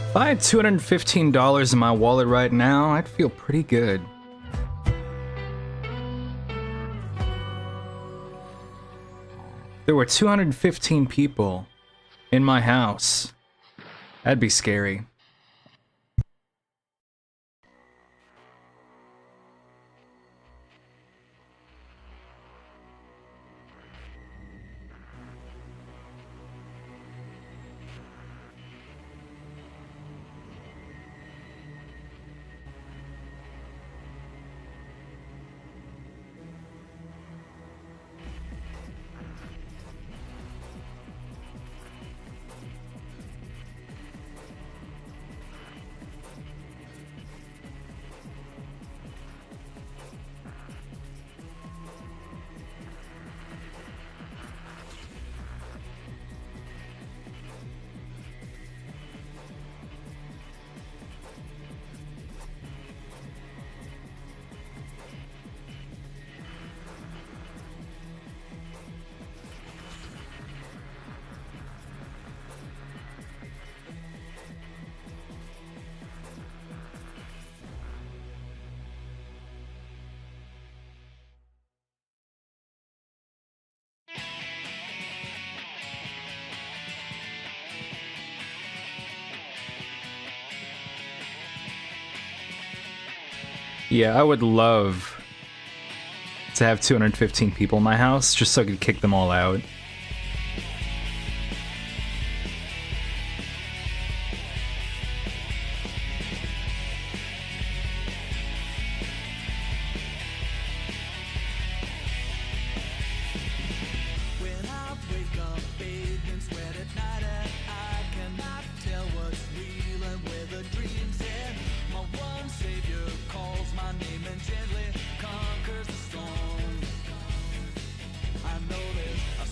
If I had $215 in my wallet right now, I'd feel pretty good. There were 215 people in my house. That'd be scary. Yeah, I would love to have 215 people in my house just so I could kick them all out. I know there's a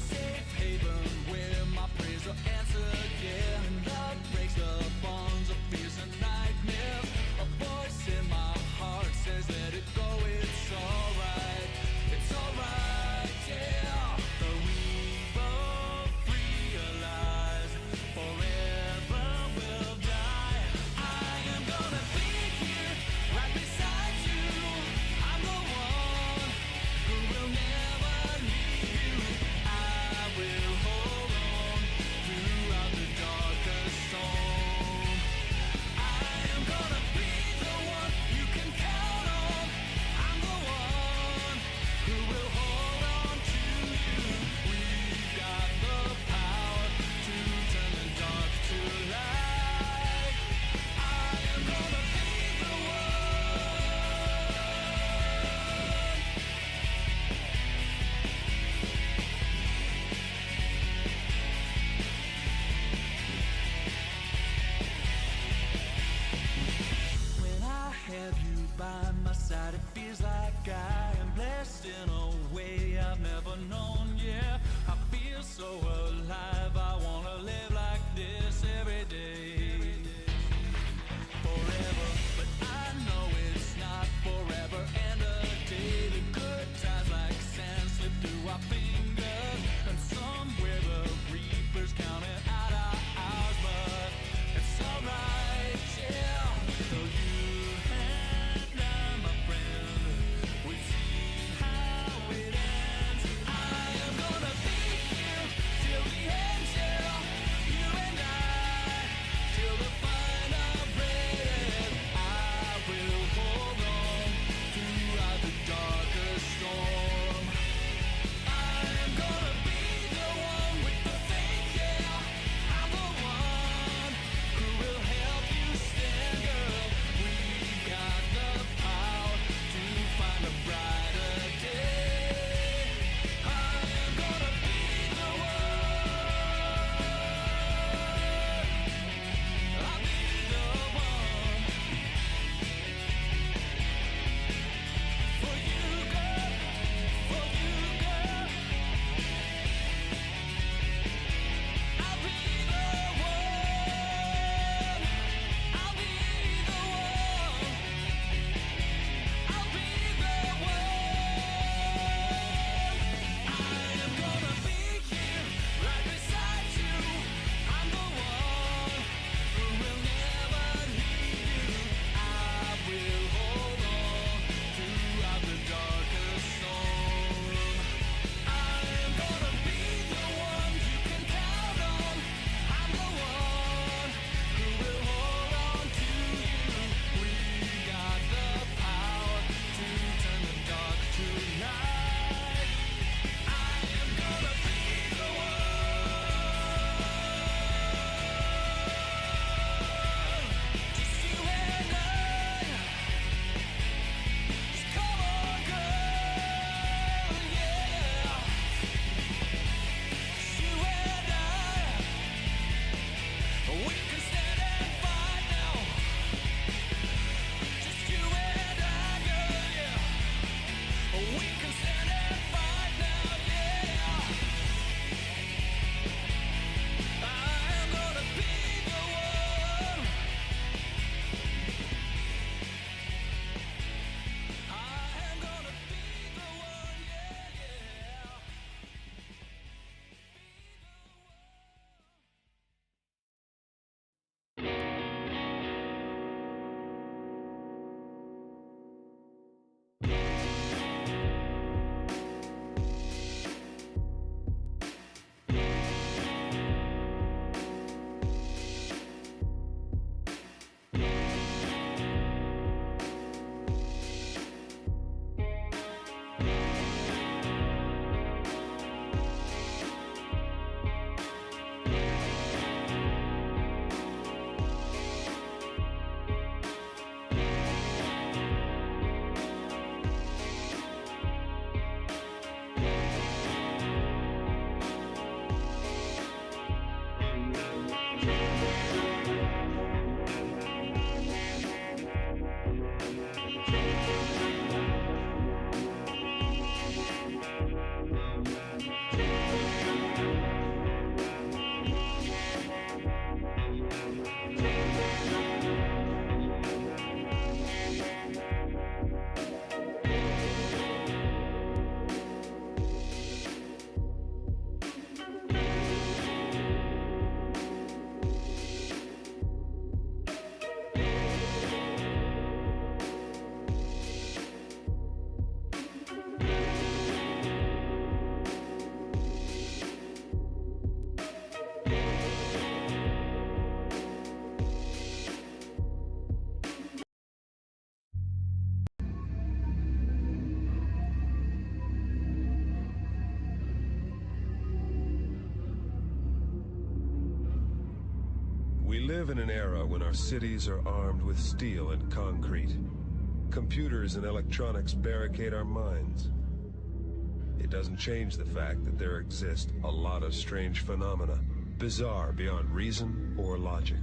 We live in an era when our cities are armed with steel and concrete. Computers and electronics barricade our minds. It doesn't change the fact that there exist a lot of strange phenomena, bizarre beyond reason or logic.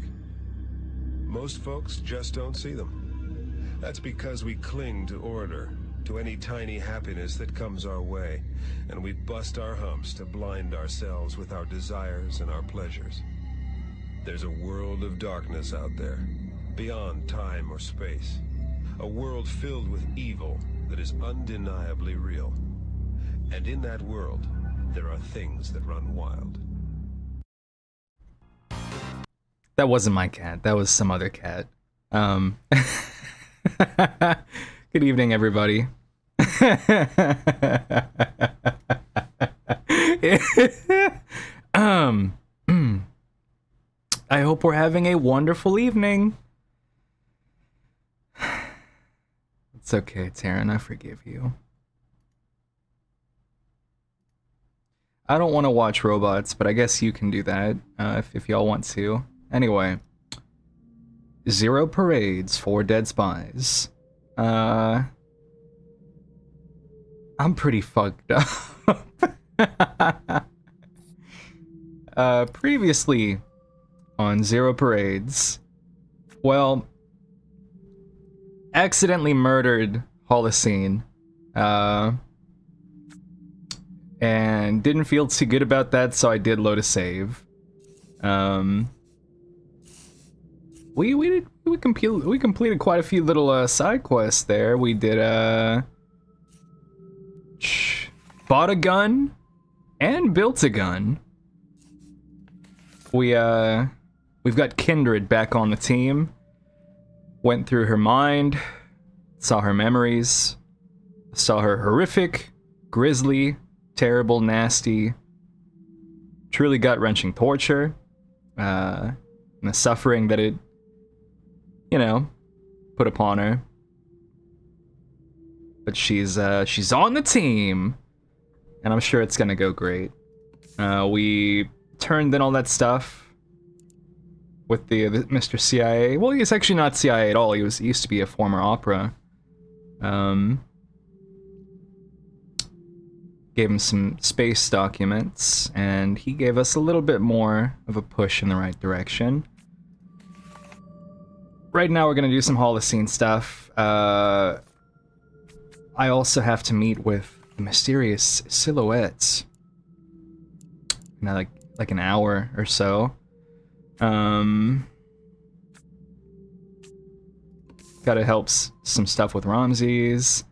Most folks just don't see them. That's because we cling to order, to any tiny happiness that comes our way, and we bust our humps to blind ourselves with our desires and our pleasures. There's a world of darkness out there, beyond time or space. A world filled with evil that is undeniably real. And in that world, there are things that run wild. That wasn't my cat. That was some other cat. Good evening, everybody. I hope we're having a wonderful evening. It's okay, Taryn. I forgive you. I don't want to watch robots, but I guess you can do that if y'all want to. Anyway, 0 parades, 4 dead spies. I'm pretty fucked up. Previously on 0 parades, well, accidentally murdered Holocene, and didn't feel too good about that, so I did load a save. We completed quite a few little side quests there. We did bought a gun and built a gun. We've got Kindred back on the team. Went through her mind, saw her memories, saw her horrific, grisly, terrible, nasty, truly gut-wrenching torture, and the suffering that it, you know, put upon her. But she's on the team, and I'm sure it's gonna go great. We turned in all that stuff with the Mr. CIA. Well, he's actually not CIA at all. He used to be a former opera. Gave him some space documents, and he gave us a little bit more of a push in the right direction. Right now we're gonna do some Holocene stuff. I also have to meet with the mysterious silhouettes. You know, like an hour or so. Gotta help some stuff with Ramses.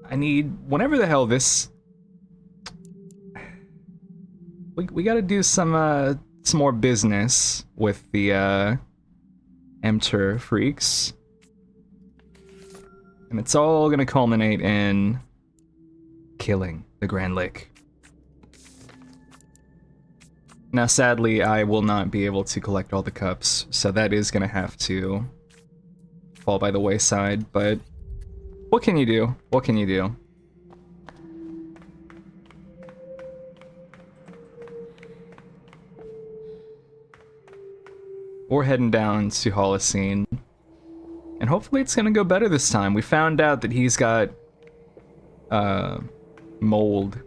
I need, whenever the hell this... We gotta do some more business with the, Emter freaks. And it's all gonna culminate in killing the Grand Lake. Now, sadly, I will not be able to collect all the cups, so that is gonna have to fall by the wayside, but what can you do? What can you do? We're heading down to Holocene, and hopefully it's gonna go better this time. We found out that he's got mold.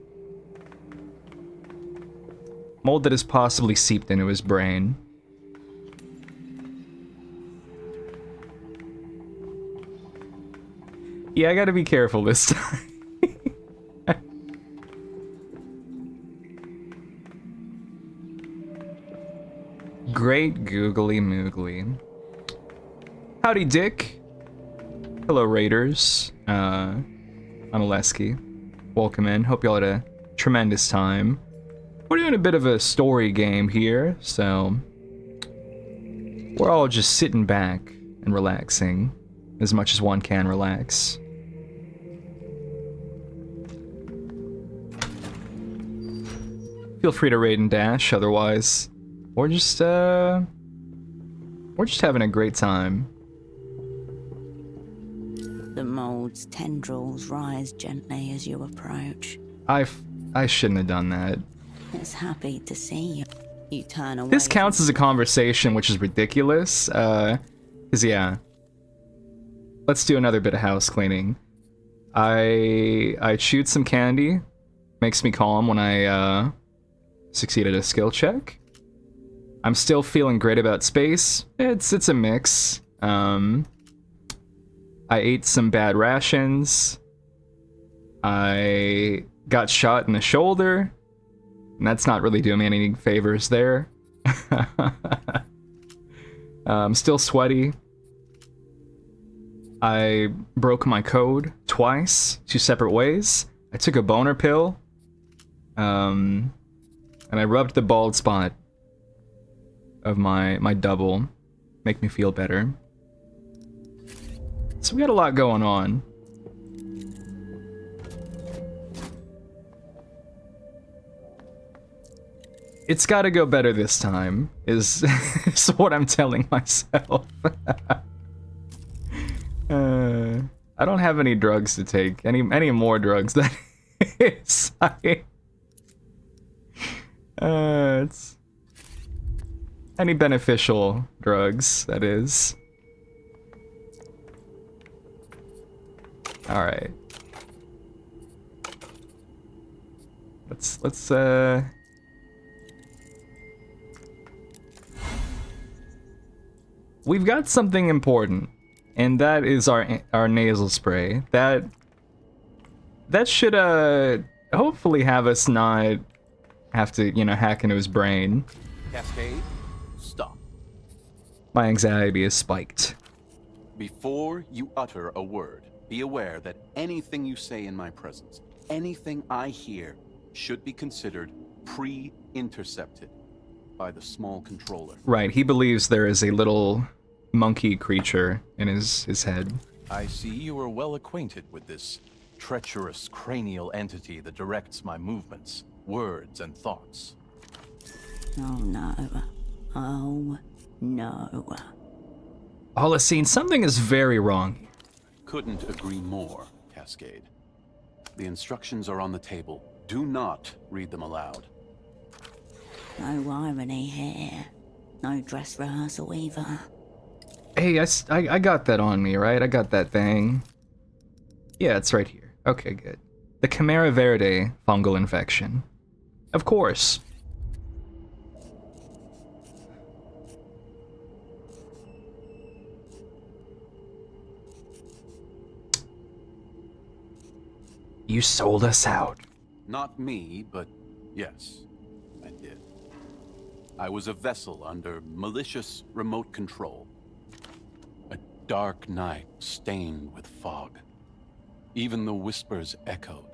Mold that has possibly seeped into his brain. Yeah, I gotta be careful this time. Great googly moogly. Howdy, Dick. Hello, Raiders. I'm Oleski. Welcome in. Hope y'all had a tremendous time. We're doing a bit of a story game here, so we're all just sitting back and relaxing as much as one can relax. Feel free to raid and dash, otherwise we're just having a great time. The mold's tendrils rise gently as you approach. I shouldn't have done that. It's happy to see you. You turn away. This counts as a conversation, which is ridiculous. 'Cause yeah. Let's do another bit of house cleaning. I chewed some candy. Makes me calm when I succeeded a skill check. I'm still feeling great about space. It's a mix. I ate some bad rations. I got shot in the shoulder. And that's not really doing me any favors there. I'm still sweaty. I broke my code twice, 2 separate ways. I took a boner pill. And I rubbed the bald spot of my double. Make me feel better. So we got a lot going on. It's gotta go better this time, is what I'm telling myself. I don't have any drugs to take. Any more drugs, that is. It's... Any beneficial drugs, that is. Alright. Let's we've got something important, and that is our nasal spray. That should hopefully have us not have to, you know, hack into his brain. Cascade, stop. My anxiety is spiked. Before you utter a word, be aware that anything you say in my presence, anything I hear, should be considered pre-intercepted by the small controller. Right, he believes there is a little monkey creature in his head. I see you are well acquainted with this treacherous cranial entity that directs my movements, words, and thoughts. Oh no. Oh no. Holocene, something is very wrong. Couldn't agree more, Cascade. The instructions are on the table. Do not read them aloud. No irony here. No dress rehearsal either. Hey, I got that on me, right? I got that thing. Yeah, it's right here. Okay, good. The Chimera Verde fungal infection. Of course. You sold us out. Not me, but yes, I did. I was a vessel under malicious remote control. A dark night stained with fog. Even the whispers echoed.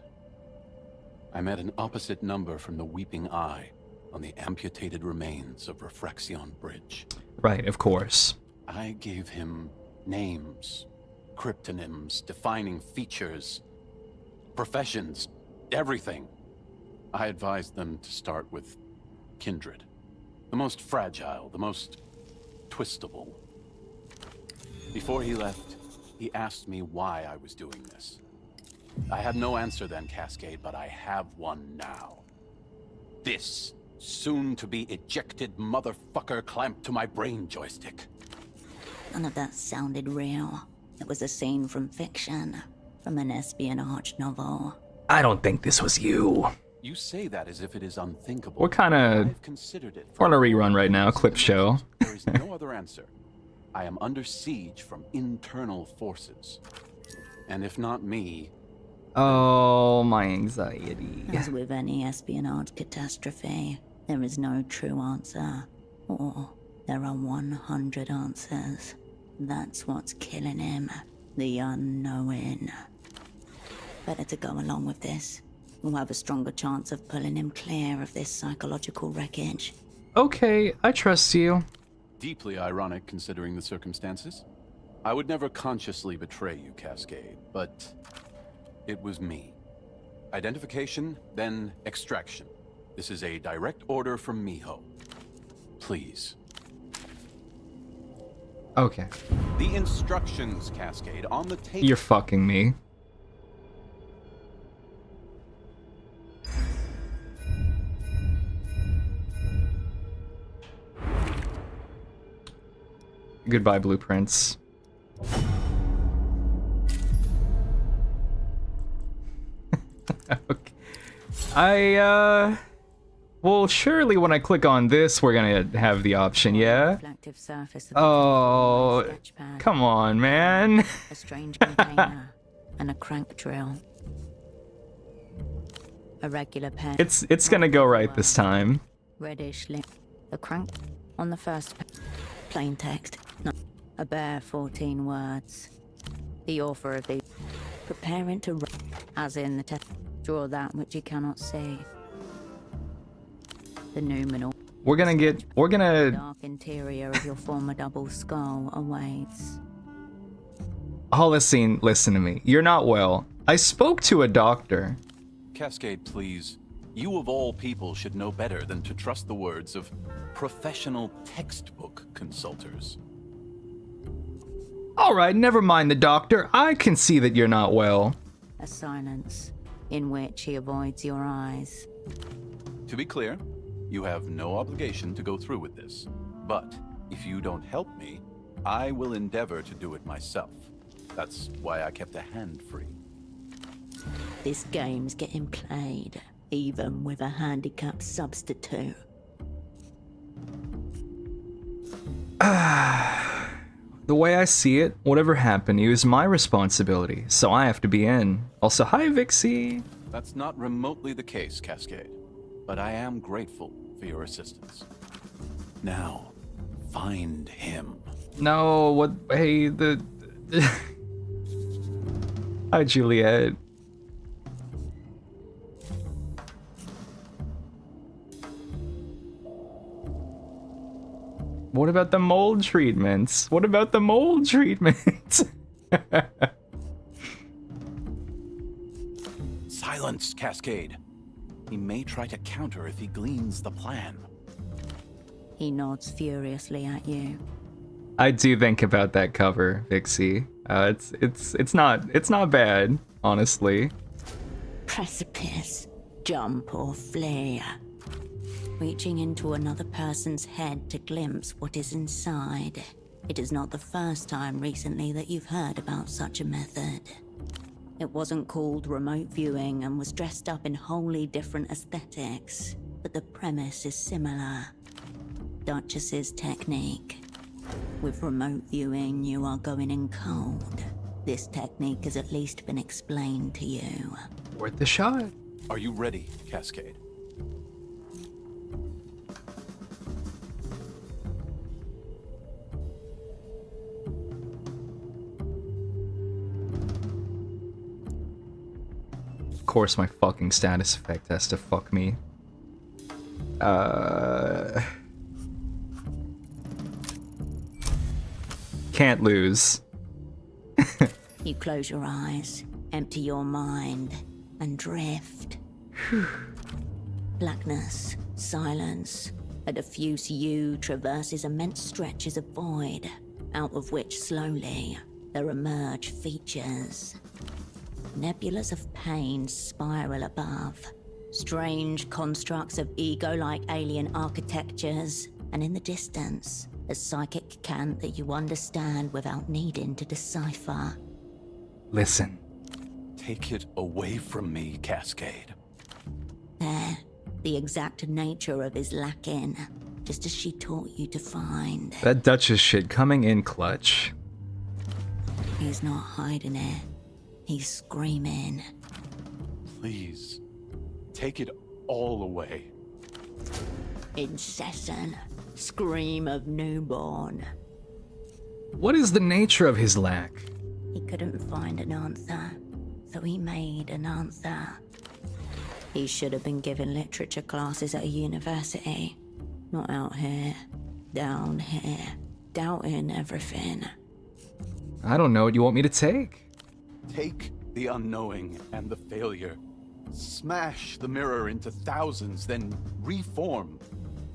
I met an opposite number from the Weeping Eye on the amputated remains of Refraction Bridge. Right, of course. I gave him names, cryptonyms, defining features, professions, everything. I advised them to start with kindred. The most fragile, the most twistable. Before he left, he asked me why I was doing this. I had no answer then, Cascade, but I have one now. This soon-to-be ejected motherfucker clamped to my brain joystick. None of that sounded real. It was a scene from fiction. From an espionage novel. I don't think this was you. You say that as if it is unthinkable. We're kinda... I've considered it. We're on a rerun right now, clip show. There is no other answer. I am under siege from internal forces. And if not me... Oh, my anxiety. As with any espionage catastrophe, there is no true answer. Or there are 100 answers. That's what's killing him. The unknowing. Better to go along with this. We'll have a stronger chance of pulling him clear of this psychological wreckage. Okay, I trust you. Deeply ironic considering the circumstances. I would never consciously betray you, Cascade, but it was me. Identification, then extraction. This is a direct order from Miho. Please. Okay. The instructions, Cascade, on the table. You're fucking me. Goodbye, blueprints. Okay. Well, surely when I click on this, we're gonna have the option, yeah? Reflective surface of the Oh, sketchpad. come on, man. A strange container and a crank drill. A regular pen. It's gonna go right this time. Reddish lip. The crank on the first plain text. No. A bare 14 words. The author of the preparing to write, as in the text. Draw that which you cannot see. The numeral. We're gonna Dark interior of your former double skull awaits. Holocene, listen to me. You're not well. I spoke to a doctor. Cascade, please. You of all people should know better than to trust the words of professional textbook consulters. Alright, never mind the doctor. I can see that you're not well. A silence in which he avoids your eyes. To be clear, you have no obligation to go through with this. But if you don't help me, I will endeavor to do it myself. That's why I kept a hand free. This game's getting played, even with a handicapped substitute. The way I see it, whatever happened, it was my responsibility, so I have to be in. Also, hi, Vixie. That's not remotely the case, Cascade. But I am grateful for your assistance. Now, find him. No, what? Hey, Hi, Juliet. What about the mold treatments? What about the mold treatments? Silence, Cascade. He may try to counter if he gleans the plan. He nods furiously at you. I do think about that cover, Vixie. It's not bad, honestly. Precipice, jump or flee. Reaching into another person's head to glimpse what is inside. It is not the first time recently that you've heard about such a method. It wasn't called remote viewing and was dressed up in wholly different aesthetics, but the premise is similar. Duchess's technique. With remote viewing, you are going in cold. This technique has at least been explained to you. Worth the shot. Are you ready, Cascade? Of course, my fucking status effect has to fuck me. Can't lose. You close your eyes, empty your mind, and drift. Blackness, silence. A diffuse you traverses immense stretches of void, out of which slowly there emerge features. Nebulas of pain spiral above. Strange constructs of ego-like alien architectures, and in the distance, a psychic cant that you understand without needing to decipher. Listen. Take it away from me, Cascade. There, the exact nature of his lacking, just as she taught you to find. That Duchess shit coming in clutch. He's not hiding it. He's screaming. Please, take it all away. Incessant scream of newborn. What is the nature of his lack? He couldn't find an answer, so he made an answer. He should have been given literature classes at a university, not out here, down here, doubting everything. I don't know what you want me to take. Take the unknowing and the failure. Smash the mirror into thousands, then reform.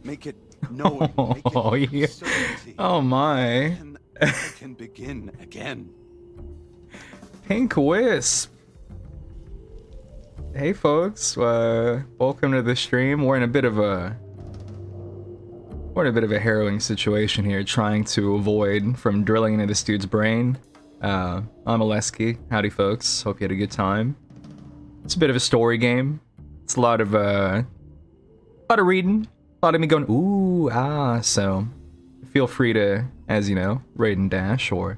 Make it knowing, make Oh, it yeah. certainty. Oh my. And I can begin again. Pink Wisp. Hey folks, welcome to the stream. We're in a bit of a We're in a bit of a harrowing situation here, trying to avoid from drilling into this dude's brain. I'm Oleski. Howdy, folks. Hope you had a good time. It's a bit of a story game. It's a lot of reading. A lot of me going, ooh, ah, so feel free to, as you know, raid and dash or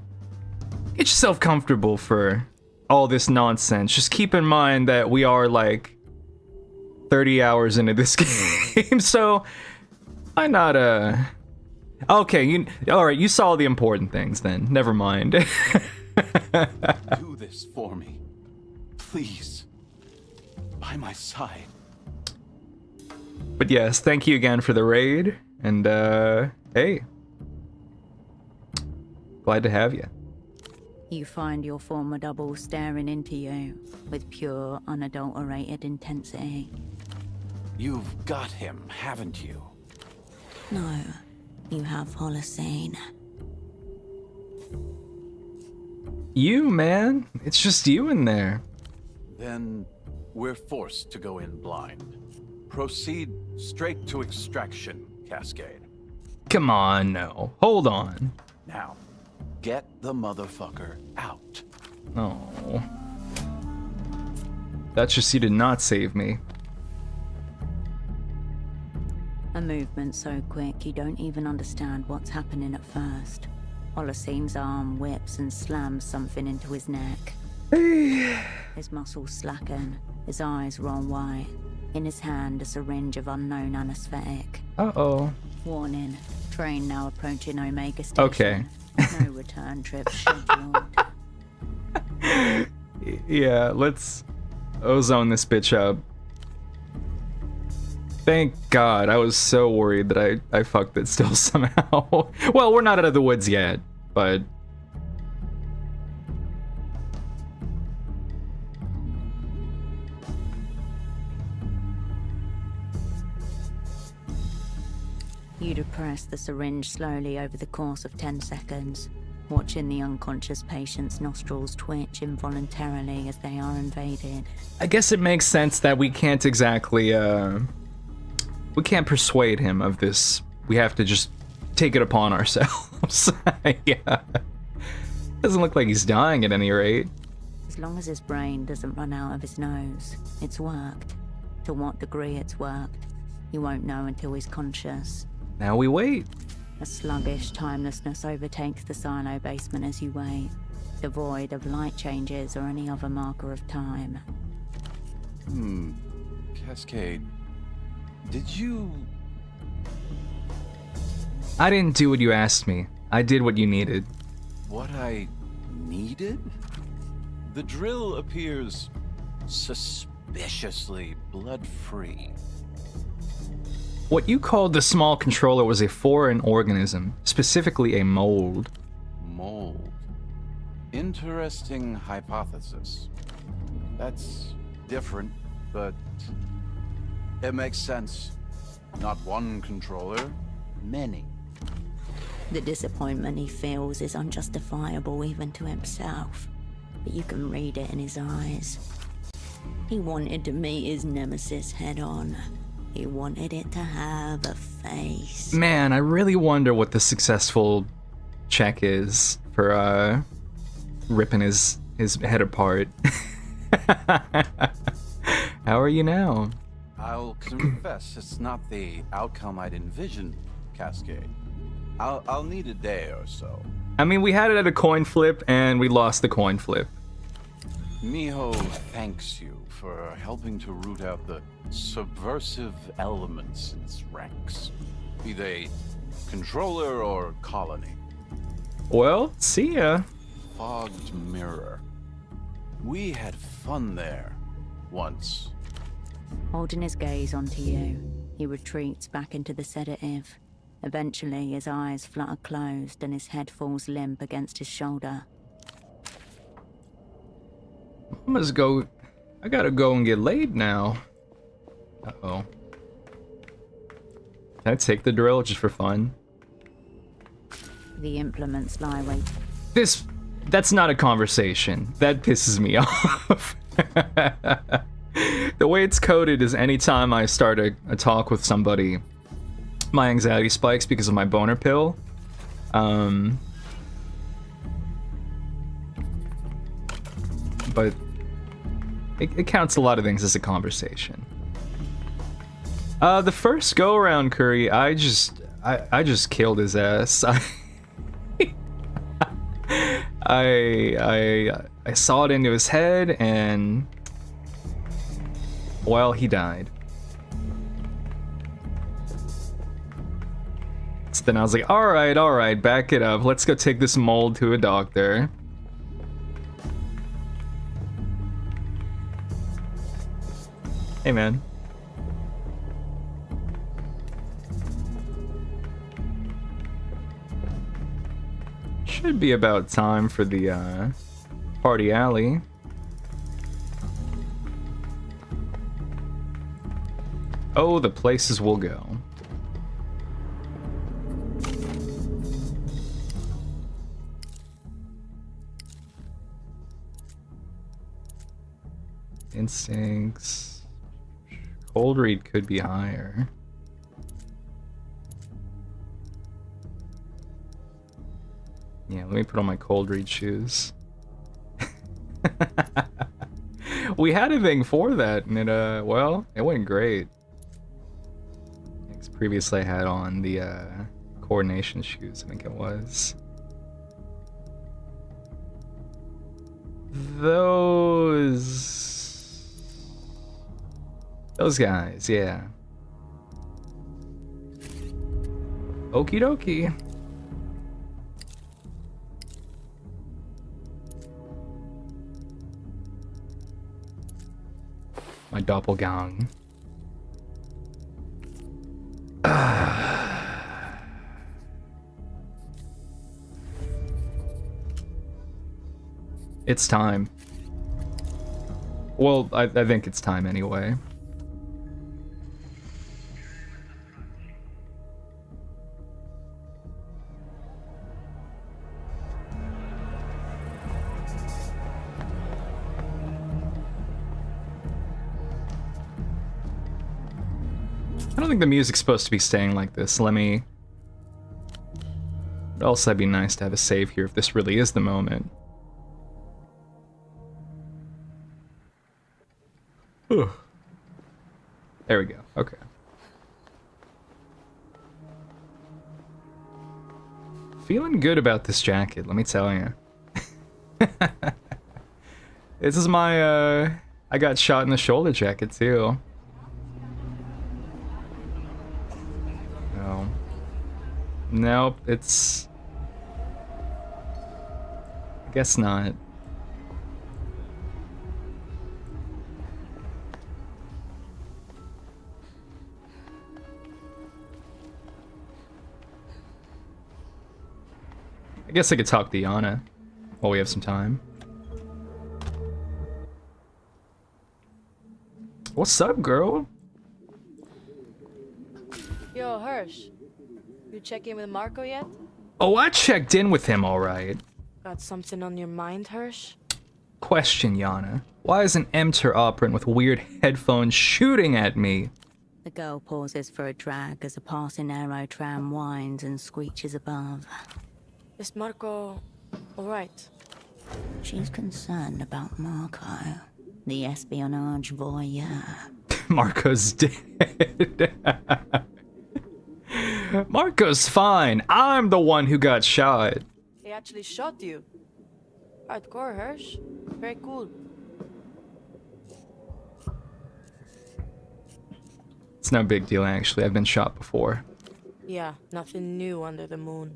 get yourself comfortable for all this nonsense. Just keep in mind that we are like 30 hours into this game, so why not, okay, alright, you saw the important things then. Never mind. Do this for me. Please. By my side. But yes, thank you again for the raid, and hey. Glad to have you. You find your former double staring into you with pure, unadulterated intensity. You've got him, haven't you? No, you have Holocene. You, man. It's just you in there. Then we're forced to go in blind. Proceed straight to extraction, Cascade. Come on, no. Hold on. Now, get the motherfucker out. Oh. That's just you did not save me. A movement so quick you don't even understand what's happening at first. Holocene's arm whips and slams something into his neck. His muscles slacken, his eyes roll wide. In his hand, a syringe of unknown anesthetic. Uh-oh. Warning, train now approaching Omega Station. Okay. No return trip scheduled. Yeah, let's ozone this bitch up. Thank God, I was so worried that I fucked it still somehow. Well, we're not out of the woods yet, but... You depress the syringe slowly over the course of 10 seconds, watching the unconscious patient's nostrils twitch involuntarily as they are invaded. I guess it makes sense that we can't exactly, we can't persuade him of this. We have to just take it upon ourselves. Yeah. Doesn't look like he's dying at any rate. As long as his brain doesn't run out of his nose, it's worked. To what degree it's worked, you won't know until he's conscious. Now we wait. A sluggish timelessness overtakes the silo basement as you wait, devoid of light changes or any other marker of time. Cascade, did you... I didn't do what you asked me. I did what you needed. What I needed? The drill appears suspiciously blood-free. What you called the small controller was a foreign organism, specifically a mold. Mold. Interesting hypothesis. That's different, but it makes sense. Not one controller, many. The disappointment he feels is unjustifiable even to himself, but you can read it in his eyes. He wanted to meet his nemesis head on. He wanted it to have a face. Man, I really wonder what the successful check is for ripping his head apart. How are you now? I'll confess it's not the outcome I'd envisioned, Cascade. I'll need a day or so. I mean, we had it at a coin flip and we lost the coin flip. Miho thanks you for helping to root out the subversive elements in its ranks, be they controller or colony. Well, see ya. Fogged mirror. We had fun there once. Holding his gaze onto you, he retreats back into the sedative. Eventually, his eyes flutter closed and his head falls limp against his shoulder. I must go. I gotta go and get laid now. Uh-oh. Can I take the drill just for fun? The implements lie waiting. That's not a conversation. That pisses me off. The way it's coded is anytime I start a talk with somebody, my anxiety spikes because of my boner pill. But it counts a lot of things as a conversation. The first go around, Curry, I just killed his ass. I saw it into his head, and well, he died. So then I was like, all right, back it up. Let's go take this mold to a doctor. Hey, man. Should be about time for the party alley. Oh, the places we'll go. Instincts. Cold read could be higher. Yeah, let me put on my cold read shoes. We had a thing for that, and it, well, it went great. Because previously I had on the, coordination shoes, I think it was. Those guys, yeah. Okie dokie. My doppelgang. It's time. Well, I think it's time anyway. I don't think the music's supposed to be staying like this. Let me... But also, that'd be nice to have a save here if this really is the moment. Ugh. There we go. Okay. Feeling good about this jacket, let me tell you. This is my, I got shot in the shoulder jacket, too. No. Nope, it's... I guess not. I guess I could talk to Yana while we have some time. What's up, girl? Yo, Hirsch. You check in with Marco yet? Oh, I checked in with him, alright. Got something on your mind, Hirsch? Question, Yana. Why is an Emter operant with weird headphones shooting at me? The girl pauses for a drag as a passing aero tram whines and screeches above. Is Marco alright? She's concerned about Marco, the espionage voyeur. Marco's dead. Marco's fine. I'm the one who got shot. He actually shot you. Hardcore, Hirsch. Very cool. It's no big deal, actually. I've been shot before. Yeah, nothing new under the moon.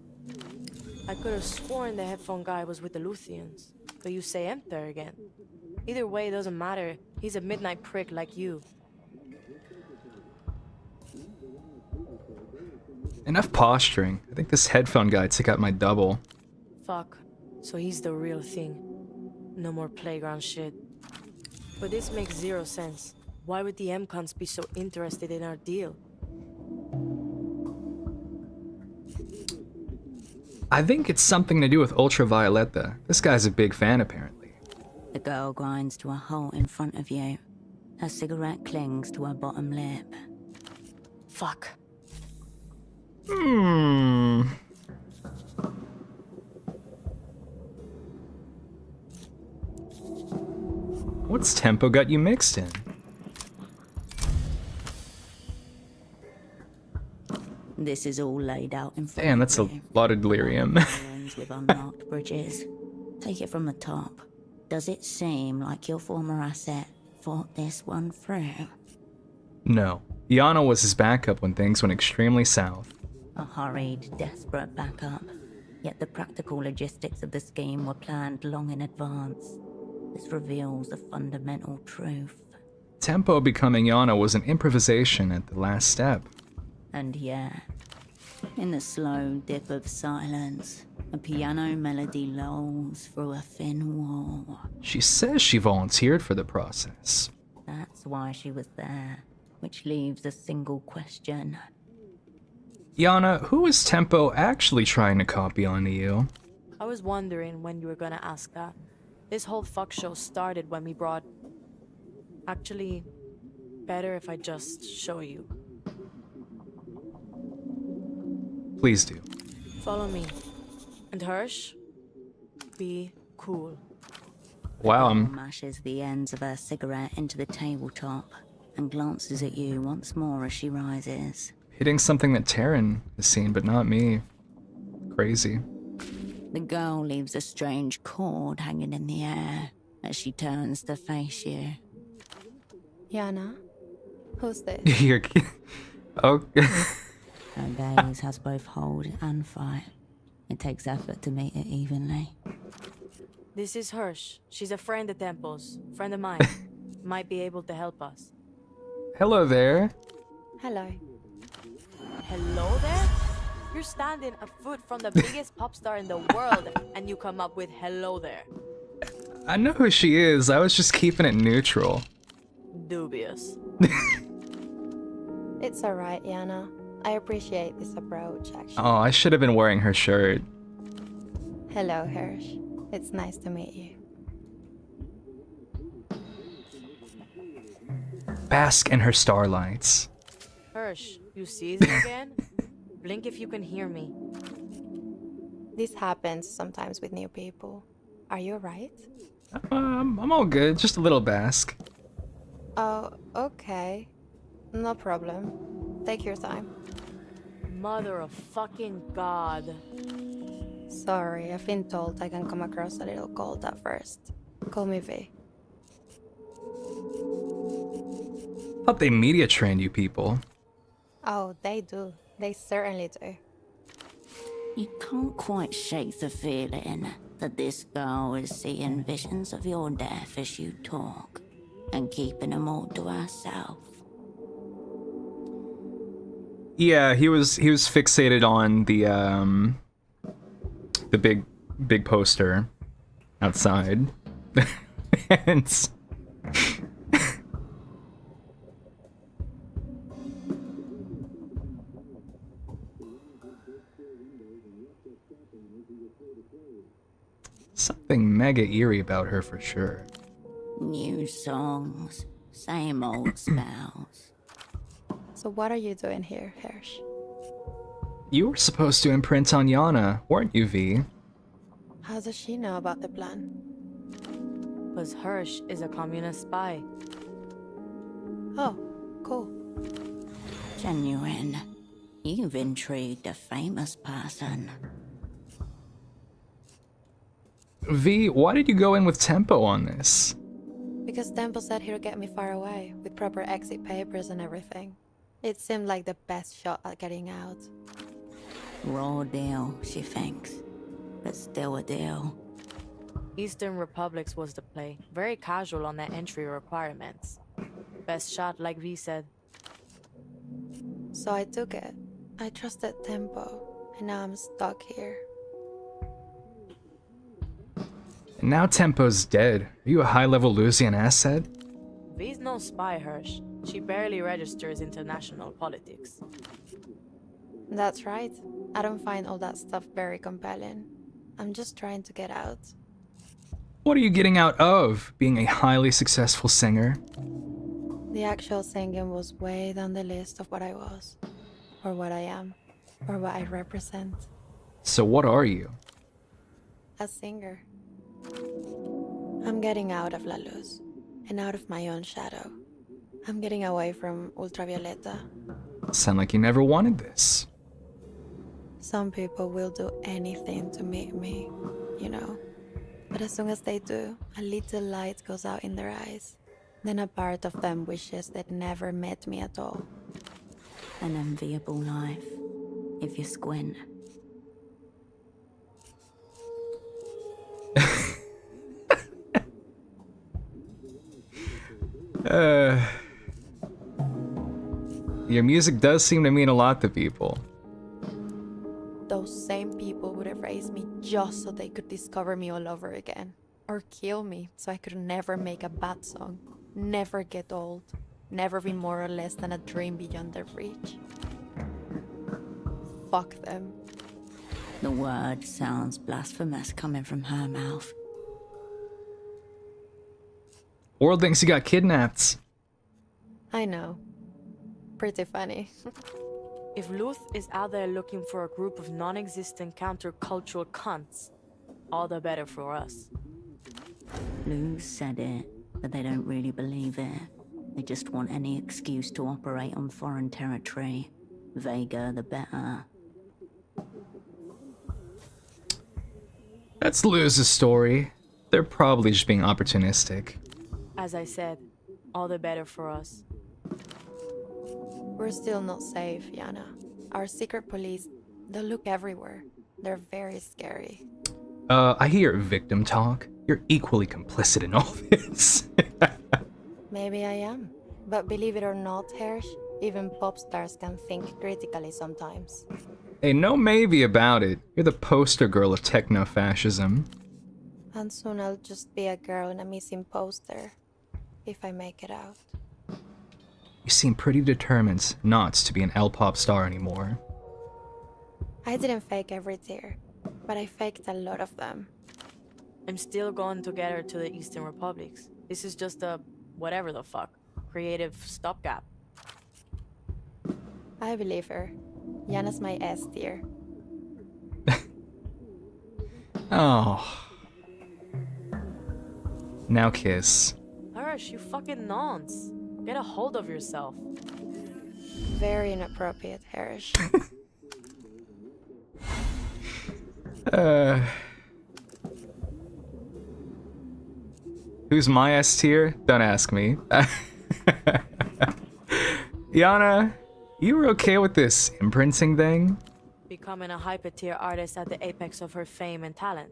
I could have sworn the headphone guy was with the Luthians, but you say Emter again. Either way, it doesn't matter. He's a midnight prick like you. Enough posturing. I think this headphone guy took out my double. Fuck. So he's the real thing. No more playground shit. But this makes zero sense. Why would the MCons be so interested in our deal? I think it's something to do with Ultravioletta. This guy's a big fan, apparently. The girl grinds to a halt in front of you. Her cigarette clings to her bottom lip. Fuck. Hmm. What's tempo got you mixed in? This is all laid out in front Damn, of that's a you. lot of delirium. Islands with unmarked bridges. Take it from the top. Does it seem like your former asset fought this one through? No. Yana was his backup when things went extremely south. A hurried, desperate backup. Yet the practical logistics of the scheme were planned long in advance. This reveals a fundamental truth. Tempo becoming Yana was an improvisation at the last step. And yeah, in the slow dip of silence, a piano melody lolls through a thin wall. She says she volunteered for the process. That's why she was there, which leaves a single question. Yana, who is Tempo actually trying to copy onto you? I was wondering when you were gonna ask that. This whole fuck show started when we brought... Actually, better if I just show you. Please do. Follow me. And Hirsch, be cool. Wow, Mashes the ends of her cigarette into the tabletop and glances at you once more as she rises. hitting something that Taryn has seen, but not me. Crazy. The girl leaves a strange cord hanging in the air as she turns to face you. Yana, who's this? You're... Okay. Her gaze has both hold and fight. It takes effort to meet it evenly. This is Hirsch. She's a friend at Temple's. Friend of mine. Might be able to help us. Hello there. Hello. Hello there? You're standing a foot from the biggest pop star in the world, and you come up with hello there. I know who she is. I was just keeping it neutral. Dubious. It's alright, Yana. I appreciate this approach, actually. Oh, I should have been wearing her shirt. Hello, Hirsch. It's nice to meet you. Bask in her starlights. Hirsch, you seizing again? Blink if you can hear me. This happens sometimes with new people. Are you alright? I'm all good. Just a little bask. Oh, okay. No problem. Take your time. Mother of fucking God. Sorry, I've been told I can come across a little cold at first. Call me V. Thought they media trained you people. Oh, they do. They certainly do. You can't quite shake the feeling that this girl is seeing visions of your death as you talk and keeping them all to herself. Yeah, he was fixated on the big poster outside. And something mega eerie about her for sure. New songs, same old spells. So what are you doing here, Hirsch? You were supposed to imprint on Yana, weren't you, V? How does she know about the plan? Because Hirsch is a communist spy. Oh, cool. Genuine. You've intrigued a famous person. V, why did you go in with Tempo on this? Because Temple said he'd get me far away, with proper exit papers and everything. It seemed like the best shot at getting out. Raw deal, she thinks. But still a deal. Eastern Republics was the play. Very casual on their entry requirements. Best shot, like V said. So I took it. I trusted Tempo, and now I'm stuck here. And now Tempo's dead. Are you a high-level Lucian asset? V's no spy, Hirsch. She barely registers international politics. That's right. I don't find all that stuff very compelling. I'm just trying to get out. What are you getting out of being a highly successful singer? The actual singing was way down the list of what I was, or what I am. or what I represent. So what are you? A singer. I'm getting out of La Luz and out of my own shadow. I'm getting away from Ultravioleta. Sound like you never wanted this. Some people will do anything to meet me, you know. But as soon as they do, a little light goes out in their eyes. Then a part of them wishes they'd never met me at all. An enviable life, if you squint. Your music does seem to mean a lot to people. Those same people would have raised me just so they could discover me all over again. Or kill me so I could never make a bad song. Never get old. Never be more or less than a dream beyond their reach. Fuck them. The word sounds blasphemous coming from her mouth. World thinks you got kidnapped. I know. Pretty funny. If Luth is out there looking for a group of non-existent countercultural cunts, all the better for us. Luz said it, but they don't really believe it. They just want any excuse to operate on foreign territory. Vaguer, the better. That's Luz's story. They're probably just being opportunistic. As I said, all the better for us. We're still not safe, Yana. Our secret police, they look everywhere. They're very scary. I hear victim talk. You're equally complicit in all this. Maybe I am. But believe it or not, Hersh, even pop stars can think critically sometimes. Hey, no maybe about it. You're the poster girl of techno-fascism. And soon I'll just be a girl in a missing poster. If I make it out. You seem pretty determined not to be an L-pop star anymore. I didn't fake every tear, but I faked a lot of them. I'm still going to get her to the Eastern Republics. This is just a whatever the fuck creative stopgap. I believe her. Yana's my S tier. Oh. Now kiss. Hirsch, you fucking nonce. Get a hold of yourself. Very inappropriate, Hersh. Who's my S tier? Don't ask me. Yana, you were okay with this imprinting thing? Becoming a hyper-tier artist at the apex of her fame and talent.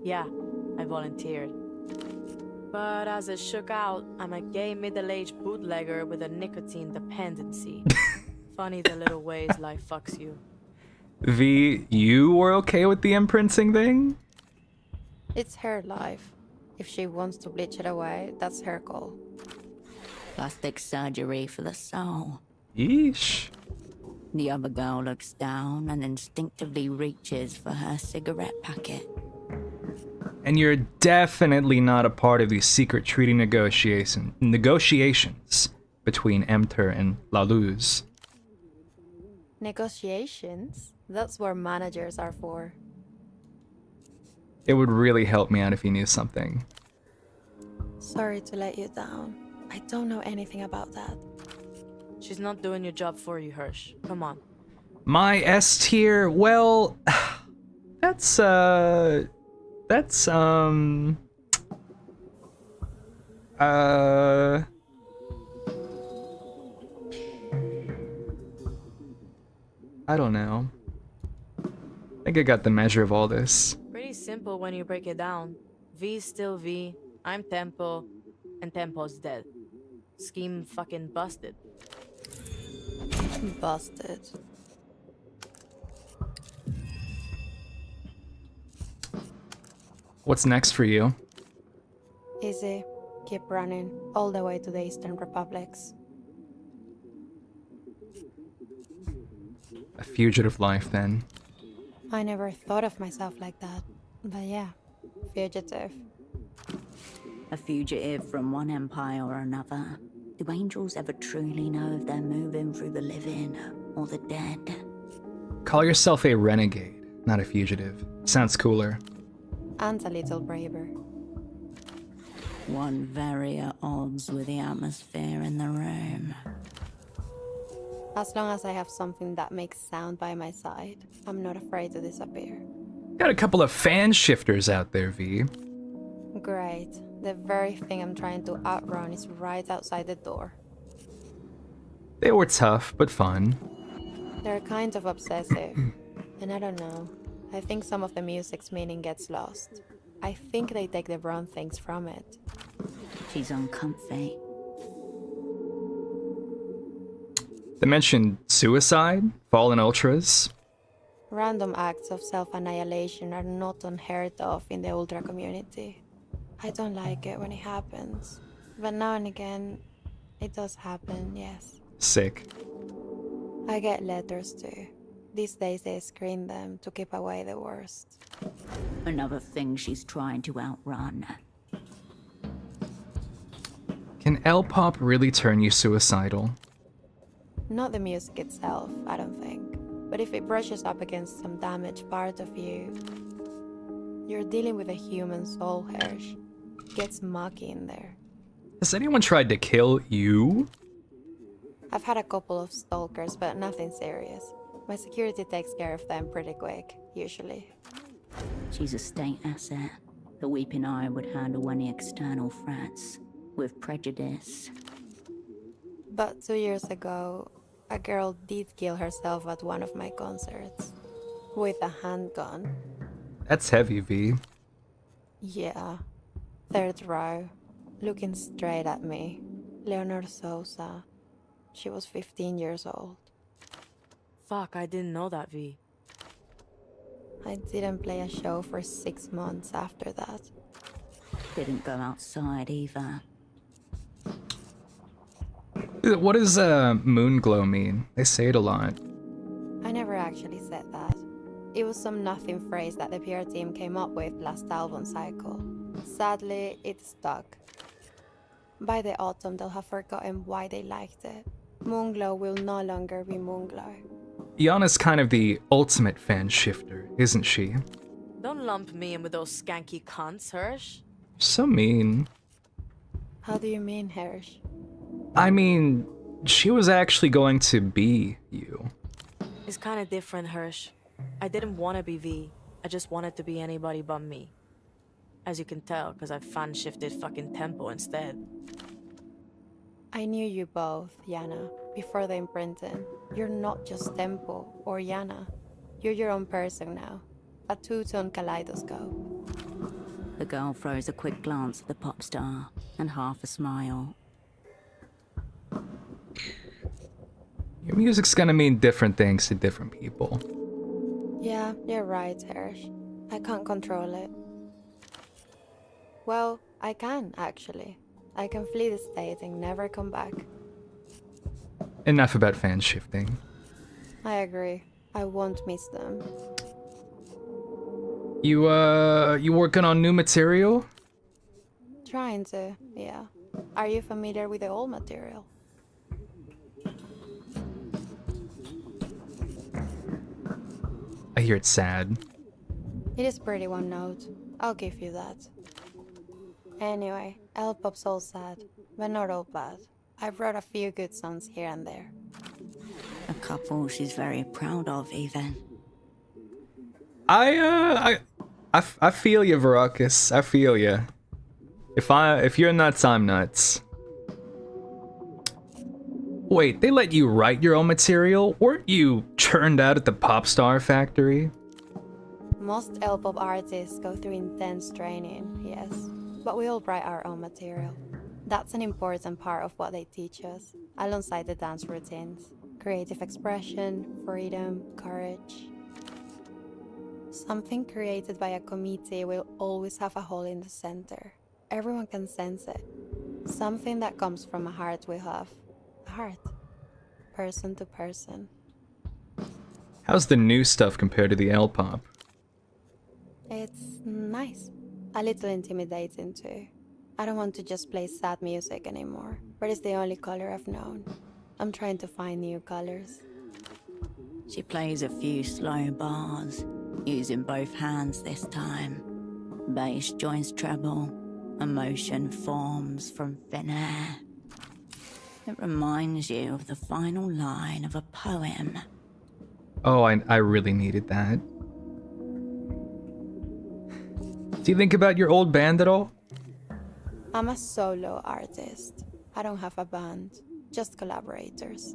Yeah, I volunteered. But as it shook out, I'm a gay middle-aged bootlegger with a nicotine dependency. Funny the little ways life fucks you. V, you were okay with the imprinting thing? It's her life. If she wants to bleach it away, that's her call. Plastic surgery for the soul. Yeesh. The other girl looks down and instinctively reaches for her cigarette packet. And you're definitely not a part of these secret treaty negotiations between Emter and La Luz. Negotiations? That's what managers are for. It would really help me out if you knew something. Sorry to let you down. I don't know anything about that. She's not doing your job for you, Hirsch. Come on. My S tier, well, that's I don't know. I think I got the measure of all this. Pretty simple when you break it down. V's still V, I'm Tempo, and Tempo's dead. Scheme fucking busted. Busted. What's next for you? Easy. Keep running all the way to the Eastern Republics. A fugitive life, then. I never thought of myself like that. But yeah, fugitive. A fugitive from one empire or another. Do angels ever truly know if they're moving through the living or the dead? Call yourself a renegade, not a fugitive. Sounds cooler. And a little braver. One very at odds with the atmosphere in the room. As long as I have something that makes sound by my side, I'm not afraid to disappear. Got a couple of fan shifters out there, V. Great. The very thing I'm trying to outrun is right outside the door. They were tough, but fun. They're kind of obsessive. And I don't know. I think some of the music's meaning gets lost. I think they take the wrong things from it. She's uncomfy. They mentioned suicide, fallen ultras. Random acts of self-annihilation are not unheard of in the ultra community. I don't like it when it happens. But now and again, it does happen, yes. Sick. I get letters too. These days they screen them to keep away the worst. Another thing she's trying to outrun. Can L-pop really turn you suicidal? Not the music itself, I don't think. But if it brushes up against some damaged part of you, you're dealing with a human soul, Hirsch. It gets mucky in there. Has anyone tried to kill you? I've had a couple of stalkers, but nothing serious. My security takes care of them pretty quick, usually. She's a state asset. The Weeping Eye would handle any external threats with prejudice. But 2 years ago, a girl did kill herself at one of my concerts. With a handgun. That's heavy, V. Yeah. Third row. Looking straight at me. Leonor Sousa. She was 15 years old. Fuck, I didn't know that, V. I didn't play a show for 6 months after that. Didn't go outside either. What does moon glow mean? They say it a lot. I never actually said that. It was some nothing phrase that the PR team came up with last album cycle. Sadly, it stuck. By the autumn, they'll have forgotten why they liked it. Moonglow will no longer be Moonglow. Yana's kind of the ultimate fan shifter, isn't she? Don't lump me in with those skanky cunts, Hirsch. So mean. How do you mean, Hirsch? I mean, she was actually going to be you. It's kind of different, Hirsch. I didn't want to be V. I just wanted to be anybody but me. As you can tell, because I fan-shifted fucking Tempo instead. I knew you both, Yana, before the imprinting. You're not just Tempo or Yana. You're your own person now. A two-tone kaleidoscope. The girl throws a quick glance at the pop star and half a smile. Your music's gonna mean different things to different people. Yeah, you're right, Hirsch. I can't control it. Well, I can, actually. I can flee the state and never come back. Enough about fan shifting. I agree. I won't miss them. You working on new material? Trying to, yeah. Are you familiar with the old material? I hear it's sad. It is pretty one note. I'll give you that. Anyway, L-pop's all sad, but not all bad. I brought a few good songs here and there. A couple she's very proud of, even. I feel you, Veracus. I feel you. If you're nuts, I'm nuts. Wait, they let you write your own material? Weren't you churned out at the Popstar Factory? Most L-pop artists go through intense training, yes. But we all write our own material. That's an important part of what they teach us, alongside the dance routines. Creative expression, freedom, courage. Something created by a committee will always have a hole in the center. Everyone can sense it. Something that comes from a heart we have. A heart. Person to person. How's the new stuff compared to the L-pop? It's nice. A little intimidating too. I don't want to just play sad music anymore, but it's the only color I've known. I'm trying to find new colors. She plays a few slow bars, using both hands this time. Bass joins treble, emotion forms from thin air. It reminds you of the final line of a poem. Oh, I really needed that. Do you think about your old band at all? I'm a solo artist. I don't have a band, just collaborators.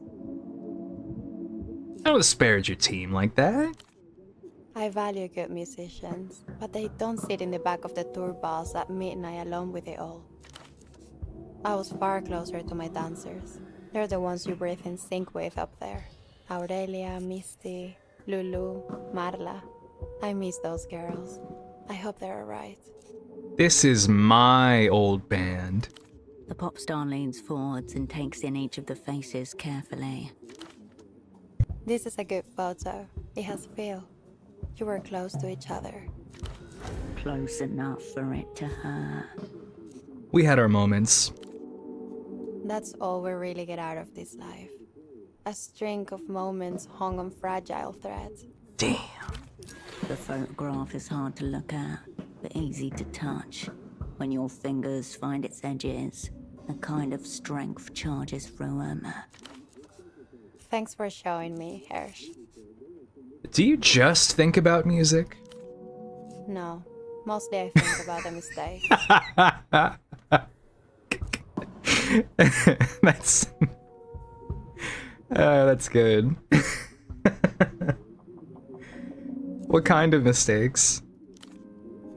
I would have spared your team like that. I value good musicians, but they don't sit in the back of the tour bus at midnight alone with it all. I was far closer to my dancers. They're the ones you breathe in sync with up there. Aurelia, Misty, Lulu, Marla. I miss those girls. I hope they're alright. This is my old band. The pop star leans forwards and takes in each of the faces carefully. This is a good photo. It has feel. You were close to each other. Close enough for it to hurt. We had our moments. That's all we really get out of this life. A string of moments hung on fragile threads. Damn. The photograph is hard to look at, but easy to touch. When your fingers find its edges, a kind of strength charges through them. Thanks for showing me, Hersh. Do you just think about music? No, mostly I think about the mistake. That's good. What kind of mistakes?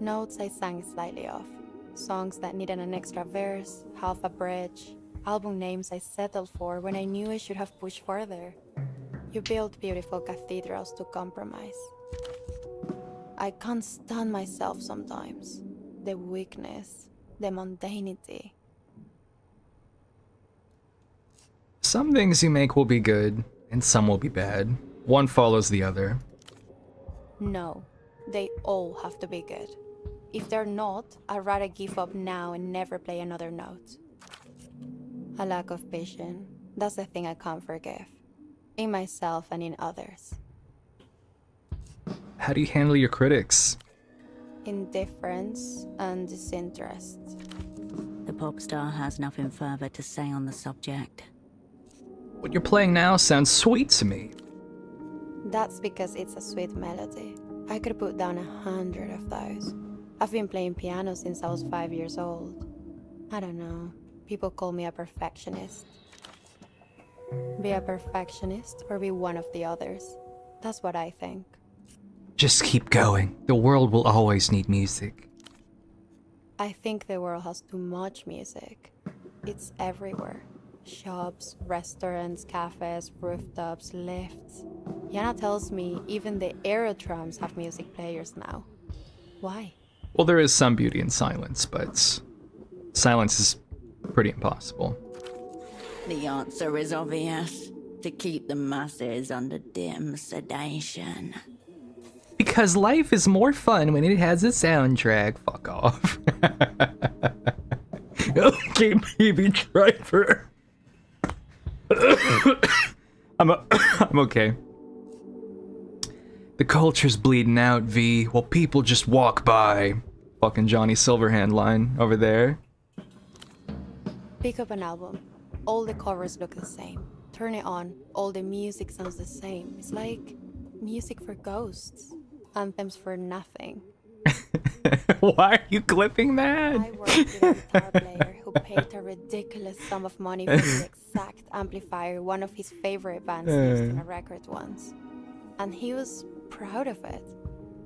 Notes I sang slightly off. Songs that needed an extra verse, half a bridge. Album names I settled for when I knew I should have pushed further. You build beautiful cathedrals to compromise. I can't stand myself sometimes. The weakness, the mundanity. Some things you make will be good, and some will be bad. One follows the other. No, they all have to be good. If they're not, I'd rather give up now and never play another note. A lack of vision, that's the thing I can't forgive. In myself and in others. How do you handle your critics? Indifference and disinterest. The pop star has nothing further to say on the subject. What you're playing now sounds sweet to me. That's because it's a sweet melody. I could put down 100 of those. I've been playing piano since I was 5 years old. I don't know. People call me a perfectionist. Be a perfectionist or be one of the others. That's what I think. Just keep going. The world will always need music. I think the world has too much music. It's everywhere. Shops, restaurants, cafes, rooftops, lifts. Yana tells me even the aerotrams have music players now. Why? Well, there is some beauty in silence, but silence is pretty impossible. The answer is obvious. To keep the masses under dim sedation. Because life is more fun when it has a soundtrack. Fuck off. Okay, baby driver. I'm okay. The culture's bleeding out, V, while people just walk by. Fucking Johnny Silverhand line over there. Pick up an album. All the covers look the same. Turn it on. All the music sounds the same. It's like music for ghosts. Anthems for nothing. Why are you clipping that? I worked with a guitar player who paid a ridiculous sum of money for the exact amplifier one of his favorite bands used on a record once. And he was proud of it.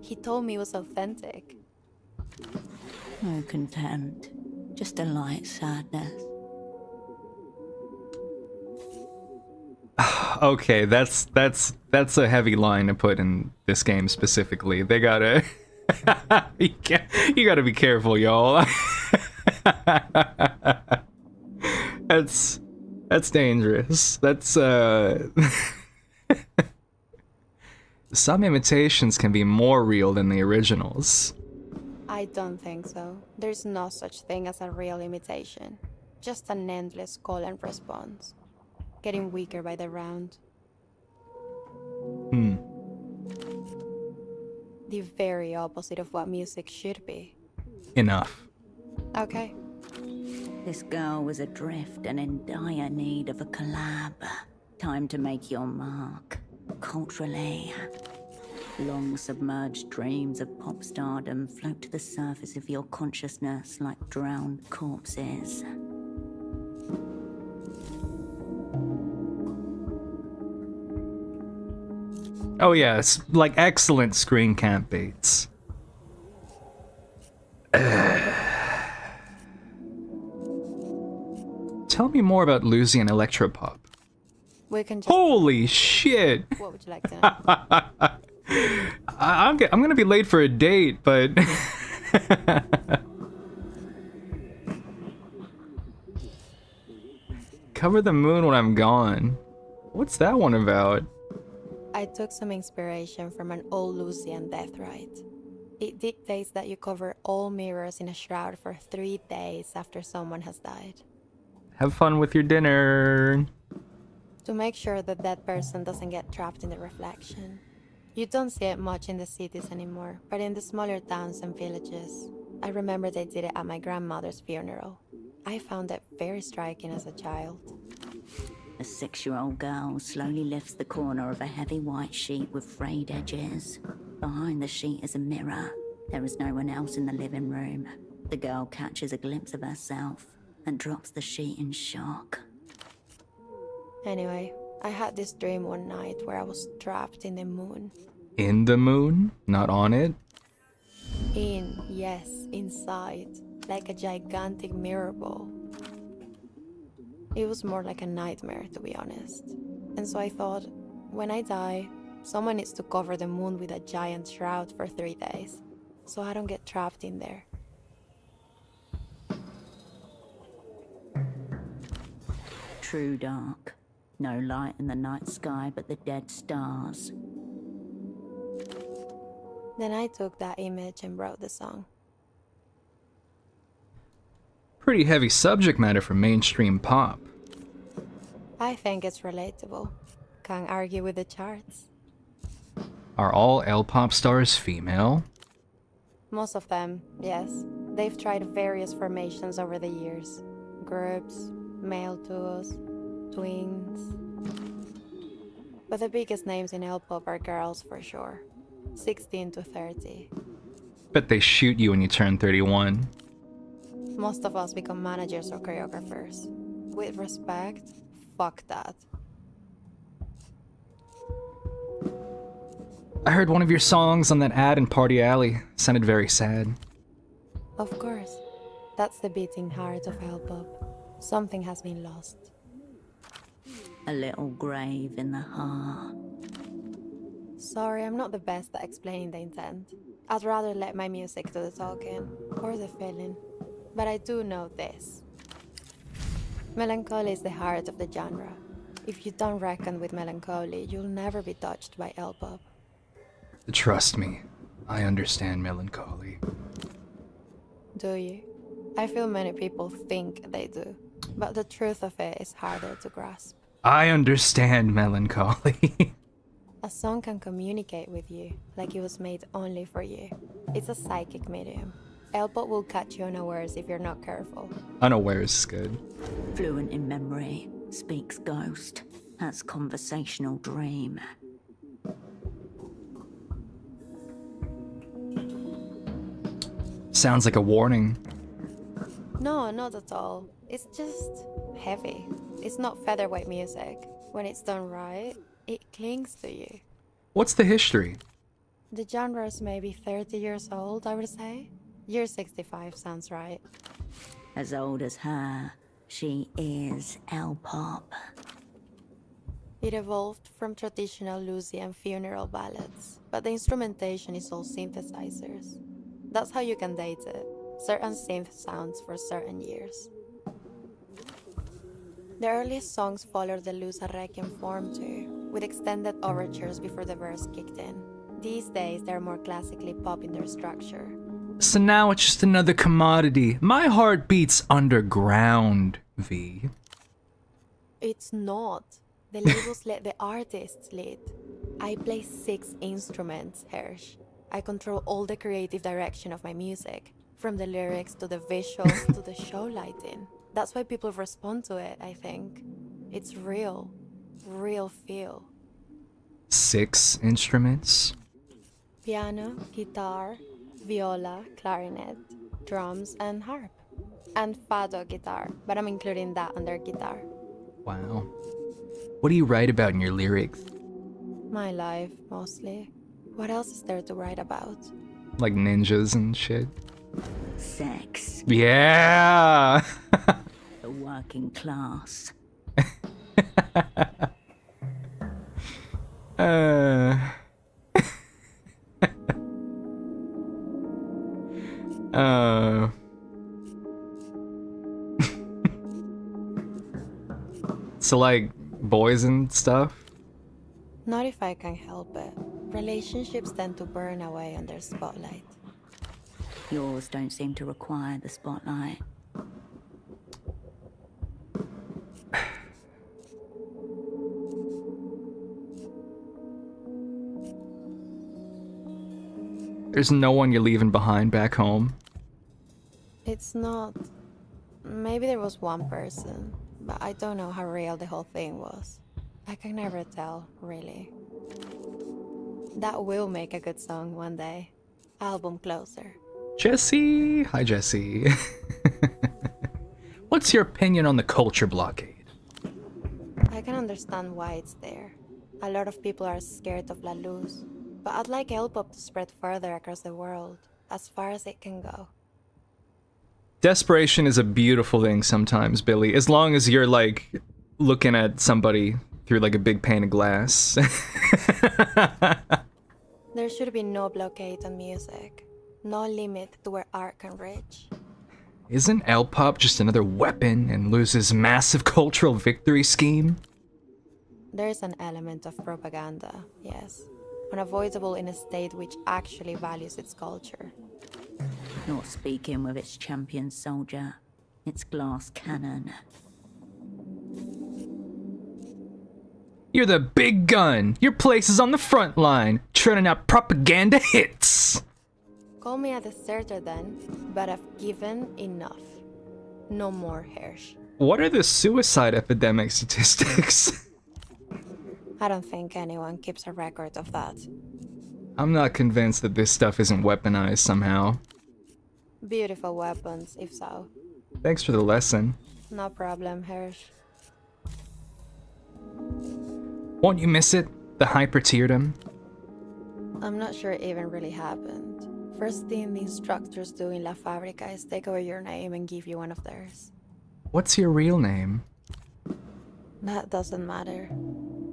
He told me it was authentic. No contempt, just a light sadness. Okay, that's a heavy line to put in this game specifically. They gotta you gotta be careful, y'all. That's dangerous. That's some imitations can be more real than the originals. I don't think so. There's no such thing as a real imitation. Just an endless call and response. Getting weaker by the round. The very opposite of what music should be. Enough. Okay. This girl was adrift and in dire need of a collab. Time to make your mark, culturally. Long submerged dreams of pop stardom float to the surface of your consciousness like drowned corpses. Oh yeah, it's like excellent screen camp baits. Tell me more about Lucy and Electropop. We can just. Holy shit! What would you like to know? I'm gonna be late for a date, but cover the moon when I'm gone. What's that one about? I took some inspiration from an old Lucian death rite. It dictates that you cover all mirrors in a shroud for 3 days after someone has died. Have fun with your dinner. To make sure that that person doesn't get trapped in the reflection. You don't see it much in the cities anymore, but in the smaller towns and villages. I remember they did it at my grandmother's funeral. I found it very striking as a child. A 6-year-old girl slowly lifts the corner of a heavy white sheet with frayed edges. Behind the sheet is a mirror. There is no one else in the living room. The girl catches a glimpse of herself and drops the sheet in shock. Anyway, I had this dream one night where I was trapped in the moon. In the moon? Not on it? Yes, inside. Like a gigantic mirror ball. It was more like a nightmare, to be honest. And so I thought, when I die, someone needs to cover the moon with a giant shroud for 3 days, so I don't get trapped in there. True dark. No light in the night sky but the dead stars. Then I took that image and wrote the song. Pretty heavy subject matter for mainstream pop. I think it's relatable. Can't argue with the charts. Are all L-pop stars female? Most of them, yes. They've tried various formations over the years. Groups, male duos, twins. But the biggest names in L-pop are girls for sure. 16 to 30. Bet they shoot you when you turn 31. Most of us become managers or choreographers. With respect, fuck that. I heard one of your songs on that ad in Party Alley. Sounded very sad. Of course. That's the beating heart of L-pop. Something has been lost. A little grave in the heart. Sorry, I'm not the best at explaining the intent. I'd rather let my music do the talking, or the feeling. But I do know this. Melancholy is the heart of the genre. If you don't reckon with melancholy, you'll never be touched by L-pop. Trust me, I understand melancholy. Do you? I feel many people think they do, but the truth of it is harder to grasp. I understand melancholy. A song can communicate with you, like it was made only for you. It's a psychic medium. L-pop will catch you unawares if you're not careful. Unawares is good. Fluent in memory, speaks ghost, has conversational dream. Sounds like a warning. No, not at all. It's just heavy. It's not featherweight music. When it's done right, it clings to you. What's the history? The genre is maybe 30 years old, I would say. Year 65 sounds right. As old as her, she is L-pop. It evolved from traditional Lucian funeral ballads, but the instrumentation is all synthesizers. That's how you can date it. Certain synth sounds for certain years. The earliest songs followed the Lusa Requiem form too, with extended overtures before the verse kicked in. These days, they're more classically pop in their structure. So now it's just another commodity. My heart beats underground, V. It's not. The labels let the artists lead. I play 6 instruments, Hersh. I control all the creative direction of my music, from the lyrics to the visuals to the show lighting. That's why people respond to it, I think. It's real feel. 6 instruments? Piano, guitar, viola, clarinet, drums, and harp. And fado guitar, but I'm including that under guitar. Wow. What do you write about in your lyrics? My life, mostly. What else is there to write about? Like ninjas and shit? Sex. Yeah! The working class. uh... uh... So like boys and stuff? Not if I can help it. Relationships tend to burn away under spotlight. Yours don't seem to require the spotlight. There's no one you're leaving behind back home? It's not... Maybe there was one person, but I don't know how real the whole thing was. I can never tell, really. That will make a good song one day. Album closer. Jesse! Hi, Jesse. What's your opinion on the culture blockade? I can understand why it's there. A lot of people are scared of La Luz, but I'd like L-pop to spread further across the world, as far as it can go. Desperation is a beautiful thing sometimes, Billy, as long as you're, like, looking at somebody through, like, a big pane of glass. There should be no blockade on music. No limit to where art can reach. Isn't L-pop just another weapon and Luz's massive cultural victory scheme? There's an element of propaganda, yes. Unavoidable in a state which actually values its culture. Not speaking with its champion soldier. Its glass cannon. You're the big gun! Your place is on the front line, churning out propaganda hits! Call me a deserter then, but I've given enough. No more Hersh. What are the suicide epidemic statistics? I don't think anyone keeps a record of that. I'm not convinced that this stuff isn't weaponized somehow. Beautiful weapons, if so. Thanks for the lesson. No problem, Hersh. Won't you miss it? The hyper-teardom? I'm not sure it even really happened. First thing the instructors do in La Fábrica is take over your name and give you one of theirs. What's your real name? That doesn't matter.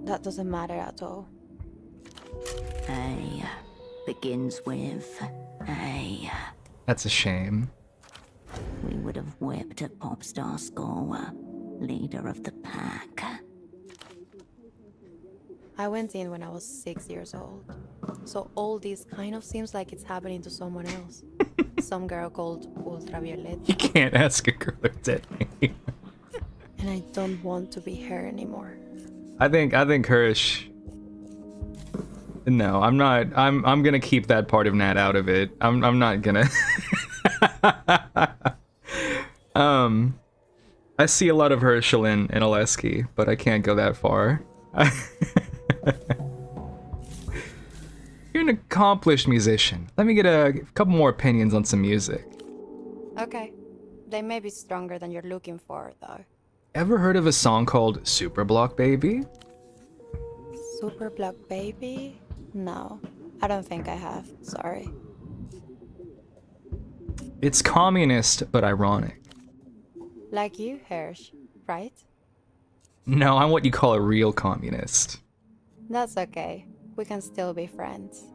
That doesn't matter at all. A begins with A. That's a shame. We would have whipped at pop star school. Leader of the pack. I went in when I was 6 years old. So all this kind of seems like it's happening to someone else. Some girl called Ultraviolet. You can't ask a girl her dead name. And I don't want to be her anymore. I think Hirsch. No, I'm not. I'm gonna keep that part of Nat out of it. I'm not gonna. I see a lot of Herschel in Oleski, but I can't go that far. You're an accomplished musician. Let me get a couple more opinions on some music. Okay. They may be stronger than you're looking for, though. Ever heard of a song called Super Block Baby? Super Block Baby? No. I don't think I have. Sorry. It's communist, but ironic. Like you, Hersh, right? No, I'm what you call a real communist. That's okay. We can still be friends.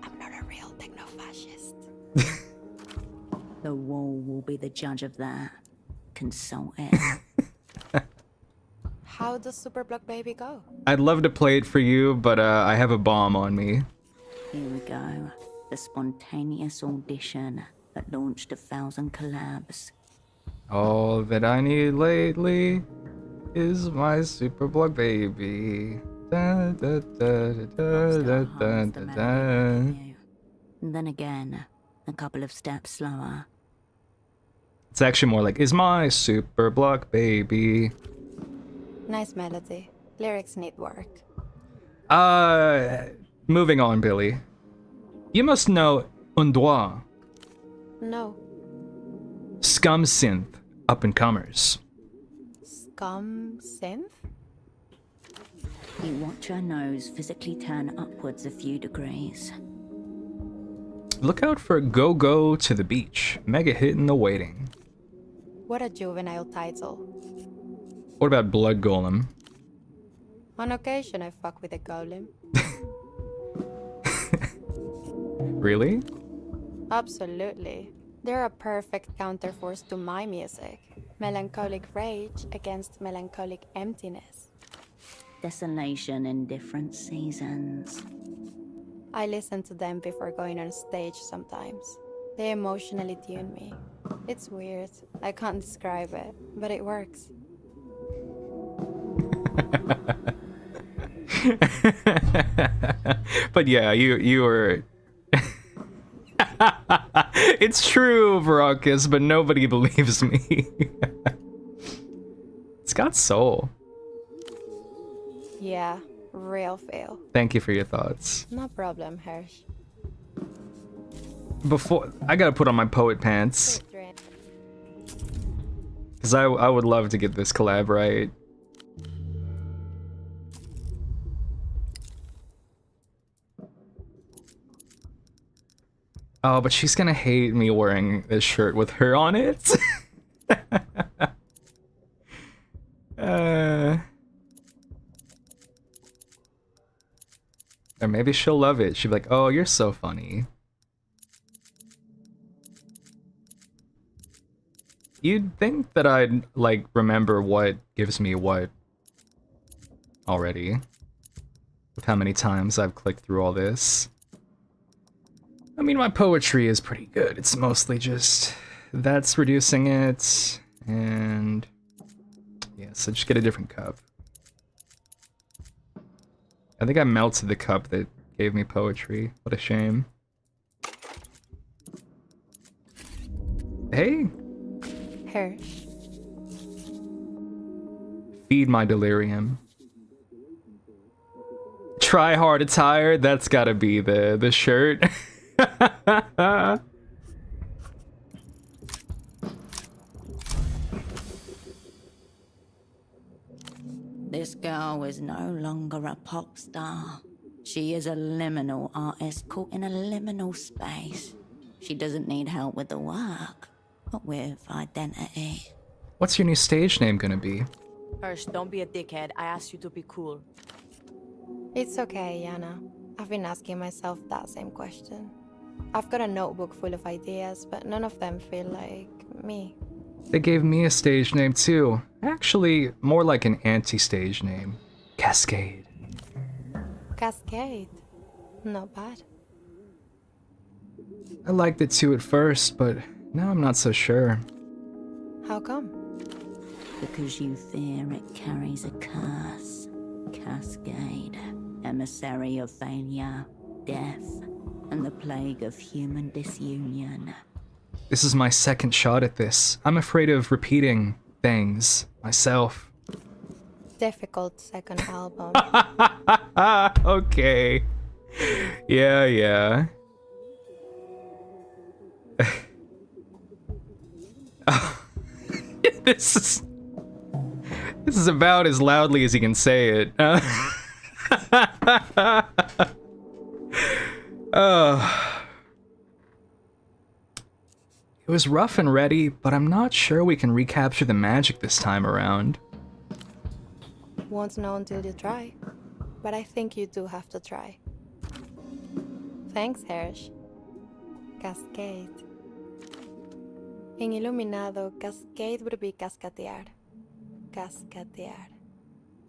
I'm not a real techno-fascist. The wall will be the judge of that. Consult it. How does Super Block Baby go? I'd love to play it for you, but I have a bomb on me. Here we go. The spontaneous audition that launched 1,000 collabs. All that I need lately is my Super Block Baby. Da, da, da, da, da, da, da, da. Then again, a couple of steps slower. It's actually more like, is my super block baby. Nice melody. Lyrics need work. Moving on, Billy. You must know Undois, No. Scum Synth, up and comers. Scum synth? You watch her nose physically turn upwards a few degrees. Look out for Go Go to the Beach, mega hit in the waiting. What a juvenile title. What about Blood Golem? On occasion, I fuck with a golem. Really? Absolutely. They're a perfect counterforce to my music. Melancholic rage against melancholic emptiness. Desolation in different seasons. I listen to them before going on stage sometimes. They emotionally tune me. It's weird. I can't describe it, but it works. But yeah, you were. It's true, Veracruz, but nobody believes me. It's got soul. Yeah, real feel. Thank you for your thoughts. No problem, Hirsch. Before I gotta put on my poet pants, because I would love to get this collab right. Oh, but she's gonna hate me wearing this shirt with her on it. Or maybe she'll love it. She'll be like, oh, you're so funny. You'd think that I'd, like, remember what gives me what already. With how many times I've clicked through all this. I mean, my poetry is pretty good. It's mostly just... that's reducing it, and... yeah, so just get a different cup. I think I melted the cup that gave me poetry. What a shame. Hey! Hirsch. Feed my delirium. Try hard attire, that's gotta be the shirt. This girl is no longer a pop star. She is a liminal artist caught in a liminal space. She doesn't need help with the work, but with identity. What's your new stage name gonna be? Hirsch, don't be a dickhead. I asked you to be cool. It's okay, Yana. I've been asking myself that same question. I've got a notebook full of ideas, but none of them feel like me. They gave me a stage name too. Actually, more like an anti-stage name. Cascade. Cascade. Not bad. I liked it too at first, but now I'm not so sure. How come? Because you fear it carries a curse. Cascade. Emissary of failure, death, and the plague of human disunion. This is my second shot at this. I'm afraid of repeating things myself. Difficult second album. Okay. Yeah. This is about as loudly as you can say it. It was rough and ready, but I'm not sure we can recapture the magic this time around. Won't know until you try. But I think you do have to try. Thanks, Hirsch. Cascade. In Iluminado, cascade would be cascatear. Cascatear.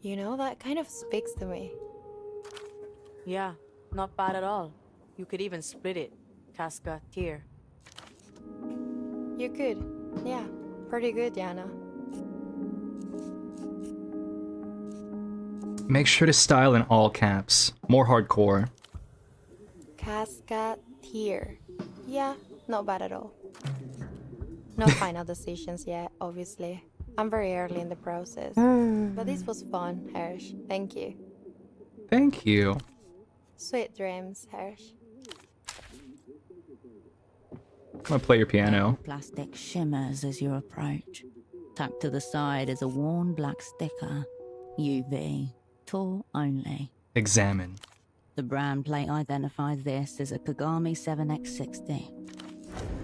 You know, that kind of speaks to me. Yeah, not bad at all. You could even split it. Casca, tier. You could. Yeah, pretty good, Yana. Make sure to style in all caps. More hardcore. Cascadeer. Yeah, not bad at all. No final decisions yet, obviously. I'm very early in the process. But this was fun, Hirsch. Thank you. Thank you. Sweet dreams, Hirsch. I'm gonna play your piano. Plastic shimmers as you approach. Tucked to the side is a worn black sticker. UV. Tool only. Examine. The brand plate identifies this as a Kagami 7X60.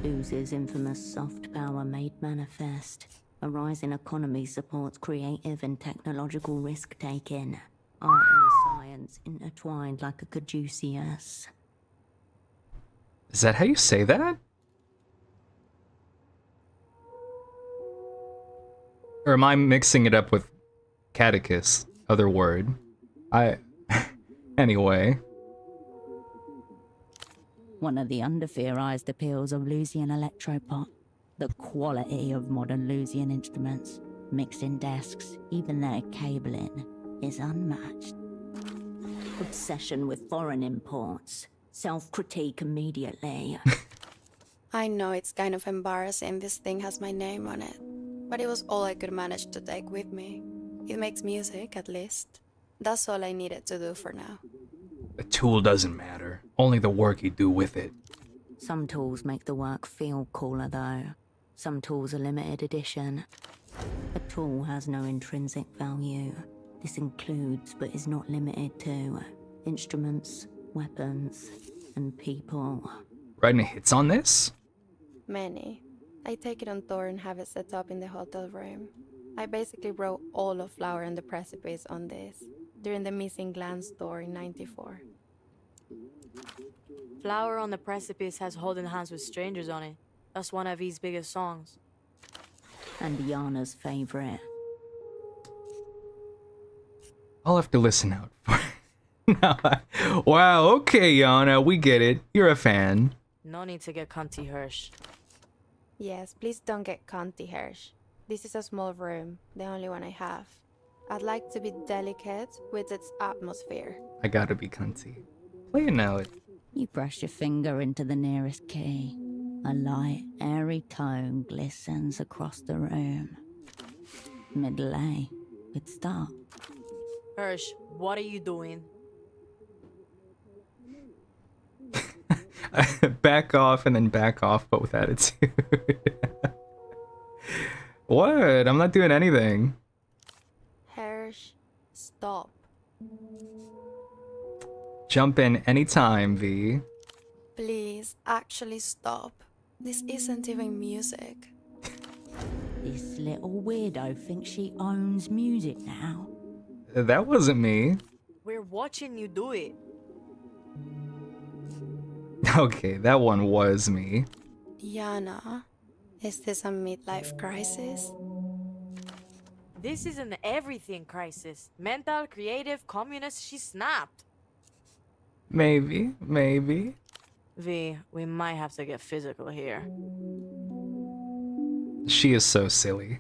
Oozes infamous soft power made manifest. A rising economy supports creative and technological risk-taking. Art and science intertwined like a caduceus. Is that how you say that? Or am I mixing it up with catechist? Other word. Anyway. One of the under-theorized appeals of Lusian electropop. The quality of modern Lusian instruments, mixing desks, even their cabling, is unmatched. Obsession with foreign imports. Self-critique immediately. I know it's kind of embarrassing this thing has my name on it, but it was all I could manage to take with me. It makes music, at least. That's all I needed to do for now. The tool doesn't matter. Only the work you do with it. Some tools make the work feel cooler, though. Some tools are limited edition. A tool has no intrinsic value. This includes, but is not limited to, instruments, weapons, and people. Writing hits on this? Many. I take it on tour and have it set up in the hotel room. I basically wrote all of Flower and the Precipice on this, during the Missing Glance tour in '94. Flower on the Precipice has Holding Hands with Strangers on it. That's one of his biggest songs. And Yana's favorite. I'll have to listen out for Wow, okay, Yana, we get it. You're a fan. No need to get cunty, Hirsch. Yes, please don't get cunty, Hirsch. This is a small room, the only one I have. I'd like to be delicate with its atmosphere. I gotta be cunty. Play a note. You brush your finger into the nearest key. A light, airy tone glistens across the room. Middle A. Good start. Hirsch, what are you doing? Back off and then back off, but with attitude. What? I'm not doing anything. Hirsch, stop. Jump in anytime, V. Please, actually stop. This isn't even music. This little weirdo thinks she owns music now. That wasn't me. We're watching you do it. Okay, that one was me. Yana, is this a midlife crisis? This is an everything crisis. Mental, creative, communist, she snapped. Maybe, maybe. V, we might have to get physical here. She is so silly.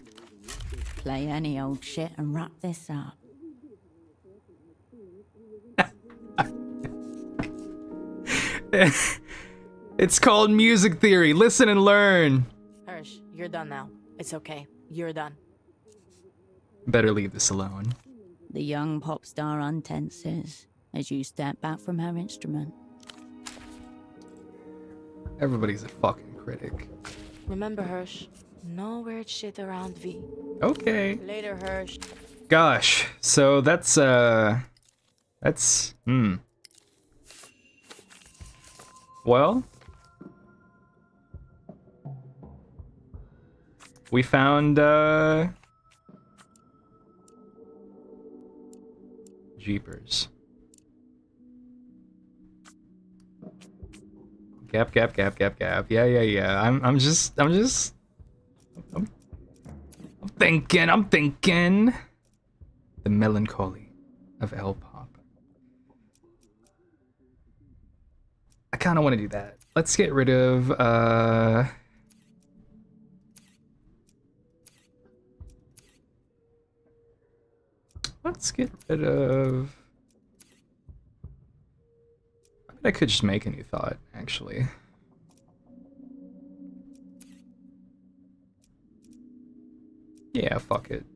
Play any old shit and wrap this up. It's called music theory. Listen and learn. Hirsch, you're done now. It's okay. You're done. Better leave this alone. The young pop star untenses as you step back from her instrument. Everybody's a fucking critic. Remember, Hirsch, no weird shit around V. Okay. Later, Hirsch. Gosh, so that's Well, we found Jeepers. Gap. Yeah. I'm thinking. The melancholy of L-pop. I kind of want to do that. Let's get rid of Let's get rid of... I mean, I could just make a new thought, actually. Yeah, fuck it.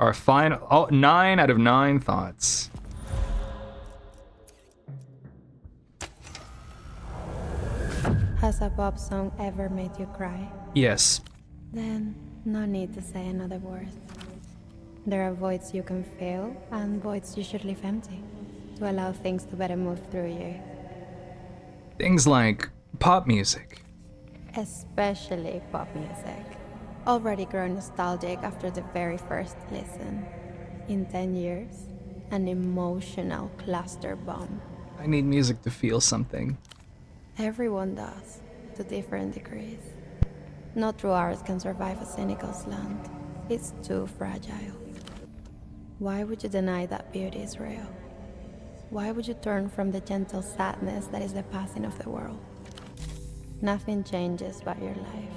Our final... Oh, 9 out of 9 thoughts. Has a pop song ever made you cry? Yes. Then, no need to say another word. There are voids you can fill, and voids you should leave empty, to allow things to better move through you. Things like pop music. Especially pop music. Already grown nostalgic after the very first listen. In 10 years, an emotional cluster bomb. I need music to feel something. Everyone does, to different degrees. No true art can survive a cynical slant. It's too fragile. Why would you deny that beauty is real? Why would you turn from the gentle sadness that is the passing of the world? Nothing changes but your life.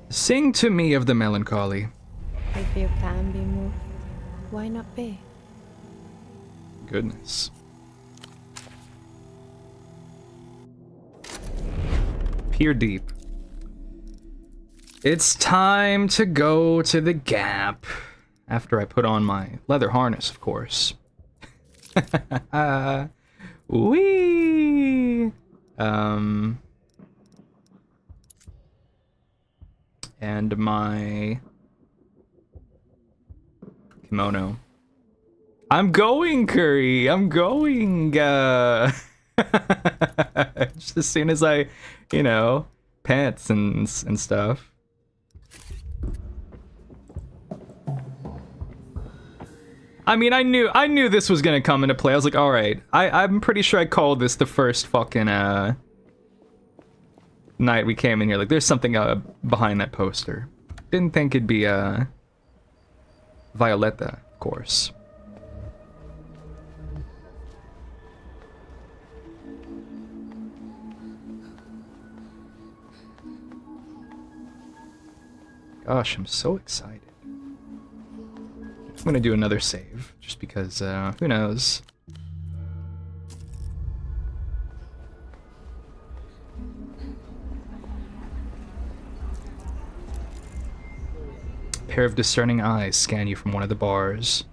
Sing to me of the melancholy. If you can be moved, why not be? Goodness. Peer deep. It's time to go to the Gap. After I put on my leather harness, of course. Wee. And my kimono. I'm going, Curry. I'm going. Just as soon as I, you know, pants and stuff. I mean, I knew this was gonna come into play. I was like, all right. I'm pretty sure I called this the first fucking night we came in here. Like, there's something behind that poster. Didn't think it'd be Violetta, of course. Gosh, I'm so excited. I'm gonna do another save, just because, who knows? A pair of discerning eyes scan you from one of the bars.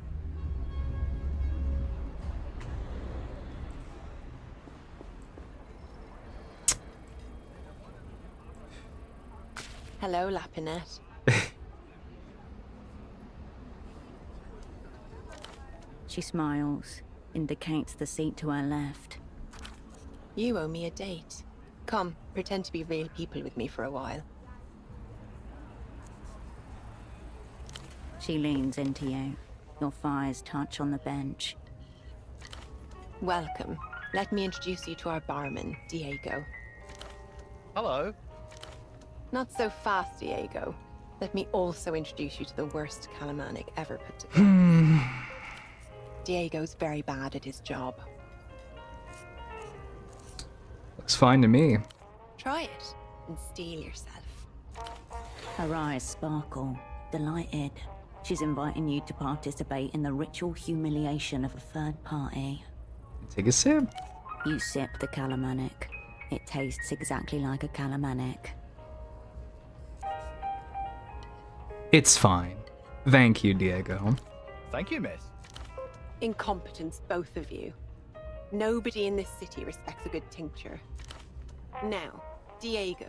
Hello, Lapinette. She smiles, indicates the seat to her left. You owe me a date. Come, pretend to be real people with me for a while. She leans into you. Your thighs touch on the bench. Welcome. Let me introduce you to our barman, Diego. Hello. Not so fast, Diego. Let me also introduce you to the worst calamanic ever put together. Diego's very bad at his job. Looks fine to me. Try it and steel yourself. Her eyes sparkle, delighted. She's inviting you to participate in the ritual humiliation of a third party. Take a sip. You sip the calamanic. It tastes exactly like a calamanic. It's fine. Thank you, Diego. Thank you, miss. Incompetence, both of you. Nobody in this city respects a good tincture. Now, Diego,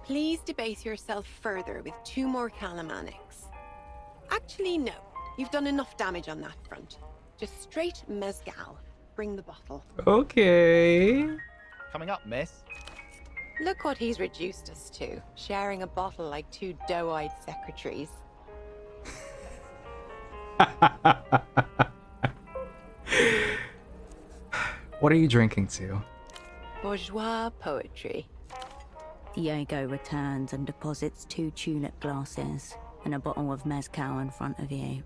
please debase yourself further with 2 more calamanics. Actually, no. You've done enough damage on that front. Just straight mezcal. Bring the bottle. Okay. Coming up, miss. Look what he's reduced us to. Sharing a bottle like 2 doe-eyed secretaries. What are you drinking to? Bourgeois poetry. Diego returns and deposits 2 tulip glasses and a bottle of mezcal in front of you.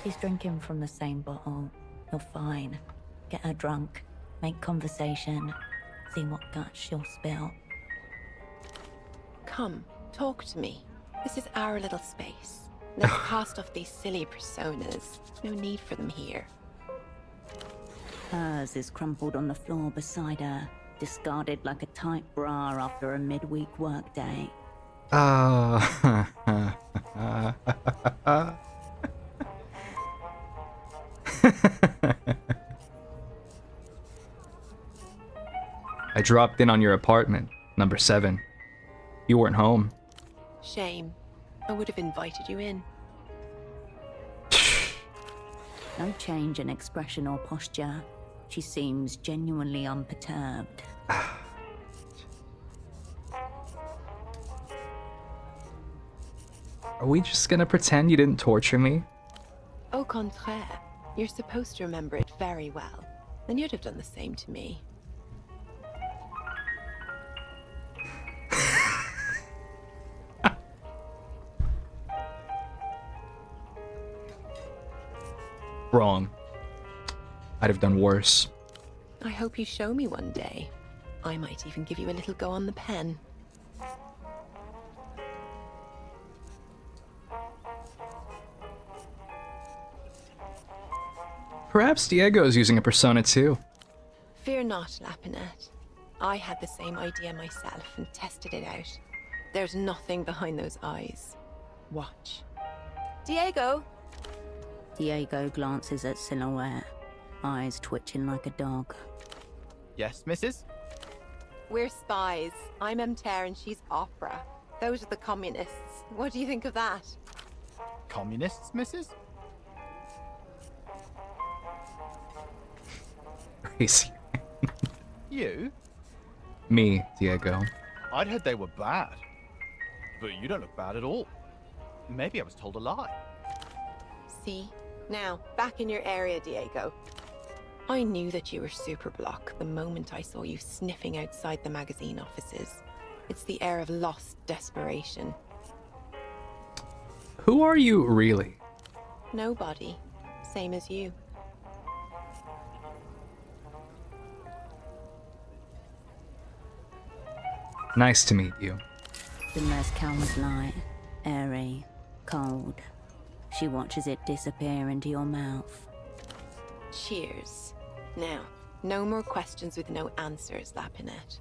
She's drinking from the same bottle. You're fine. Get her drunk, make conversation, see what guts she'll spill. Come, talk to me. This is our little space. Let's cast off these silly personas. No need for them here. Hers is crumpled on the floor beside her, discarded like a tight bra after a midweek workday. I dropped in on your apartment, number 7. You weren't home. Shame. I would have invited you in. No change in expression or posture. She seems genuinely unperturbed. Are we just gonna pretend you didn't torture me? Au contraire, you're supposed to remember it very well. Then you'd have done the same to me. Wrong. I'd have done worse. I hope you show me one day. I might even give you a little go on the pen. Perhaps Diego's using a persona too. Fear not, Lapinette. I had the same idea myself and tested it out. There's nothing behind those eyes. Watch. Diego! Diego glances at Silhouette, eyes twitching like a dog. Yes, missus? We're spies. I'm Emter and she's Opera. Those are the communists. What do you think of that? Communists, missus? Crazy. You? Me, Diego. I'd heard they were bad. But you don't look bad at all. Maybe I was told a lie. See? Now, back in your area, Diego. I knew that you were Superblock the moment I saw you sniffing outside the magazine offices. It's the air of lost desperation. Who are you really? Nobody. Same as you. Nice to meet you. The mezcal was light, airy, cold. She watches it disappear into your mouth. Cheers. Now, no more questions with no answers, Lapinette.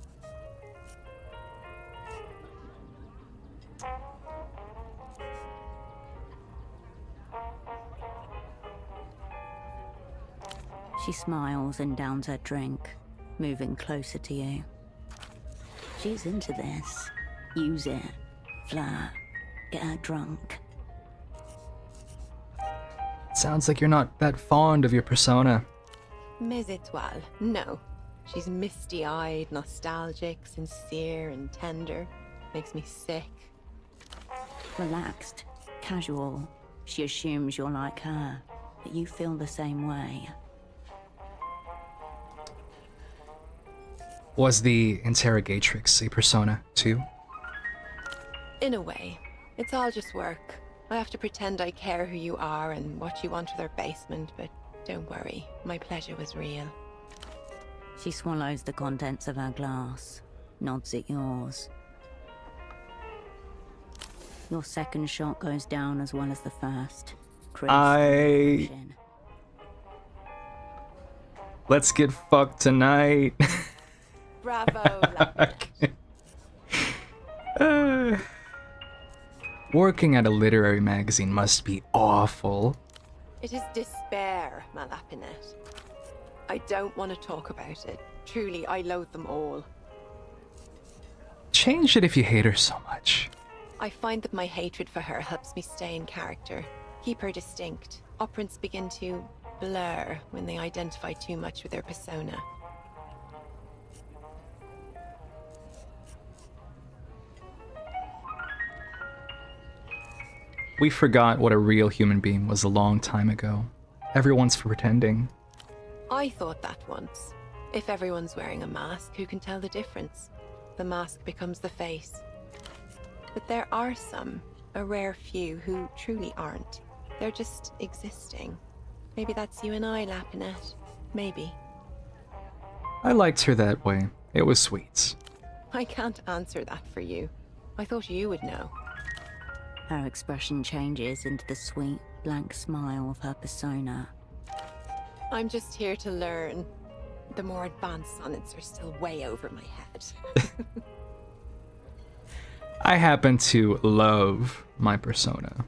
She smiles and downs her drink, moving closer to you. She's into this. Use it. Flirt. Get her drunk. Sounds like you're not that fond of your persona. Mes étoiles. No. She's misty-eyed, nostalgic, sincere, and tender. Makes me sick. Relaxed. Casual. She assumes you're like her, that you feel the same way. Was the interrogatrix a persona too? In a way. It's all just work. I have to pretend I care who you are and what you want with our basement, but don't worry. My pleasure was real. She swallows the contents of her glass, nods at yours. Your second shot goes down as well as the first. Let's get fucked tonight. Bravo, Lapinette. Working at a literary magazine must be awful. It is despair, ma Lapinette. I don't want to talk about it. Truly, I loathe them all. Change it if you hate her so much. I find that my hatred for her helps me stay in character. Keep her distinct. Operants begin to blur when they identify too much with their persona. We forgot what a real human being was a long time ago. Everyone's pretending. I thought that once. If everyone's wearing a mask, who can tell the difference? The mask becomes the face. But there are some, a rare few, who truly aren't. They're just existing. Maybe that's you and I, Lapinette. Maybe. I liked her that way. It was sweet. I can't answer that for you. I thought you would know. Her expression changes into the sweet, blank smile of her persona. I'm just here to learn. The more advanced sonnets are still way over my head. I happen to love my persona.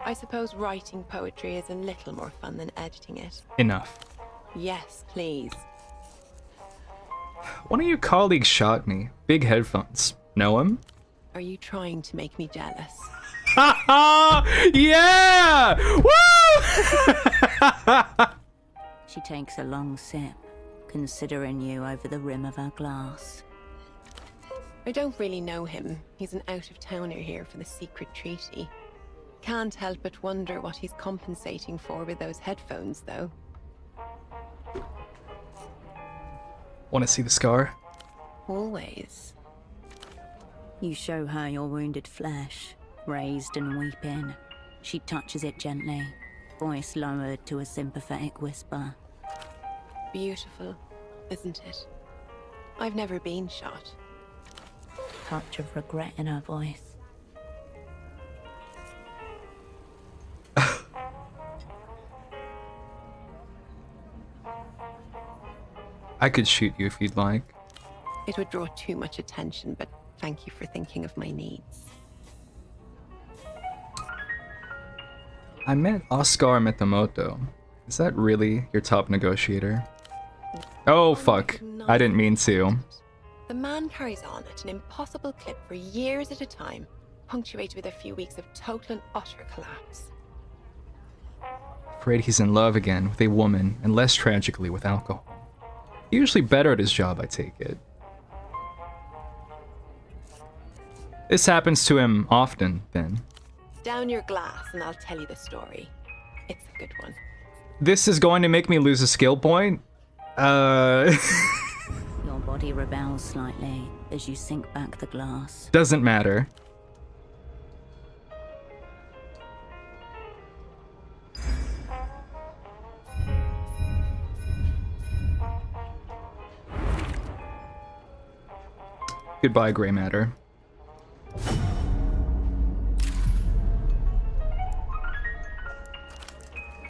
I suppose writing poetry is a little more fun than editing it. Enough. Yes, please. One of your colleagues shot me. Big headphones. Know him? Are you trying to make me jealous? Yeah! Woo! She takes a long sip, considering you over the rim of her glass. I don't really know him. He's an out-of-towner here for the secret treaty. Can't help but wonder what he's compensating for with those headphones, though. Want to see the scar? Always. You show her your wounded flesh, raised and weeping. She touches it gently, voice lowered to a sympathetic whisper. Beautiful, isn't it? I've never been shot. Touch of regret in her voice. I could shoot you if you'd like. It would draw too much attention, but thank you for thinking of my needs. I met Oscar Metamoto. Is that really your top negotiator? Oh, fuck. I didn't mean to. The man carries on at an impossible clip for years at a time, punctuated with a few weeks of total and utter collapse. Afraid he's in love again with a woman, and less tragically with alcohol. Usually better at his job, I take it. This happens to him often, then. Down your glass and I'll tell you the story. It's a good one. This is going to make me lose a skill point? Your body rebels slightly as you sink back the glass. Doesn't matter. Goodbye, gray matter.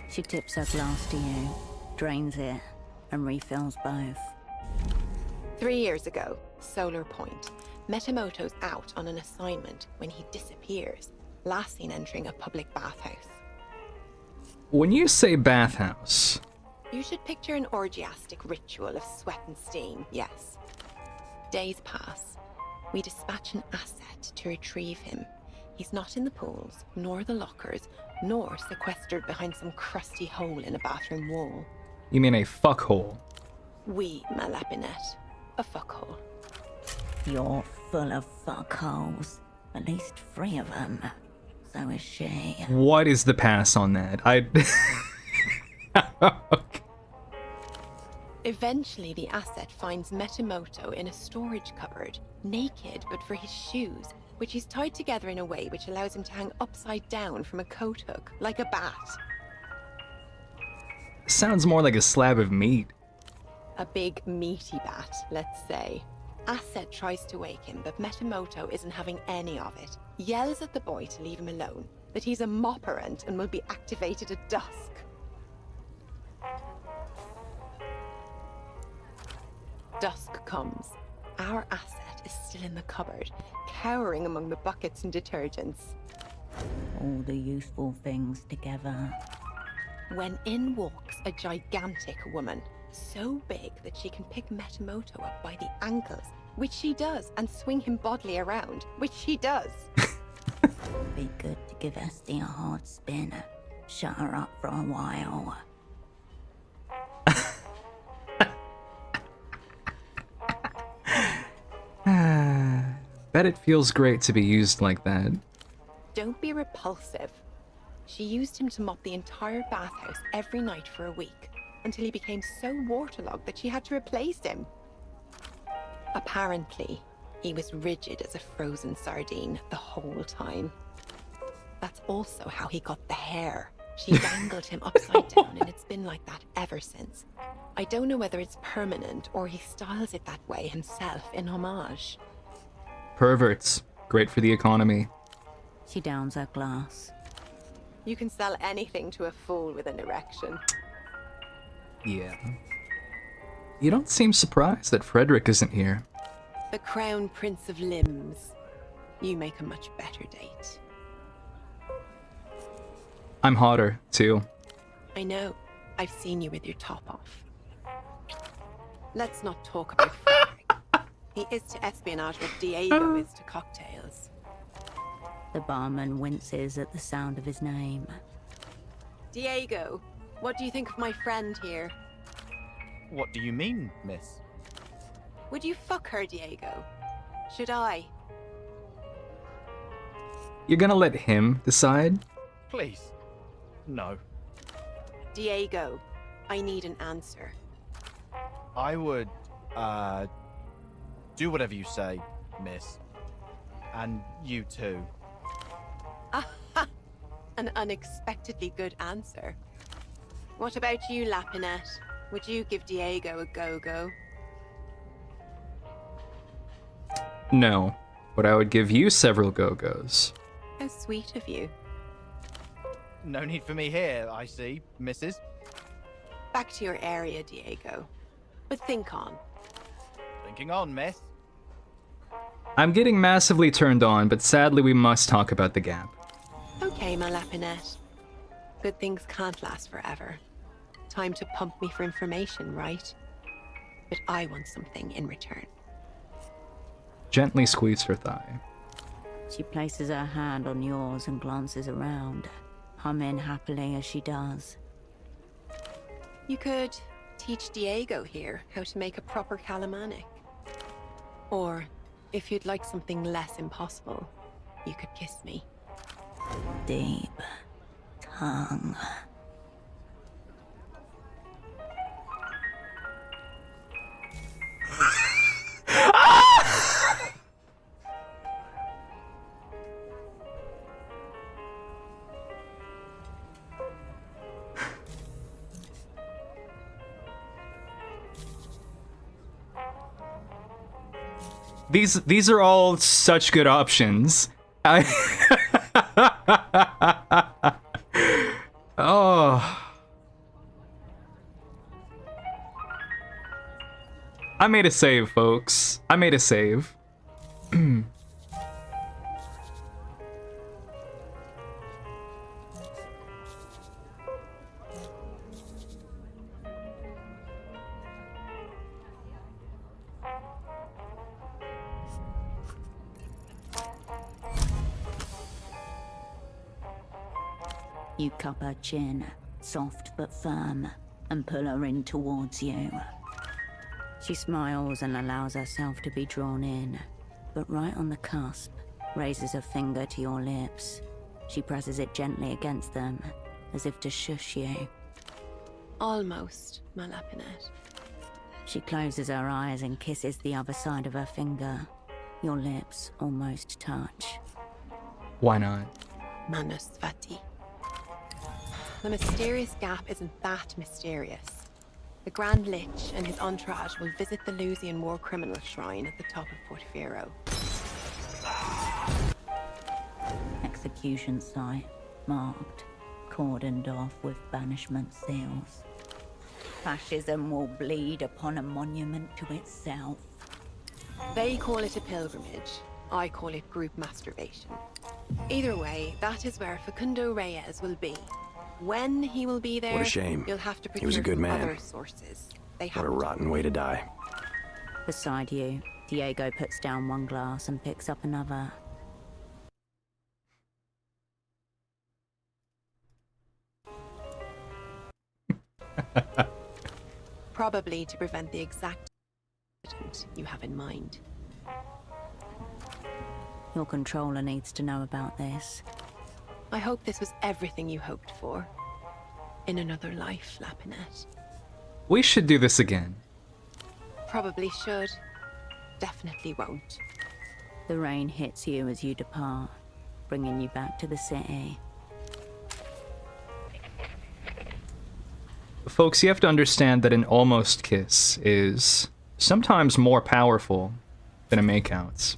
She tips her glass to you, drains it, and refills both. 3 years ago, Solar Point. Metamoto's out on an assignment when he disappears, last seen entering a public bathhouse. When you say bathhouse, You should picture an orgiastic ritual of sweat and steam, yes. Days pass. We dispatch an asset to retrieve him. He's not in the pools, nor the lockers, nor sequestered behind some crusty hole in a bathroom wall. you mean a fuckhole. Oui, ma lapinette. A fuckhole. You're full of fuckholes. At least 3 of them. So is she. What is the pass on that? Okay. Eventually, the asset finds Metamoto in a storage cupboard, naked but for his shoes, which he's tied together in a way which allows him to hang upside down from a coat hook, like a bat. Sounds more like a slab of meat. A big, meaty bat, let's say. Asset tries to wake him, but Metamoto isn't having any of it. Yells at the boy to leave him alone, that he's a moperant and will be activated at dusk. Dusk comes. Our asset is still in the cupboard, cowering among the buckets and detergents. All the useful things together. When in walks a gigantic woman, so big that she can pick Metamoto up by the ankles, which she does, and swing him bodily around, which she does. Be good to give Esty a hard spin. Shut her up for a while. Bet it feels great to be used like that. Don't be repulsive. She used him to mop the entire bathhouse every night for a week, until he became so waterlogged that she had to replace him. Apparently, he was rigid as a frozen sardine the whole time. That's also how he got the hair. She dangled him upside down, and it's been like that ever since. I don't know whether it's permanent or he styles it that way himself in homage. Perverts. Great for the economy. She downs her glass. You can sell anything to a fool with an erection. Yeah. You don't seem surprised that Frederick isn't here. The Crown Prince of Limbs. You make a much better date. I'm hotter, too. I know. I've seen you with your top off. Let's not talk about Frederick. He is to espionage what Diego is to cocktails. The barman winces at the sound of his name. Diego, what do you think of my friend here? What do you mean, miss? Would you fuck her, Diego? Should I? You're gonna let him decide? Please. No. Diego, I need an answer. I would, do whatever you say, miss. And you too. Aha! An unexpectedly good answer. What about you, Lapinette? Would you give Diego a go-go? No. But I would give you several go-go's. How sweet of you. No need for me here, I see, missus. Back to your area, Diego. But think on. Thinking on, miss. I'm getting massively turned on, but sadly we must talk about the gap. Okay, my Lapinette. Good things can't last forever. Time to pump me for information, right? But I want something in return. Gently squeeze her thigh. She places her hand on yours and glances around, humming happily as she does. You could teach Diego here how to make a proper calamanic. Or, if you'd like something less impossible, you could kiss me. Deep tongue. These are all such good options. Oh. I made a save, folks. I made a save. You cup her chin, soft but firm, and pull her in towards you. She smiles and allows herself to be drawn in, but right on the cusp, raises her finger to your lips. She presses it gently against them, as if to shush you. Almost, my Lapinette. She closes her eyes and kisses the other side of her finger. Your lips almost touch. Why not? Manus Fati. The mysterious gap isn't that mysterious. The Grand Lich and his entourage will visit the Lusian war criminal shrine at the top of Portofino. Execution site, marked, cordoned off with banishment seals. Fascism will bleed upon a monument to itself. They call it a pilgrimage. I call it group masturbation. Either way, that is where Facundo Reyes will be. When he will be there, What a shame. you'll have to procure He was a good from man. other sources. They What a haven't. rotten way to die. Beside you, Diego puts down one glass and picks up another. Probably to prevent the exact incident you have in mind. Your controller needs to know about this. I hope this was everything you hoped for. In another life, Lapinette. We should do this again. Probably should. Definitely won't. The rain hits you as you depart, bringing you back to the city. Folks, you have to understand that an almost kiss is sometimes more powerful than a makeout.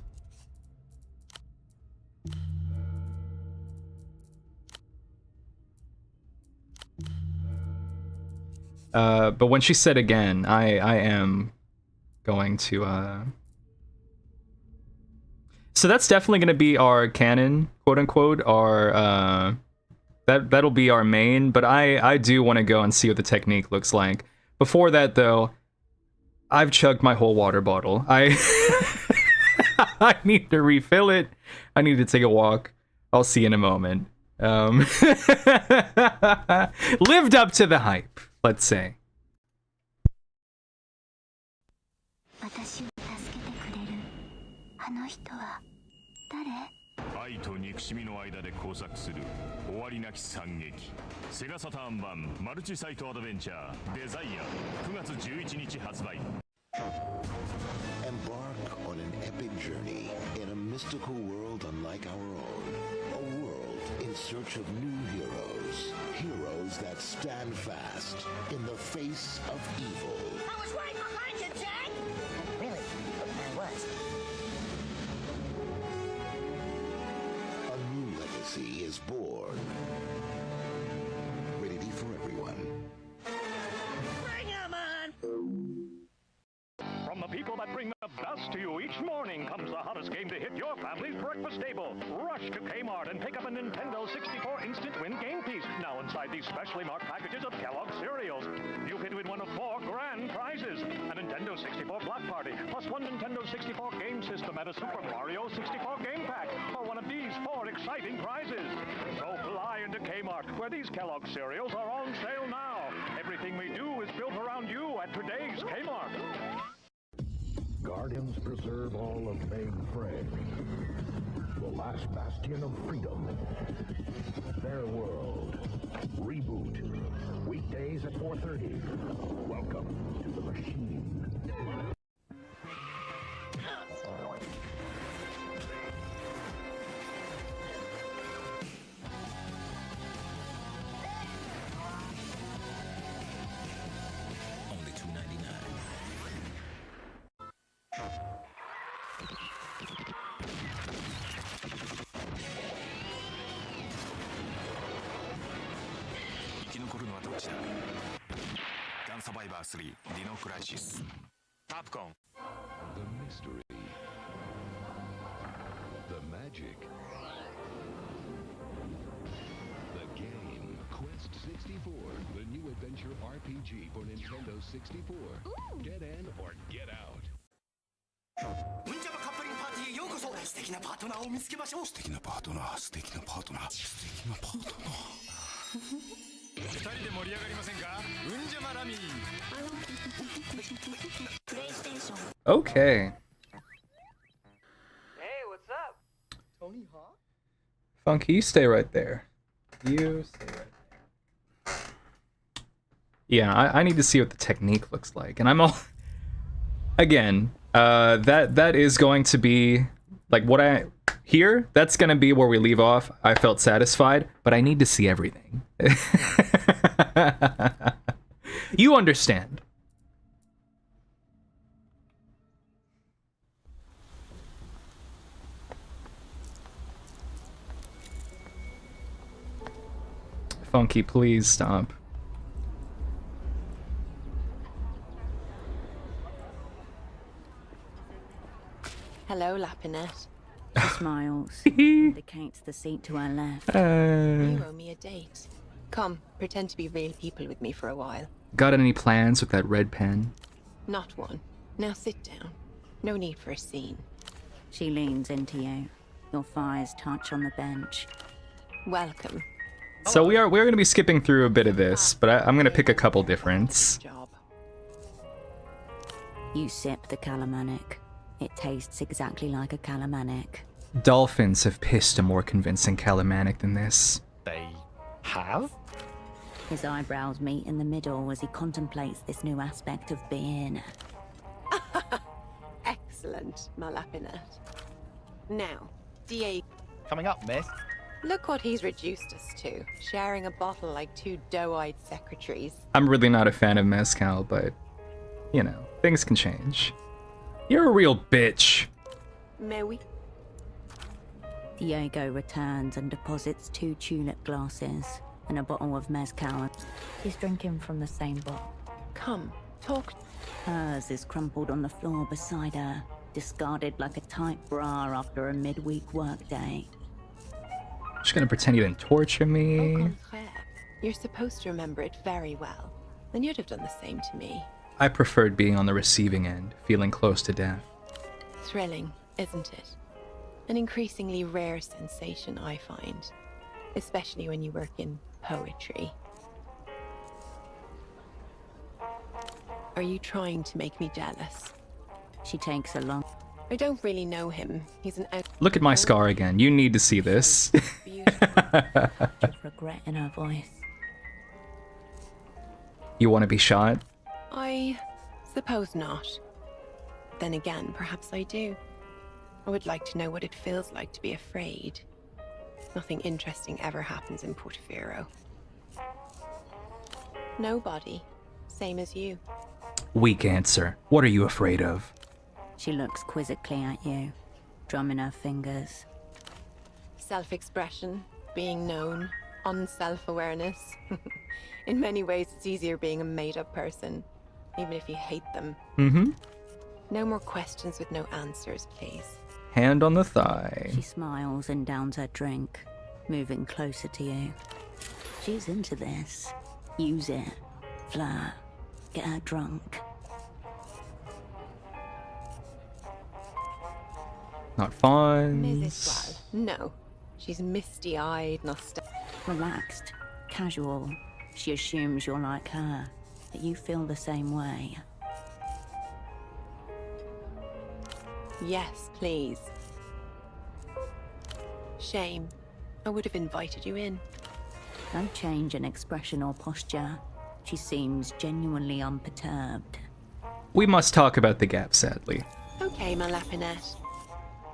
But when she said again, I am going to so that's definitely gonna be our canon, quote unquote, our that'll be our main, but I do want to go and see what the technique looks like. Before that though, I've chugged my whole water bottle. I I need to refill it. I need to take a walk. I'll see you in a moment. Lived up to the hype, let's say. 私を助けてくれるあの人は誰？愛と憎しみの間で交錯する終わりなき惨劇。セガサターン版マルチサイトアドベンチャーデザイア9月11日発売。 Embark on an epic journey in a mystical world unlike our own. A world in search of new heroes. Heroes that stand fast in the face of evil. I was right behind you, Jack! Really? I was. A new legacy is born. Rated for everyone. Bring him on! From the people that bring the best to you each morning comes the hottest game to hit your family's breakfast table. Rush to Kmart and pick up a Nintendo 64 Instant Win game piece. Now inside these specially marked packages of Kellogg's cereals. You could win one of 4 grand prizes. A Nintendo 64 Block Party, plus one Nintendo 64 game system and a Super Mario 64 game pack. Or one of these 4 exciting prizes. So fly into Kmart, where these Kellogg's cereals are on sale now. Everything we do is built around you at today's Kmart. Guardians preserve all of mainframe. The last bastion of freedom. Their world. Reboot. Weekdays at 4:30. Welcome to the machine. Only $2.99. The mystery. The magic. The game. Quest 64. The new adventure RPG for Nintendo 64. Get in or get out. うんちゃまカップリングパーティーへようこそ。素敵なパートナーを見つけましょう。素敵なパートナー、素敵なパートナー、素敵なパートナー。二人で盛り上がりませんか？うんじゃまラミー。Okay. Hey, what's up? Tony Hawk? Funky, you stay right there. You stay right there. Yeah, I need to see what the technique looks like. And I'm all... Again, that is going to be... Like, what I... Here, that's gonna be where we leave off. I felt satisfied, but I need to see everything. You understand. Funky, please stop. Hello, Lapinette. She smiles, indicates the seat to her left. You owe me a date. Come, pretend to be real people with me for a while. Got any plans with that red pen? Not one. Now sit down. No need for a scene. She leans into you. Your thighs touch on the bench. Welcome. So we're going to be skipping through a bit of this, but I'm going to pick a couple differents. Job. You sip the calamanic. It tastes exactly like a calamanic. Dolphins have pissed a more convincing calamanic than this. They have? His eyebrows meet in the middle as he contemplates this new aspect of being. Excellent, my Lapinette. Now, DA, Coming up, miss. look what he's reduced us to. Sharing a bottle like 2 doe-eyed secretaries. I'm really not a fan of mezcal, but, you know, things can change. You're a real bitch. May we? Diego returns and deposits 2 tulip glasses and a bottle of mezcal. He's drinking from the same bottle. Come, talk. Hers is crumpled on the floor beside her, discarded like a tight bra after a midweek workday. She's gonna pretend you didn't torture Au me. contraire. You're supposed to remember it very well. Then you'd have done the same to me. I preferred being on the receiving end, feeling close to death. Thrilling, isn't it? An increasingly rare sensation, I find. Especially when you work in poetry. Are you trying to make me jealous? She takes a long. I don't really know him. He's an out. Look at my scar again. You need to see this. Regret in her voice. You want to be shot? I suppose not. Then again, perhaps I do. I would like to know what it feels like to be afraid. Nothing interesting ever happens in Portofino. Nobody. Same as you. Weak answer. What are you afraid of? She looks quizzically at you, drumming her fingers. Self-expression, being known, unself-awareness. In many ways, it's easier being a made-up person, even if you hate them. Mm-hmm. No more questions with no answers, please. Hand on the thigh. She smiles and downs her drink, moving closer to you. She's into this. Use it. Flirt. Get her drunk. Not fun. Mrs. Well, no. She's misty-eyed, nostalgic. Relaxed. Casual. She assumes you're like her, that you feel the same way. Yes, please. Shame. I would have invited you in. No change in expression or posture. She seems genuinely unperturbed. We must talk about the gap, sadly. Okay, my lapinette.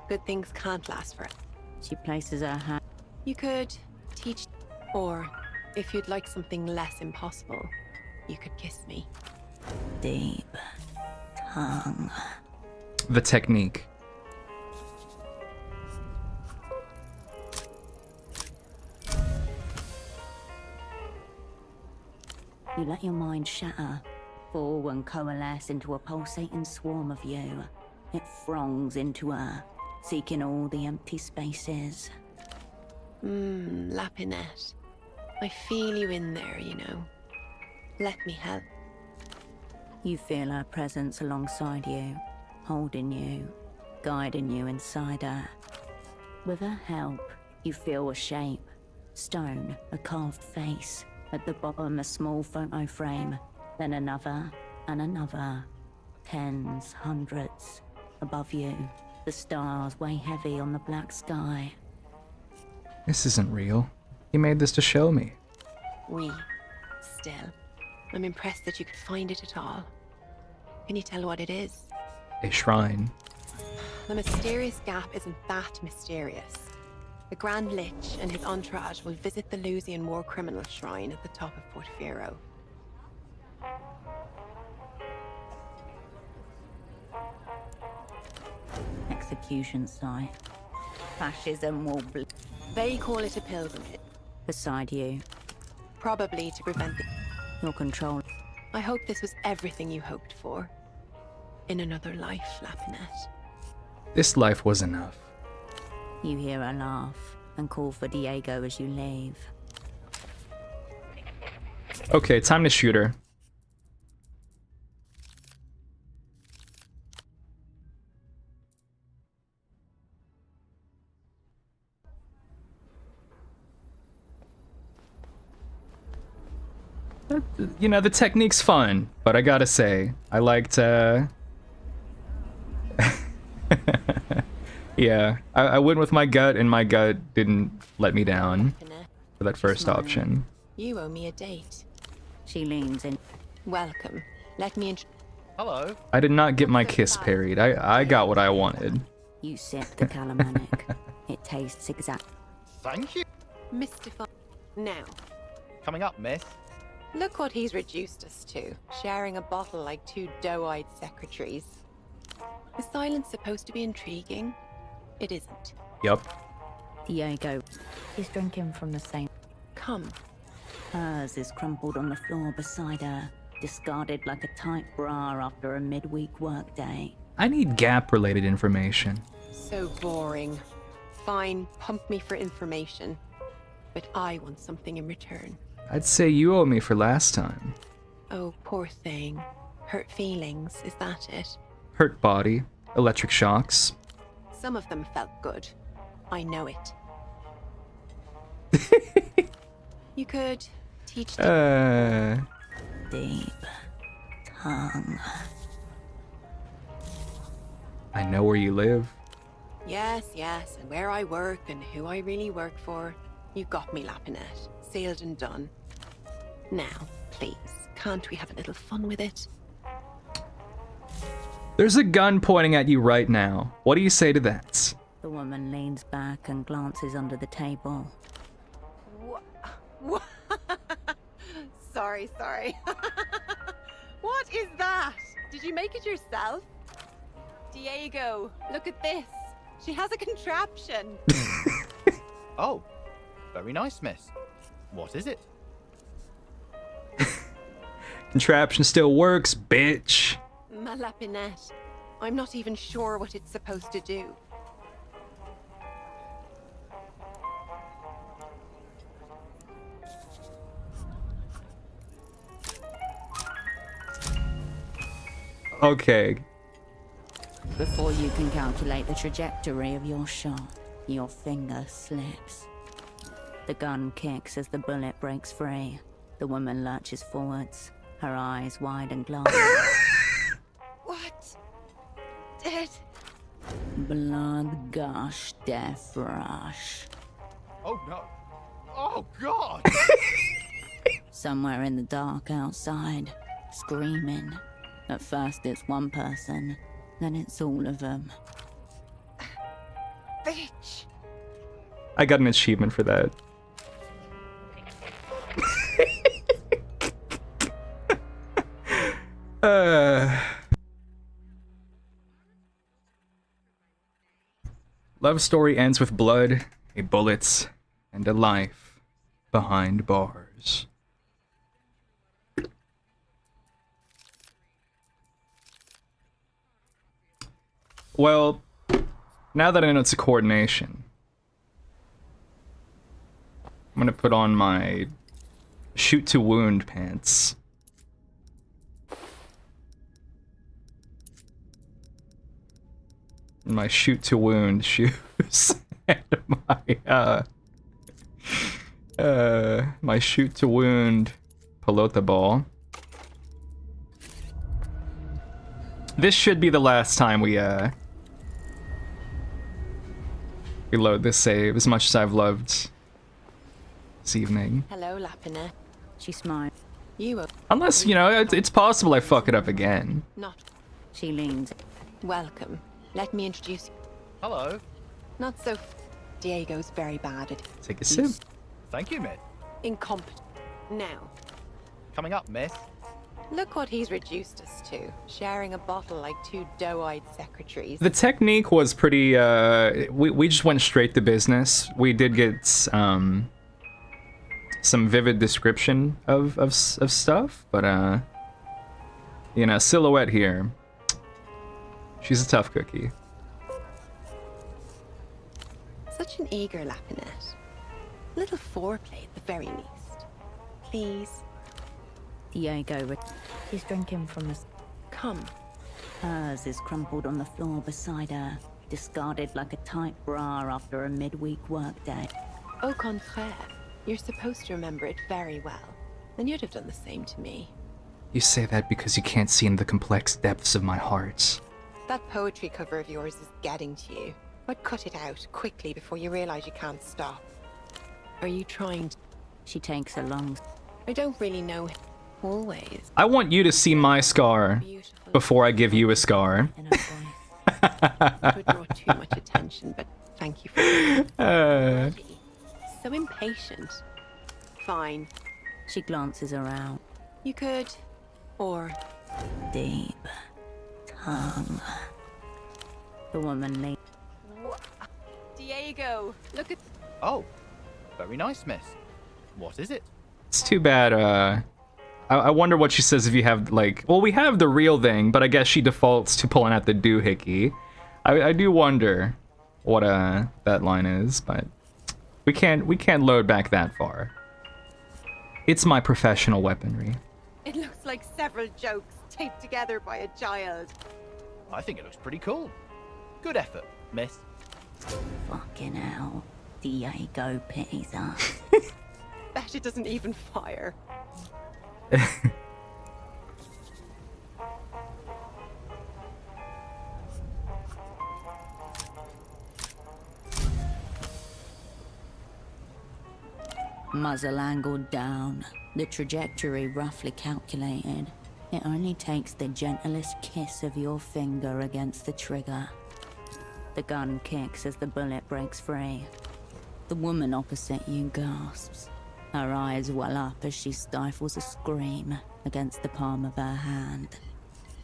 Good things can't last forever. She places her hand. You could teach, or if you'd like something less impossible, you could kiss me. Deep tongue. The technique. You let your mind shatter, fall and coalesce into a pulsating swarm of you. It throngs into her, seeking all the empty spaces. Lapinette. I feel you in there, you know. Let me help. You feel her presence alongside you, holding you, guiding you inside her. With her help, you feel a shape. Stone, a carved face. At the bottom, a small photo frame. Then another, and another. Tens, hundreds. Above you, the stars weigh heavy on the black sky. This isn't real. He made this to show me. Still. I'm impressed that you could find it at all. Can you tell what it is? A shrine. The mysterious gap isn't that mysterious. The Grand Lich and his entourage will visit the Lusian war criminal shrine at the top of Portofino. Execution site. Fascism will They call it a pilgrimage, beside you. probably to prevent the... Your control. I hope this was everything you hoped for. In another life, Lapinette. This life was enough. You hear her laugh and call for Diego as you leave. Okay, time to shoot her. You know, the technique's fun, but I gotta say, I liked, yeah, I went with my gut, and my gut didn't let me down for that first option. You owe me a date. She leans in. Welcome. Let me Hello. I did not get my kiss parried. I got what I wanted. You sip the calamanic. It tastes exact. Thank you. mystify. Now, Coming up, miss. look what he's reduced us to, sharing a bottle like two doe-eyed secretaries. Is silence supposed to be intriguing? It isn't. Yup. Diego is drinking from the same. Come. Hers is crumpled on the floor beside her, discarded like a tight bra after a midweek workday. I need Gap-related information. So boring. Fine, pump me for information. But I want something in return. I'd say you owe me for last time. Oh, poor thing. Hurt feelings, is that it? Hurt body, electric shocks. Some of them felt good. I know it. You could teach them. Deep tongue. I know where you live. Yes, yes, and where I work and who I really work for. You got me, Lapinette. Sealed and done. Now, please, can't we have a little fun with it? There's a gun pointing at you right now. What do you say to that? The woman leans back and glances under the table. What? Sorry. What is that? Did you make it yourself? Diego, look at this. She has a contraption. Oh, very nice, miss. What is it? Contraption still works, bitch. Ma Lapinette, I'm not even sure what it's supposed to do. Okay. Before you can calculate the trajectory of your shot, your finger slips. The gun kicks as the bullet breaks free. The woman lurches forwards, her eyes wide and glassy. What? Did... Blood gush, death rush. Oh no. Oh god! Somewhere in the dark outside, screaming. At first it's one person, then it's all of them. Bitch! I got an achievement for that. Love story ends with blood, a bullet, and a life behind bars. Well, now that I know it's a coordination, I'm gonna put on my shoot to wound pants. My shoot to wound shoes and my shoot to wound pelota ball. This should be the last time we load this save, as much as I've loved this evening. Hello, Lapinette. She smiles. You Unless, you know, it's possible I fuck it up again. not She leans. welcome. Let me introduce you. Hello. Not so. Diego's very bad at Take a sip. Thank you, miss. incompetent. Now, Coming up, miss. look what he's reduced us to. Sharing a bottle like two doe-eyed secretaries. The technique was pretty, we just went straight to business. We did get, some vivid description of stuff, but, you know, silhouette here. She's a tough cookie. Such an eager Lapinette. A little foreplay at the very least. Please. Diego. She's drinking from a... Come. Hers is crumpled on the floor beside her, discarded like a tight bra after a midweek workday. Au contraire. You're supposed to remember it very well. Then you'd have done the same to me. You say that because you can't see in the complex depths of my heart. That poetry cover of yours is getting to you. But cut it out quickly before you realize you can't stop. Are you trying to... She takes a long... I don't really know him. Always. I want you to see my scar Beautiful. before I give you a scar. in her voice. It would draw too much attention, but thank you for it. So impatient. Fine. She glances around. You could... Or... Deep tongue. The woman leans. Diego, look at... Oh, very nice, miss. What is it? It's too bad, I wonder what she says if you have, like... Well, we have the real thing, but I guess she defaults to pulling out the doohickey. I do wonder what that line is, but... We can't load back that far. It's my professional weaponry. It looks like several jokes taped together by a child. I think it looks pretty cool. Good effort, miss. Fucking hell. Diego pities us. Bet it doesn't even fire. Muzzle angled down, the trajectory roughly calculated. It only takes the gentlest kiss of your finger against the trigger. The gun kicks as the bullet breaks free. The woman opposite you gasps. Her eyes well up as she stifles a scream against the palm of her hand.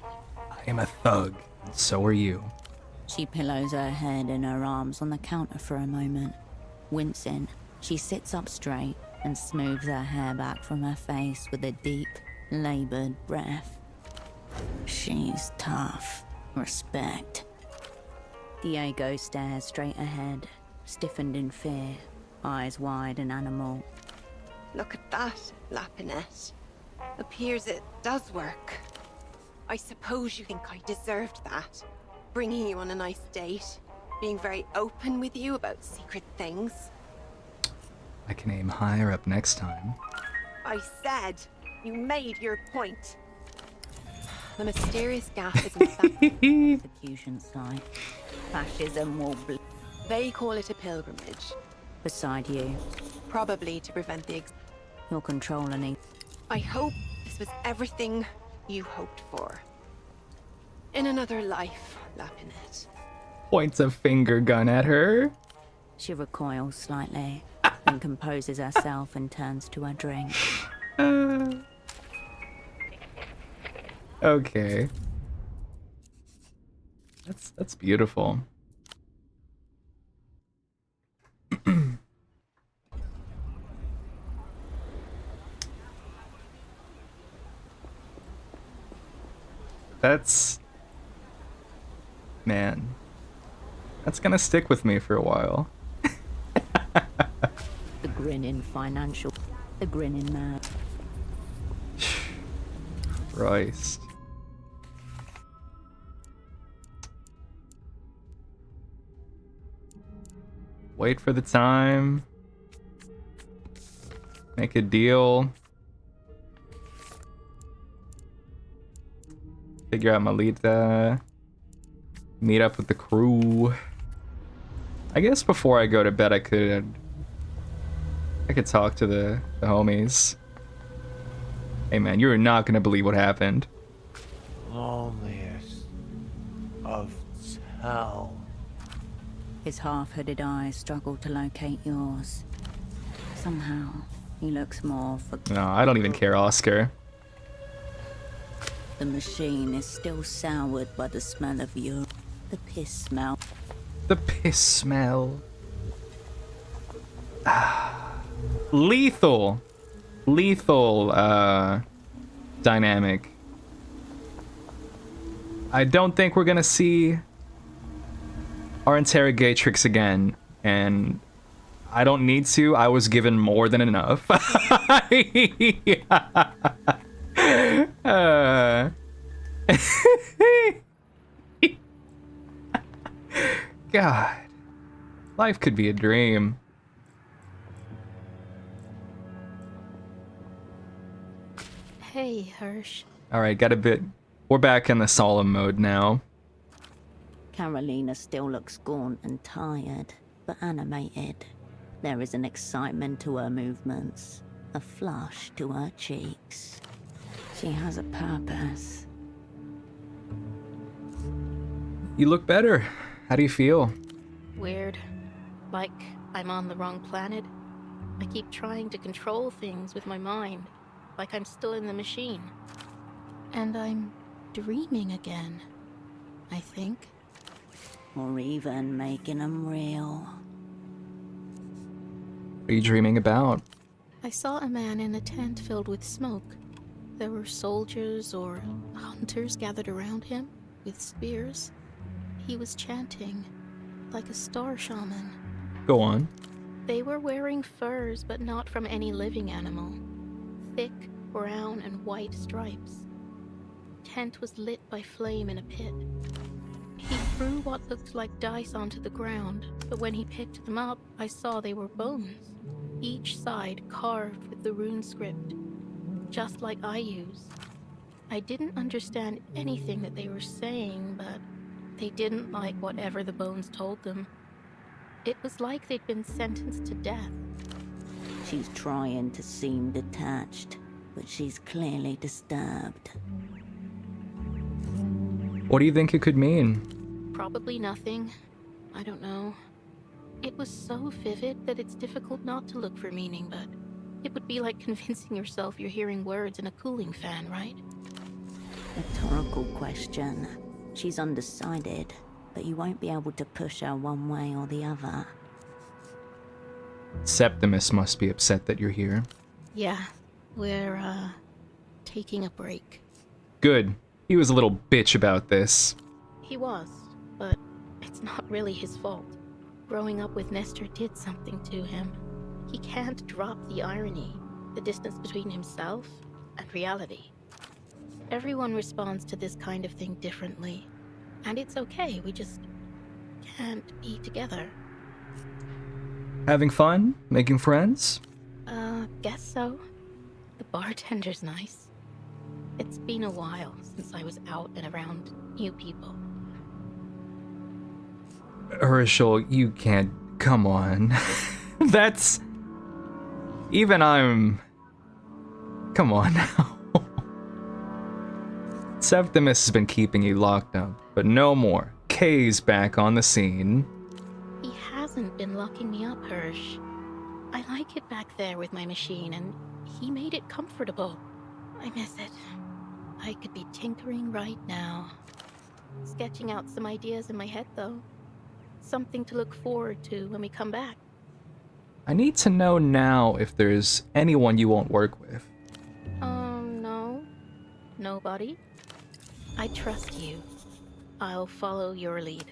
I am a thug, and so are you. She pillows her head in her arms on the counter for a moment. Wincing, she sits up straight and smooths her hair back from her face with a deep, labored breath. She's tough. Respect. Diego stares straight ahead, stiffened in fear, eyes wide and animal. Look at that, Lapinette. Appears it does work. I suppose you think I deserved that. Bringing you on a nice date, being very open with you about secret things. I can aim higher up next time. I said, you made your point. The mysterious gap is in fact Execution site. Fascism will They call it a pilgrimage. beside you. Probably to prevent the You're controlling it. I hope this was everything you hoped for. In another life, Lapinette. Points a finger gun at her. She recoils slightly, then composes herself and turns to her drink. Okay. That's beautiful. Man. That's gonna stick with me for a while. The grinning financial. The grinning man. Christ. Wait for the time. Make a deal. Figure out Malita. Meet up with the crew. I guess before I go to bed I could talk to the homies. Hey man, you're not gonna believe what happened. Loneliest of hell. His half-hooded eyes struggle to locate yours. Somehow, he looks more for... No, I don't even care, Oscar. The machine is still soured by the smell of you. The piss smell. The piss smell. Lethal. Lethal, dynamic. I don't think we're gonna see our interrogatrix again, and I don't need to. I was given more than enough. God, life could be a dream. Hey, Hirsch. All right, got a bit. We're back in the solemn mode now. Carolina still looks gaunt and tired, but animated. There is an excitement to her movements, a flush to her cheeks. She has a purpose. You look better. How do you feel? Weird. Like I'm on the wrong planet. I keep trying to control things with my mind, like I'm still in the machine. And I'm dreaming again, I think. Or even making them real. What are you dreaming about? I saw a man in a tent filled with smoke. There were soldiers or hunters gathered around him with spears. He was chanting like a star shaman. Go on. They were wearing furs, but not from any living animal. Thick, brown, and white stripes. Tent was lit by flame in a pit. He threw what looked like dice onto the ground, but when he picked them up, I saw they were bones. Each side carved with the rune script, just like I use. I didn't understand anything that they were saying, but they didn't like whatever the bones told them. It was like they'd been sentenced to death. She's trying to seem detached, but she's clearly disturbed. What do you think it could mean? Probably nothing. I don't know. It was so vivid that it's difficult not to look for meaning, but it would be like convincing yourself you're hearing words in a cooling fan, right? Rhetorical question. She's undecided, but you won't be able to push her one way or the other. Septimus must be upset that you're here. Yeah, we're, taking a break. Good. He was a little bitch about this. He was, but it's not really his fault. Growing up with Nestor did something to him. He can't drop the irony, the distance between himself and reality. Everyone responds to this kind of thing differently, and it's okay, we just can't be together. Having fun? Making friends? Guess so. The bartender's nice. It's been a while since I was out and around new people. Herschel, you can't... Come on. That's... Even I'm... Come on now. Septimus has been keeping you locked up, but no more. Kay's back on the scene. He hasn't been locking me up, Hirsch. I like it back there with my machine, and he made it comfortable. I miss it. I could be tinkering right now. Sketching out some ideas in my head, though. Something to look forward to when we come back. I need to know now if there's anyone you won't work with. No. Nobody. I trust you. I'll follow your lead.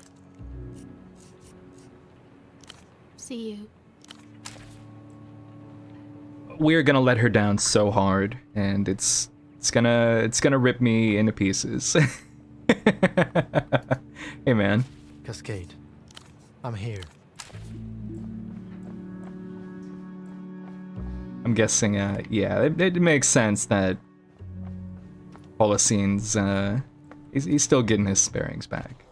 See you. We're gonna let her down so hard, and it's gonna rip me into pieces. Hey man. Cascade, I'm here. I'm guessing, yeah, it makes sense that Policine's, he's still getting his bearings back.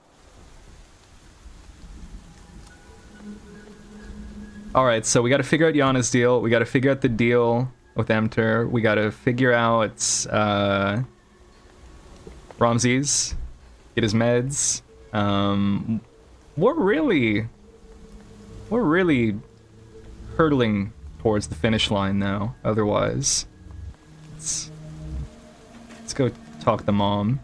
Alright, so we gotta figure out Yana's deal, we gotta figure out the deal with Emter, we gotta figure out, Ramses, get his meds. We're really hurtling towards the finish line now, otherwise. Let's go talk to Mom.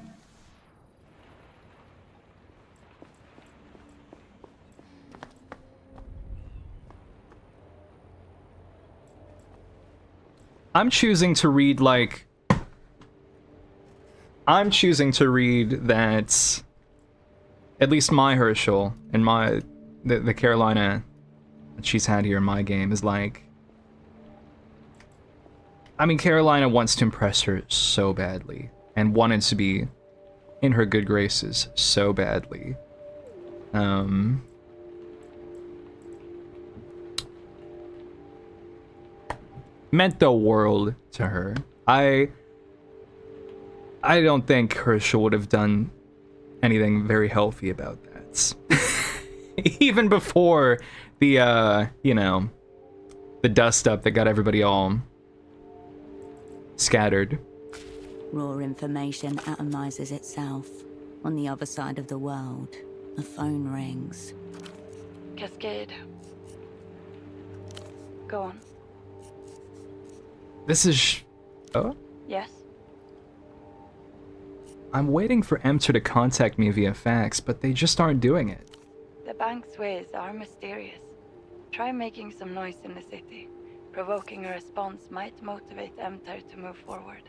I'm choosing to read that at least my Herschel and the Carolina that she's had here in my game is like, I mean, Carolina wants to impress her so badly and wanted to be in her good graces so badly. Meant the world to her. I don't think Herschel would have done anything very healthy about that. Even before the, you know, the dust up that got everybody all scattered. Raw information atomizes itself. On the other side of the world, a phone rings. Cascade. Go on. This is... Oh? Yes? I'm waiting for Emter to contact me via fax, but they just aren't doing it. The bank's ways are mysterious. Try making some noise in the city. Provoking a response might motivate Emter to move forward.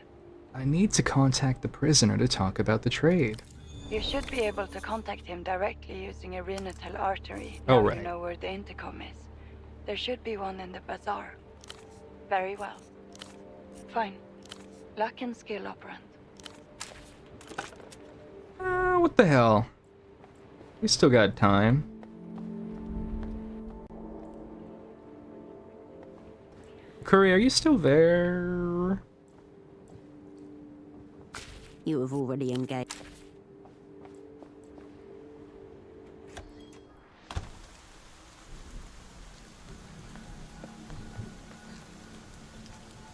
I need to contact the prisoner to talk about the trade. You should be able to contact him directly using a Renotel artery. Oh, Now right. you know where the intercom is. There should be one in the bazaar. Very well. Fine. Luck and skill, operant. What the hell? We still got time. Curry, are you still there? You have already engaged.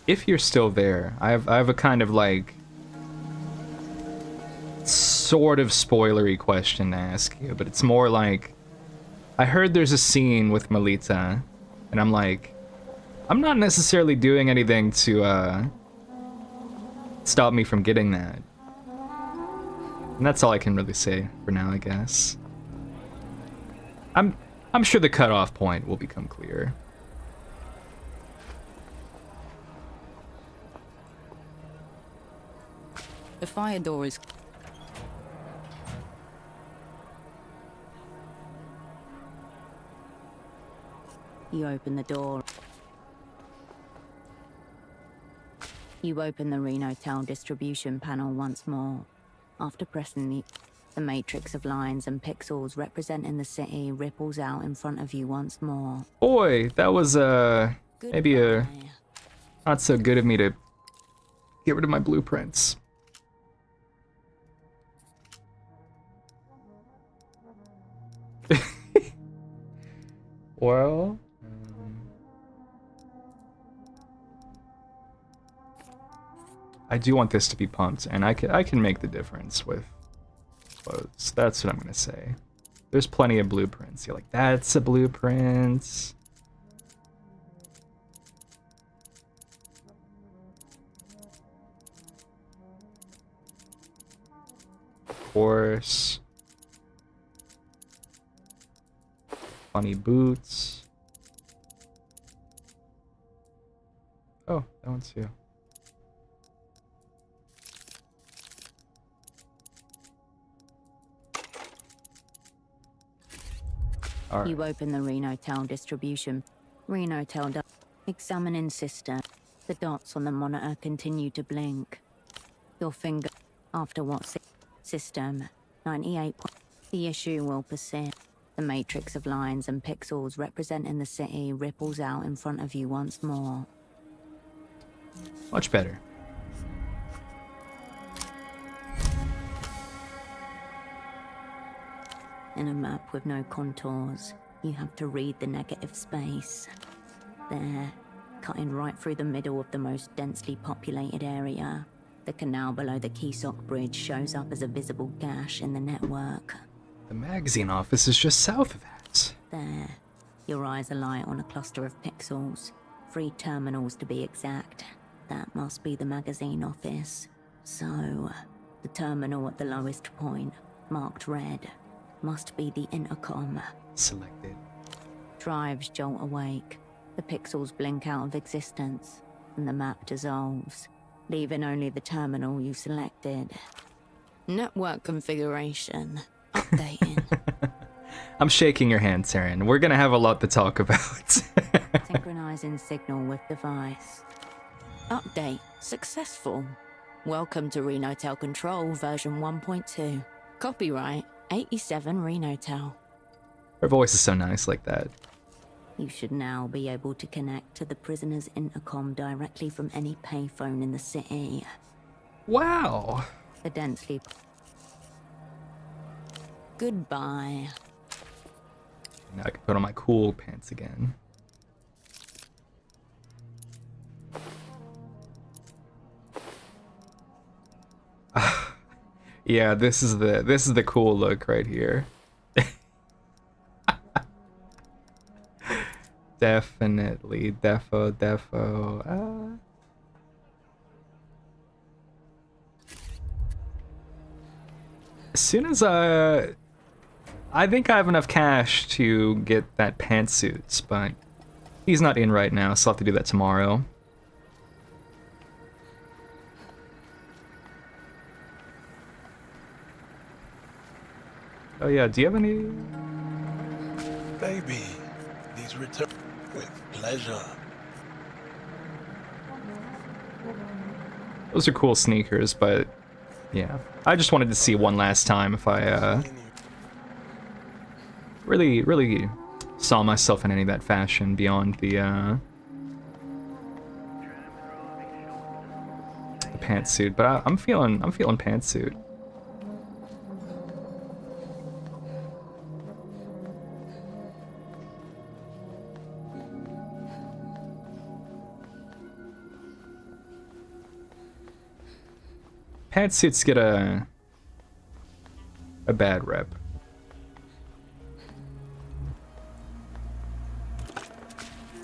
If you're still there, I have a kind of like sort of spoilery question to ask you, but it's more like I heard there's a scene with Melita, and I'm like, I'm not necessarily doing anything to stop me from getting that. And that's all I can really say for now, I guess. I'm sure the cutoff point will become clear. The fire door is... You open the door. You open the Renotel distribution panel once more. After pressing the matrix of lines and pixels representing the city ripples out in front of you once more. Boy, that was maybe not so good of me to get rid of my blueprints. Well, I do want this to be pumped, and I can make the difference with clothes. That's what I'm gonna say. There's plenty of blueprints. You're like, that's a blueprint. Of course. Funny boots. Oh, that one's too. All right. You open the Renotel distribution. Renotel examining system. The dots on the monitor continue to blink. Your finger after what system? 98. The issue will persist. The matrix of lines and pixels representing the city ripples out in front of you once more. Much better. In a map with no contours, you have to read the negative space. There, cutting right through the middle of the most densely populated area, the canal below the Keysok Bridge shows up as a visible gash in the network. The magazine office is just south of that. There, your eyes alight on a cluster of pixels. 3 terminals to be exact. That must be the magazine office. So, the terminal at the lowest point, marked red, must be the intercom. Selected. Drives jolt awake. The pixels blink out of existence, and the map dissolves, leaving only the terminal you selected. Network configuration. Updating. I'm shaking your hand, Taryn. We're gonna have a lot to talk about. Synchronizing signal with device. Update successful. Welcome to Renotel Control version 1.2. Copyright 87 Renotel. Her voice is so nice like that. You should now be able to connect to the prisoner's intercom directly from any payphone in the city. Wow. The densely... Goodbye. Now I can put on my cool pants again. Yeah, this is the cool look right here. Definitely, defo. As soon as I think I have enough cash to get that pantsuits, but he's not in right now, so I'll have to do that tomorrow. Oh yeah, do you have any? Baby, these return with pleasure. Those are cool sneakers, but yeah. I just wanted to see one last time if I really saw myself in any of that fashion beyond the pantsuit, but I'm feeling pantsuit. Pantsuits get a bad rep.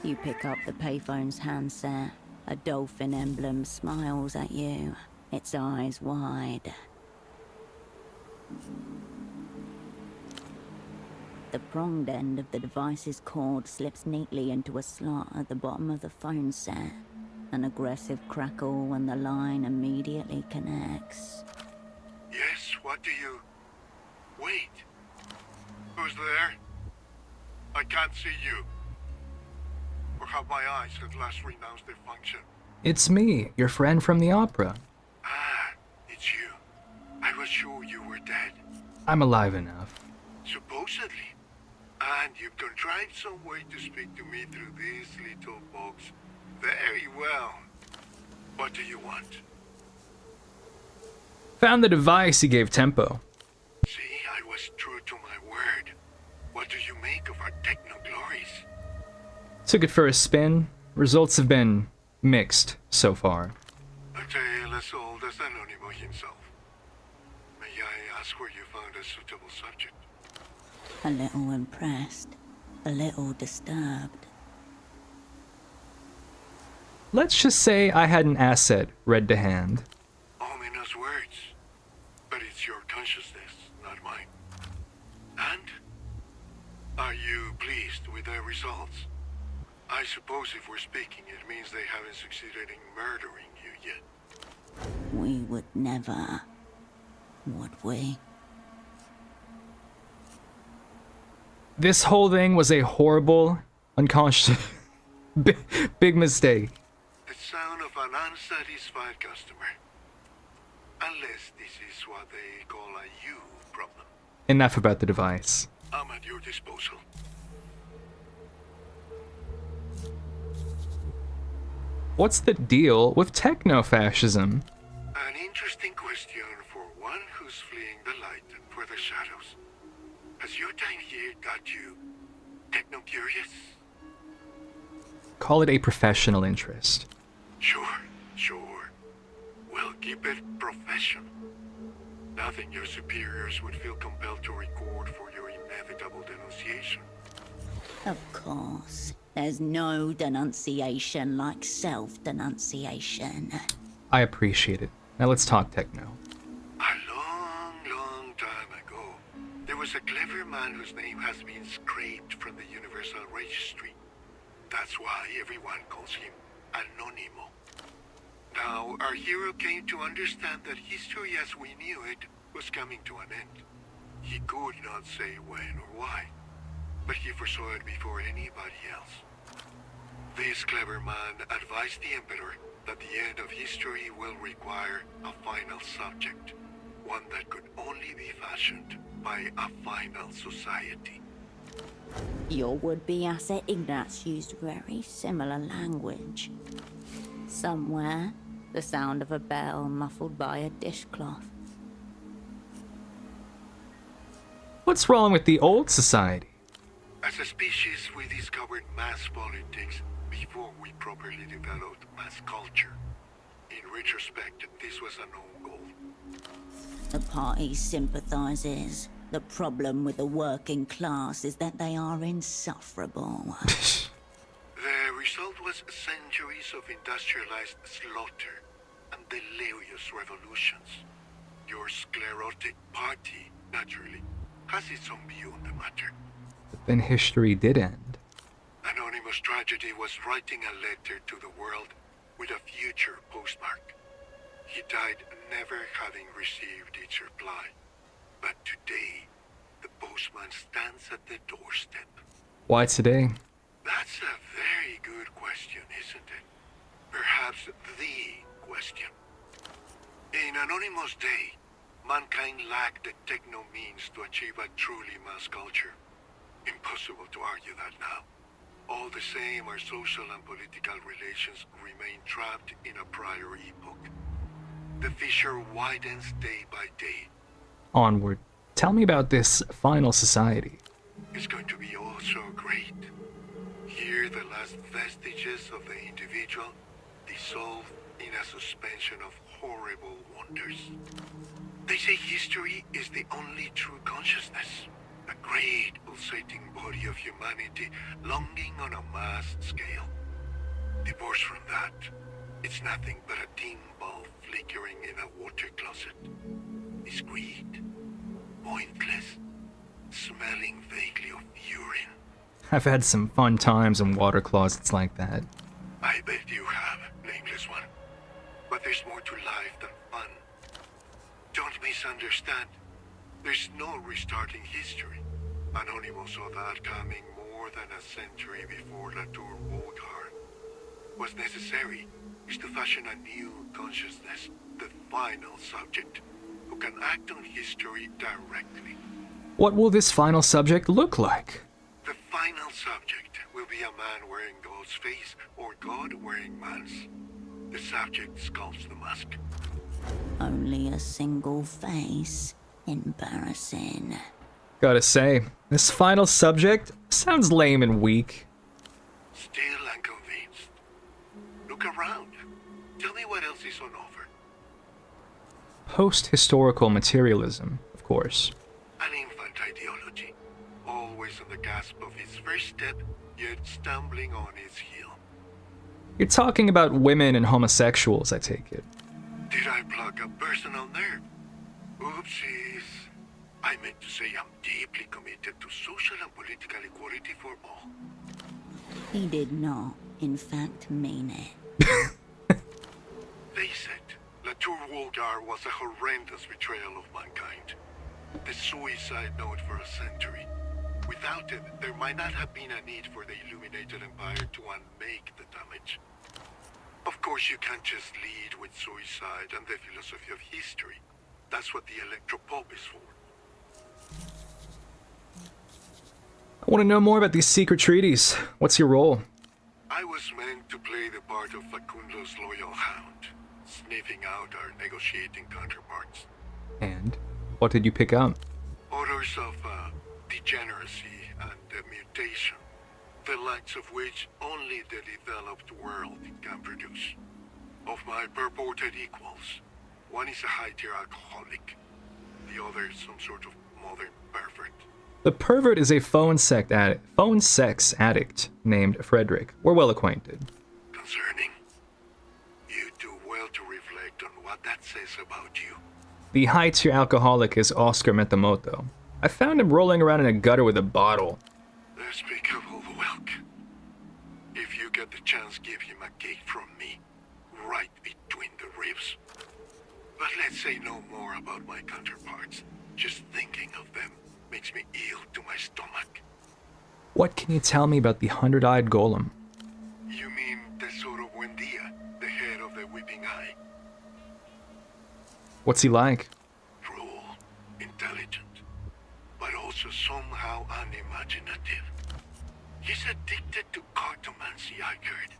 You pick up the payphone's handset. A dolphin emblem smiles at you, its eyes wide. The pronged end of the device's cord slips neatly into a slot at the bottom of the phone set. An aggressive crackle when the line immediately connects. Yes, what do you... Wait. Who's there? I can't see you. Or have my eyes at last renounced their function? It's me, your friend from the opera. Ah, it's you. I was sure you were dead. I'm alive enough. Supposedly. And you've contrived some way to speak to me through this little box. Very well. What do you want? Found the device he gave Tempo. See, I was true to my word. What do you make of our techno-glories? Took it for a spin. Results have been mixed so far. A tale as old as Anonimo himself. May I ask where you found a suitable subject? A little impressed, a little disturbed. Let's just say I had an asset read to hand. Ominous words. But it's your consciousness, not mine. And? Are you pleased with the results? I suppose if we're speaking, it means they haven't succeeded in murdering you yet. We would never, would we? This whole thing was a horrible, unconscious, big mistake. The sound of an unsatisfied customer. Unless this is what they call a you problem. Enough about the device. I'm at your disposal. What's the deal with techno-fascism? An interesting question for one who's fleeing the light for the shadows. Has your time here got you techno-curious? Call it a professional interest. Sure. We'll keep it professional. Nothing your superiors would feel compelled to record for your inevitable denunciation. Of course. There's no denunciation like self-denunciation. I appreciate it. Now let's talk techno. A long time ago, there was a clever man whose name has been scraped from the Universal Registry. That's why everyone calls him Anonimo. Now, our hero came to understand that history as we knew it was coming to an end. He could not say when or why, but he foresaw it before anybody else. This clever man advised the Emperor that the end of history will require a final subject, one that could only be fashioned by a final society. Your would-be asset Ignatz used very similar language. Somewhere, the sound of a bell muffled by a dishcloth. What's wrong with the old society? As a species, we discovered mass politics before we properly developed mass culture. In retrospect, this was a known goal. The party sympathizes. The problem with the working class is that they are insufferable. The result was centuries of industrialized slaughter and delirious revolutions. Your sclerotic party, naturally, has its own view on the matter. Then history did end. Anonymous tragedy was writing a letter to the world with a future postmark. He died never having received its reply. But today, the postman stands at the doorstep. Why today? That's a very good question, isn't it? Perhaps the question. In Anonymous Day, mankind lacked the techno means to achieve a truly mass culture. Impossible to argue that now. All the same, our social and political relations remain trapped in a prior epoch. The fissure widens day by day. Onward. Tell me about this final society. It's going to be all so great. Here, the last vestiges of the individual dissolve in a suspension of horrible wonders. They say history is the only true consciousness. A great pulsating body of humanity longing on a mass scale. Divorced from that, it's nothing but a dim bulb flickering in a water closet. Discreet, pointless, smelling vaguely of urine. I've had some fun times in water closets like that. I bet you have, nameless one. But there's more to life than fun. Don't misunderstand. There's no restarting history. Anonymous saw that coming more than a century before Latour Woldhar. What's necessary is to fashion a new consciousness, the final subject, who can act on history directly. What will this final subject look like? The final subject will be a man wearing God's face or God wearing man's. The subject sculpts the mask. Only a single face. Embarrassing. Gotta say, this final subject sounds lame and weak. Still unconvinced. Look around. Tell me what else is on offer. Post-historical materialism, of course. An infant ideology. Always on the cusp of its first step, yet stumbling on its heel. You're talking about women and homosexuals, I take it. Did I plug a personal nerve? Oopsies. I meant to say I'm deeply committed to social and political equality for all. He did not, in fact, mean it. Face it, Latour Woldhar was a horrendous betrayal of mankind. The suicide note for a century. Without it, there might not have been a need for the Illuminated Empire to unmake the damage. Of course, you can't just lead with suicide and the philosophy of history. That's what the Electropop is for. I want to know more about these secret treaties. What's your role? I was meant to play the part of Facundo's loyal hound, sniffing out our negotiating counterparts. And what did you pick up? Odors of degeneracy and mutation, the likes of which only the developed world can produce. Of my purported equals, one is a high-tier alcoholic, the other is some sort of modern pervert. The pervert is a phone sex addict named Frederick. We're well acquainted. Concerning. You do well to reflect on what that says about you. The high-tier alcoholic is Oscar Metamoto. I found him rolling around in a gutter with a bottle. Despicable whelk. If you get the chance, give him a cake from me, right between the ribs. But let's say no more about my counterparts. Just thinking of them makes me ill to my stomach. What can you tell me about the 100-eyed golem? You mean Tesoro Buendia, the head of the Weeping Eye? What's he like? Cruel, intelligent, but also somehow unimaginative. He's addicted to cartomancy, I heard.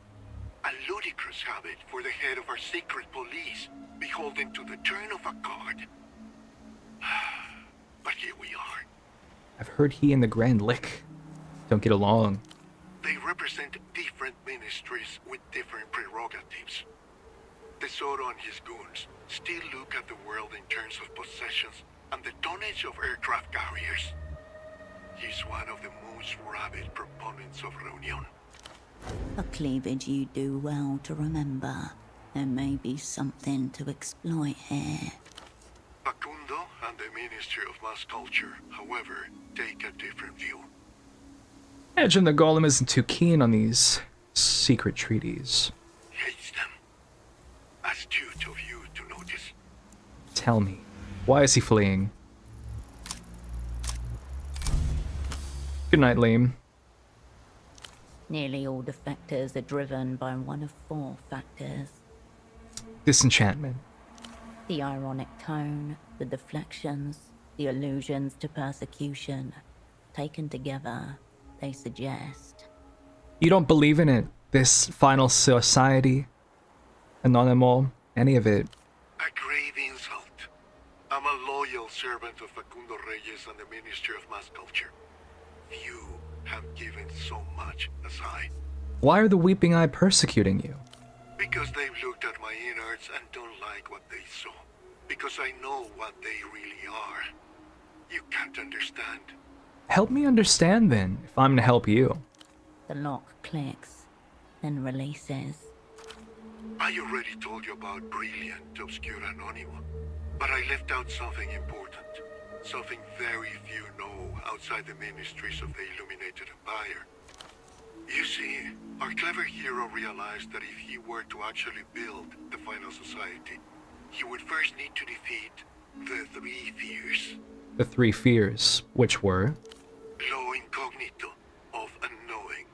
A ludicrous habit for the head of our secret police, beholden to the turn of a card. But here we are. I've heard he and the Grand Lick don't get along. They represent different ministries with different prerogatives. Tesoro and his goons still look at the world in terms of possessions and the tonnage of aircraft carriers. He's one of the most rabid proponents of reunion. A cleavage you do well to remember. There may be something to exploit here. Facundo and the Ministry of Mass Culture, however, take a different view. Imagine the golem isn't too keen on these secret treaties. Hates them. Astute of you to notice. Tell me, why is he fleeing? Good night, Liam. Nearly all defectors are driven by one of 4 factors. Disenchantment. The ironic tone, the deflections, the allusions to persecution. Taken together, they suggest. You don't believe in it? This final society? Anonymous? Any of it? A grave insult. I'm a loyal servant of Facundo Reyes and the Ministry of Mass Culture. Few have given so much as I. Why are the Weeping Eye persecuting you? Because they've looked at my innards and don't like what they saw. Because I know what they really are. You can't understand. Help me understand then, if I'm to help you. The lock clicks, then releases. I already told you about Brilliant Obscure Anonymous, but I left out something important. Something very few know outside the ministries of the Illuminated Empire. You see, our clever hero realized that if he were to actually build the final society, he would first need to defeat the 3 fears. The 3 fears, which were? Lo incognito, of unknowing.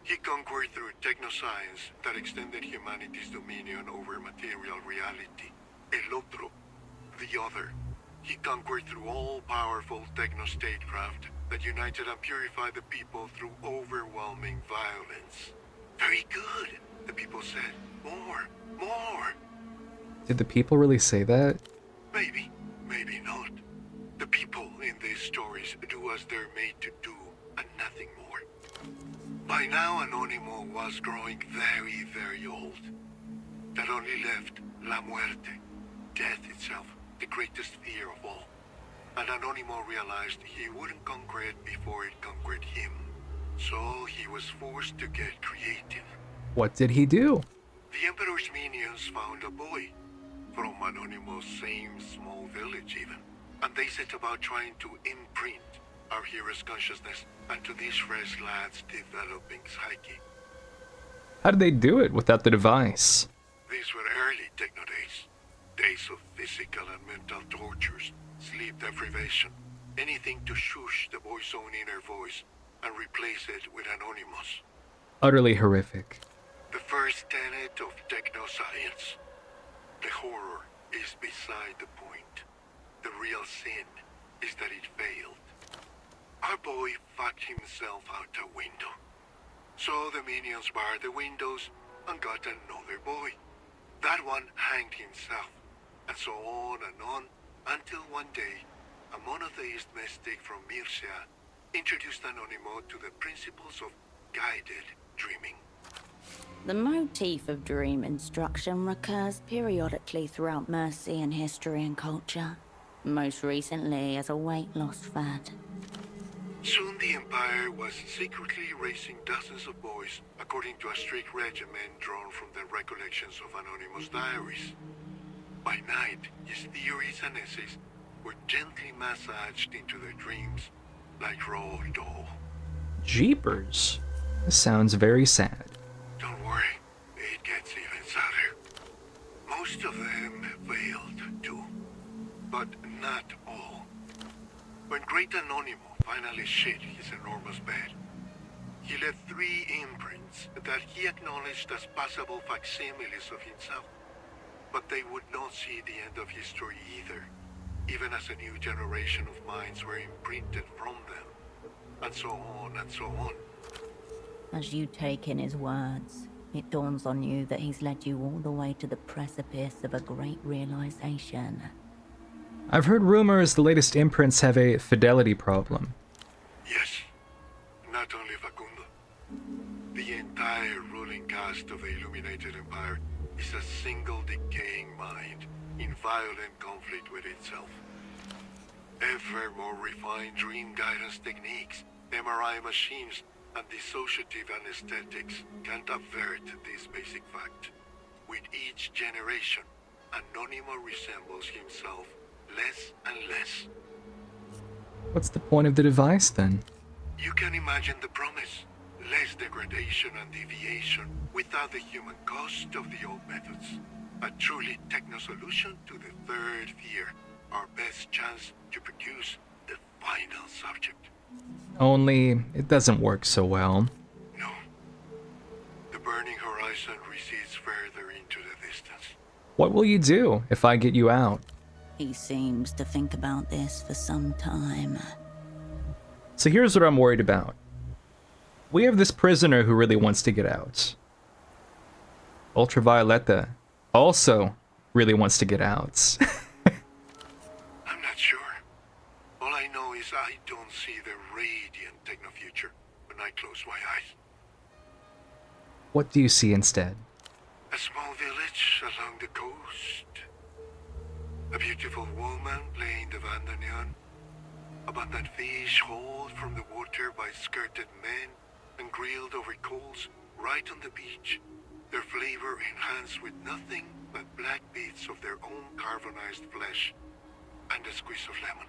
He conquered through technoscience that extended humanity's dominion over material reality. El otro, the other. He conquered through all-powerful techno-statecraft that united and purified the people through overwhelming violence. Very good, the people said. More, more. Did the people really say that? Maybe, maybe not. The people in these stories do as they're made to do, and nothing more. By now, Anonymous was growing very, very old. That only left La Muerte, death itself, the greatest fear of all. And Anonymous realized he wouldn't conquer it before it conquered him. So he was forced to get creative. What did he do? The Emperor's minions found a boy, from Anonymous' same small village even. And they set about trying to imprint our hero's consciousness onto these fresh lads' developing psyche. How did they do it without the device? These were early techno days. Days of physical and mental tortures, sleep deprivation, anything to shush the boy's own inner voice and replace it with Anonymous. Utterly horrific. The first tenet of techno-science. The horror is beside the point. The real sin is that it failed. Our boy fucked himself out a window. So the minions barred the windows and got another boy. That one hanged himself. And so on and on, until one day, a monotheist mystic from Mircea introduced Anonymous to the principles of guided dreaming. The motif of dream instruction recurs periodically throughout Mercy in history and culture, most recently as a weight loss fad. Soon the Empire was secretly raising dozens of boys according to a strict regimen drawn from the recollections of Anonymous' diaries. By night, his theories and essays were gently massaged into their dreams like raw dough. Jeepers. This sounds very sad. Don't worry, it gets even sadder. Most of them failed too, but not all. When Great Anonymous finally shit his enormous bed, he left 3 imprints that he acknowledged as possible facsimiles of himself. But they would not see the end of history either, even as a new generation of minds were imprinted from them, and so on and so on. As you take in his words, it dawns on you that he's led you all the way to the precipice of a great realization. I've heard rumors the latest imprints have a fidelity problem. Yes, not only Facundo. The entire ruling caste of the Illuminated Empire is a single decaying mind in violent conflict with itself. Ever more refined dream guidance techniques, MRI machines, and dissociative anesthetics can't avert this basic fact. With each generation, Anonymous resembles himself less and less. What's the point of the device then? You can imagine the promise. Less degradation and deviation without the human cost of the old methods. A truly techno solution to the 3rd fear. Our best chance to produce the final subject. Only it doesn't work so well. No. The burning horizon recedes further into the distance. What will you do if I get you out? He seems to think about this for some time. So here's what I'm worried about. We have this prisoner who really wants to get out. Ultravioletta also really wants to get out. I'm not sure. All I know is I don't see the radiant techno-future when I close my eyes. What do you see instead? A small village along the coast. A beautiful woman playing the bandoneon. Abundant fish hauled from the water by skirted men and grilled over coals right on the beach. Their flavor enhanced with nothing but black bits of their own carbonized flesh and a squeeze of lemon.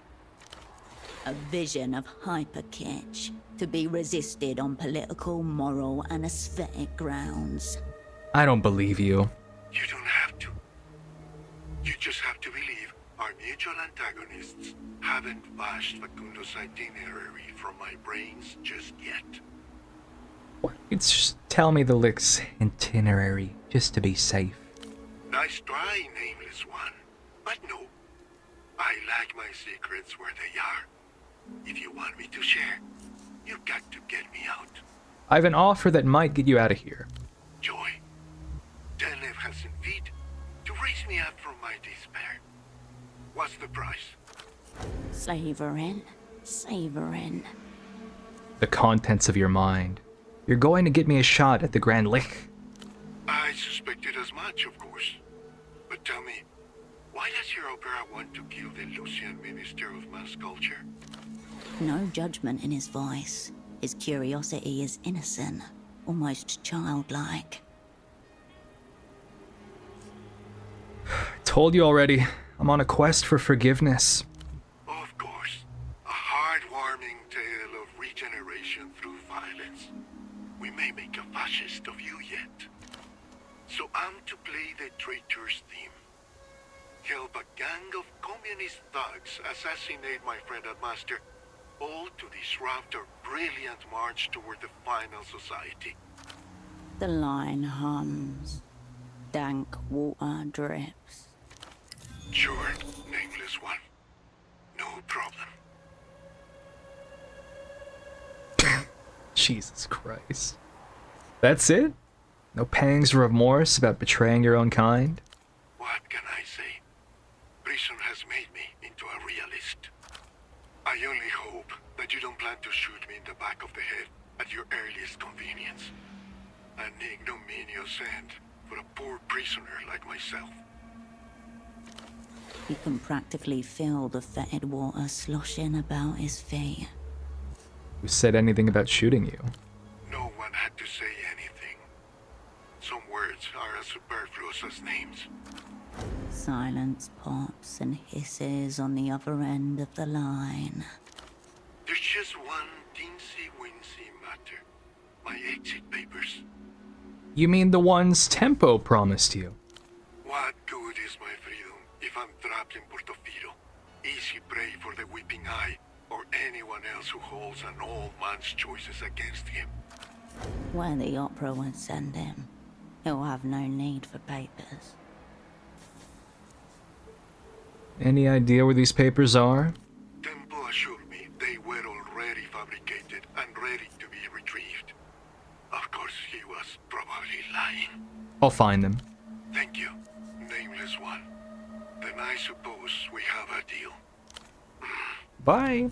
A vision of hyper-kitsch, to be resisted on political, moral, and aesthetic grounds. I don't believe you. You don't have to. You just have to believe our mutual antagonists haven't bashed Facundo's itinerary from my brains just yet. It's just tell me the Lick's itinerary, just to be safe. Nice try, nameless one. But no. I like my secrets where they are. If you want me to share, you've got to get me out. I have an offer that might get you out of here. Joy. Telev hasn't feet to raise me up from my despair. What's the price? Savoring. The contents of your mind. You're going to get me a shot at the Grand Lick. I suspected as much, of course. But tell me, why does your opera want to kill the Lucian Minister of Mass Culture? No judgment in his voice. His curiosity is innocent, almost childlike. Told you already, I'm on a quest for forgiveness. Of course. A heartwarming tale of regeneration through violence. We may make a fascist of you yet. So I'm to play the traitor's theme. Help a gang of communist thugs assassinate my friend and master, all to disrupt our brilliant march toward the final society. The line hums. Dank water drips. Sure, nameless one. No problem. Jesus Christ. That's it? No pangs or remorse about betraying your own kind? What can I say? Prison has made me into a realist. I only hope that you don't plan to shoot me in the back of the head at your earliest convenience. An ignominious end for a poor prisoner like myself. You can practically feel the fetid water sloshing about his feet. Who said anything about shooting you? No one had to say anything. Some words are as superfluous as names. Silence pops and hisses on the other end of the line. There's just one teensy-weensy matter. My exit papers. You mean the ones Tempo promised you? What good is my freedom if I'm trapped in Portofino? Easy prey for the weeping eye, or anyone else who holds an old man's choices against him. Where the opera would send him, he'll have no need for papers. Any idea where these papers are? Tempo assured me they were already fabricated and ready to be retrieved. Of course, he was probably lying. I'll find them. Thank you, nameless one. Then I suppose we have a deal. Bye.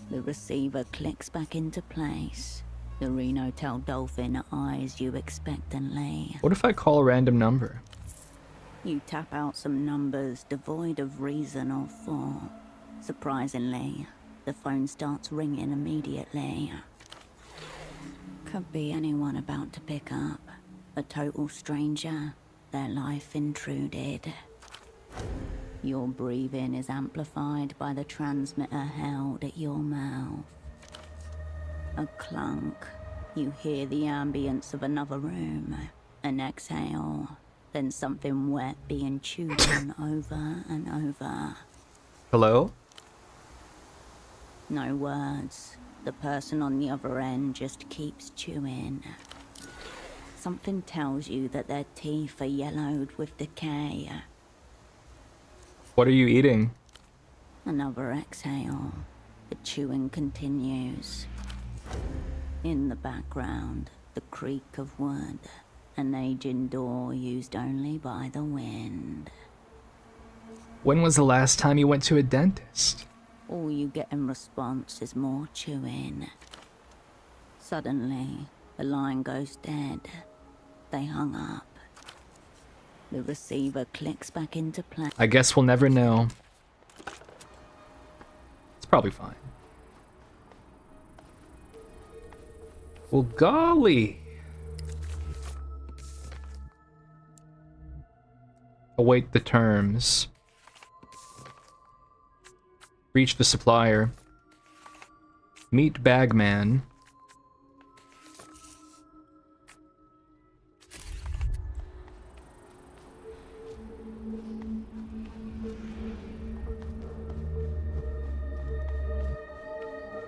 The receiver clicks back into place. The Reno Tel Dolphin eyes you expectantly. What if I call a random number? You tap out some numbers devoid of reason or thought. Surprisingly, the phone starts ringing immediately. Could be anyone about to pick up. A total stranger. Their life intruded. Your breathing is amplified by the transmitter held at your mouth. A clunk. You hear the ambience of another room. An exhale. Then something wet being chewed on over and over. Hello? No words. The person on the other end just keeps chewing. Something tells you that their teeth are yellowed with decay. What are you eating? Another exhale. The chewing continues. In the background, the creak of wood. An aging door used only by the wind. When was the last time you went to a dentist? All you get in response is more chewing. Suddenly, the line goes dead. They hung up. The receiver clicks back into place. I guess we'll never know. It's probably fine. Well, golly. Await the terms. Reach the supplier. Meet Bagman.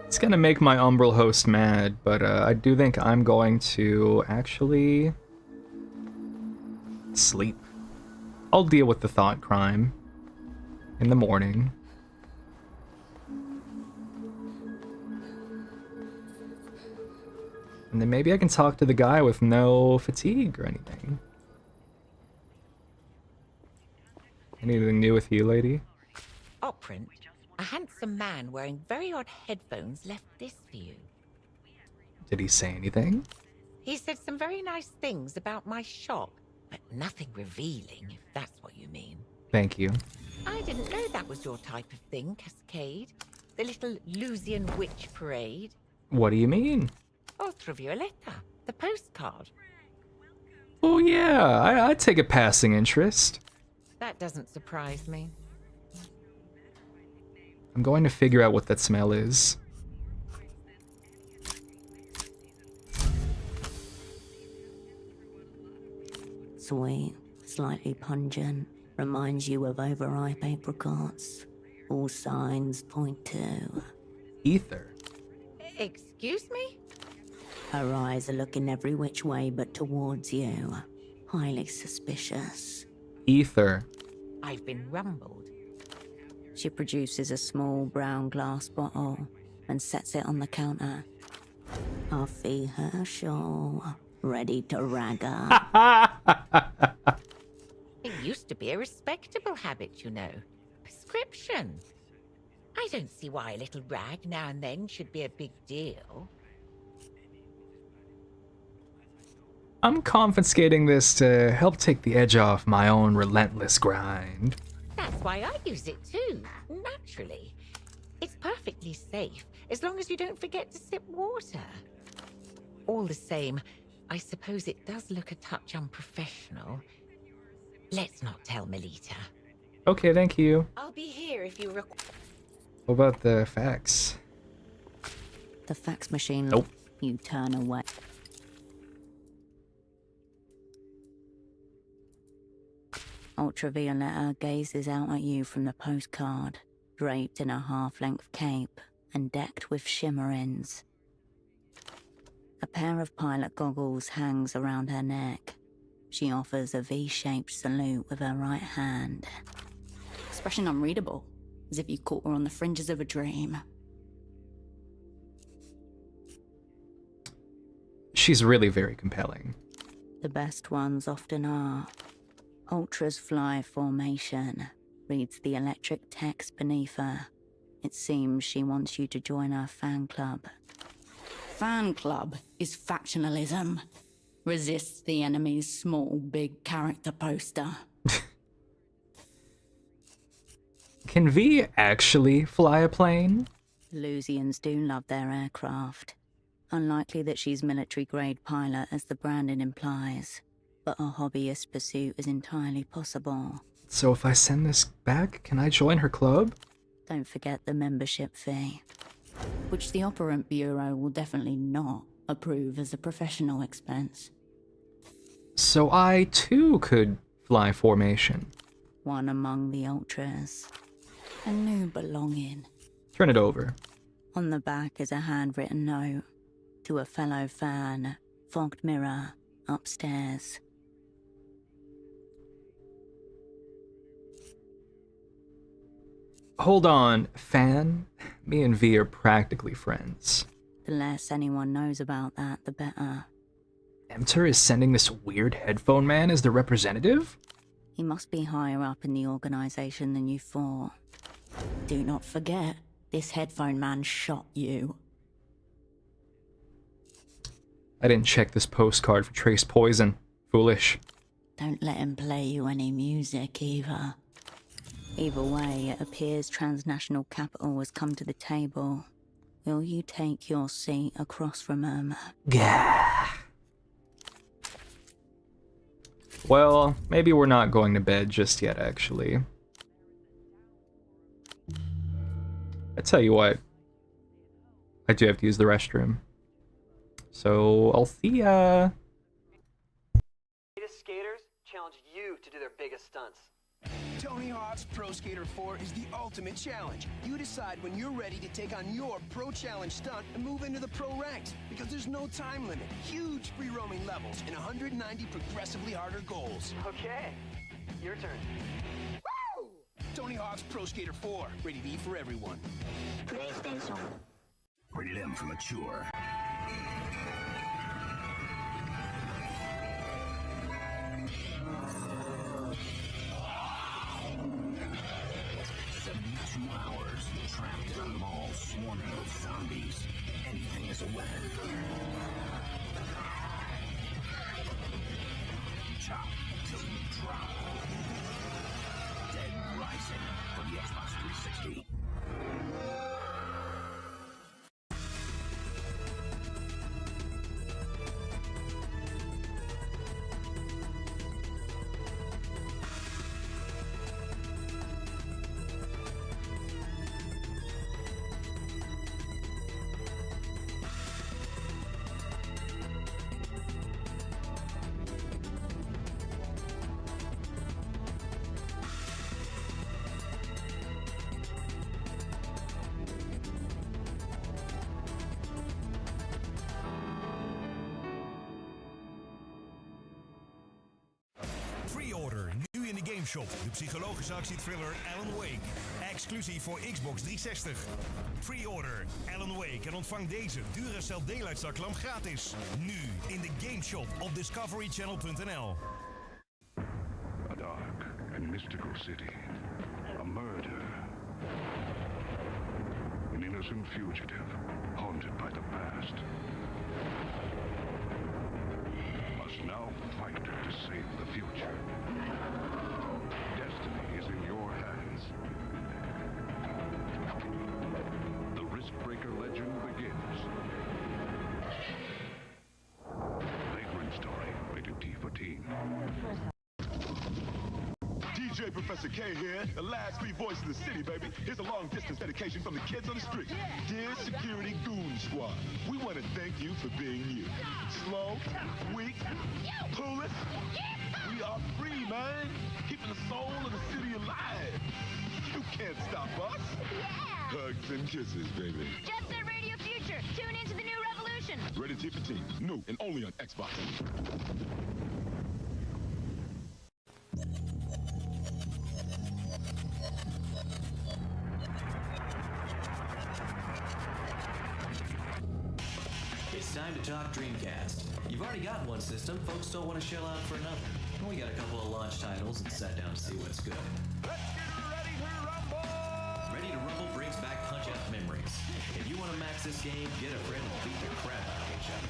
It's gonna make my Umbral host mad, but I do think I'm going to actually sleep. I'll deal with the thought crime in the morning. And then maybe I can talk to the guy with no fatigue or anything. Anything new with you, lady? Oprint, a handsome man wearing very odd headphones left this for you. Did he say anything? He said some very nice things about my shop, but nothing revealing, if that's what you mean. Thank you. I didn't know that was your type of thing, Cascade. The little Lusian witch parade. What do you mean? Ultravioletta, the postcard. Oh yeah, I'd take a passing interest. That doesn't surprise me. I'm going to figure out what that smell is. Sweet, slightly pungent, reminds you of overripe apricots. All signs point to... Ether. Excuse me? Her eyes are looking every which way but towards you. Highly suspicious. Ether. I've been rumbled. She produces a small brown glass bottle and sets it on the counter. Puffy Herschel, ready to rag her. It used to be a respectable habit, you know. Prescription. I don't see why a little rag now and then should be a big deal. I'm confiscating this to help take the edge off my own relentless grind. That's why I use it too, naturally. It's perfectly safe, as long as you don't forget to sip water. All the same, I suppose it does look a touch unprofessional. Let's not tell Melita. Okay, thank you. I'll be here if you require. What about the fax? The fax machine. Nope. You turn away. Ultravioletta gazes out at you from the postcard, draped in a half-length cape and decked with shimmerings. A pair of pilot goggles hangs around her neck. She offers a V-shaped salute with her right hand. Expression unreadable, as if you caught her on the fringes of a dream. She's really very compelling. The best ones often are. Ultra's fly formation, reads the electric text beneath her. It seems she wants you to join her fan club. Fan club is factionalism. Resists the enemy's small, big character poster. Can V actually fly a plane? Lusians do love their aircraft. Unlikely that she's military-grade pilot, as the branding implies. But a hobbyist pursuit is entirely possible. So if I send this back, can I join her club? Don't forget the membership fee, which the Operant Bureau will definitely not approve as a professional expense. So I too could fly formation. One among the Ultras. A new belonging. Turn it over. On the back is a handwritten note to a fellow fan, fogged mirror, upstairs. Hold on, fan? Me and V are practically friends. The less anyone knows about that, the better. Emter is sending this weird headphone man as the representative? He must be higher up in the organization than you thought. Do not forget, this headphone man shot you. I didn't check this postcard for trace poison. Foolish. Don't let him play you any music either. Either way, it appears transnational capital has come to the table. Will you take your seat across from him? Gah. Well, maybe we're not going to bed just yet, actually. I tell you what. I do have to use the restroom. So, I'll see ya. Greatest skaters challenge you to do their biggest stunts. Tony Hawk's Pro Skater 4 is the ultimate challenge. You decide when you're ready to take on your Pro Challenge stunt and move into the pro ranks, because there's no time limit. Huge free roaming levels and 190 progressively harder goals. Okay, your turn. Woo! Tony Hawk's Pro Skater 4, rated E for everyone. PlayStation. Rated M for mature. Hours trapped in a mall swarming with zombies. Anything is a weapon. Chop till you drop. Dead Rising for the Xbox 360. Pre-order, nu in de gameshop. De psychologische actiethriller Alan Wake. Exclusief voor Xbox 360. Pre-order Alan Wake en ontvang deze Duracell Daylight zaklamp gratis. Nu in de gameshop op discoverychannel.nl. A dark and mystical city. A murder. An innocent fugitive, haunted by the past. Must now fight to save the future. Destiny is in your hands. The Riskbreaker legend begins. Vagrant story, rated T for teen. DJ Professor K here, the last three voices of the city, baby. Here's a long-distance dedication from the kids on the street. Dear Security Goon Squad, we want to thank you for being you. Slow, weak, clueless. We are free, man. Keeping the soul of the city alive. You can't stop us. Hugs and kisses, baby. Jet Set Radio Future. Tune into the new revolution. Rated T for teen. New and only on Xbox. It's time to talk Dreamcast. You've already got one system, folks don't want to shell out for another. We got a couple of launch titles and sat down to see what's good. Ready to Rumble brings back punch-out memories. If you want to max this game, get a friend and beat the crap out of each other.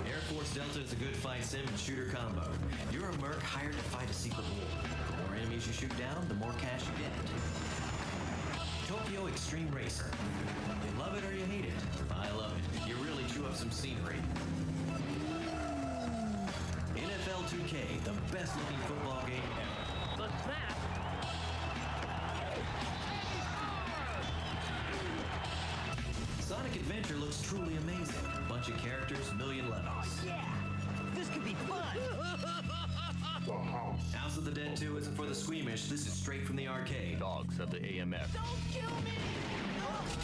Air Force Delta is a good fight sim and shooter combo. You're a merc hired to fight a secret war. The more enemies you shoot down, the more cash you get. Tokyo Extreme Racer. You love it or you hate it. I love it. You really chew up some scenery. NFL 2K, the best looking football game ever. The snap. Sonic Adventure looks truly amazing. Bunch of characters, million levels. Yeah, this could be fun. House of the Dead 2 isn't for the squeamish. Spanish. This is straight from the arcade. Dogs of the AMF.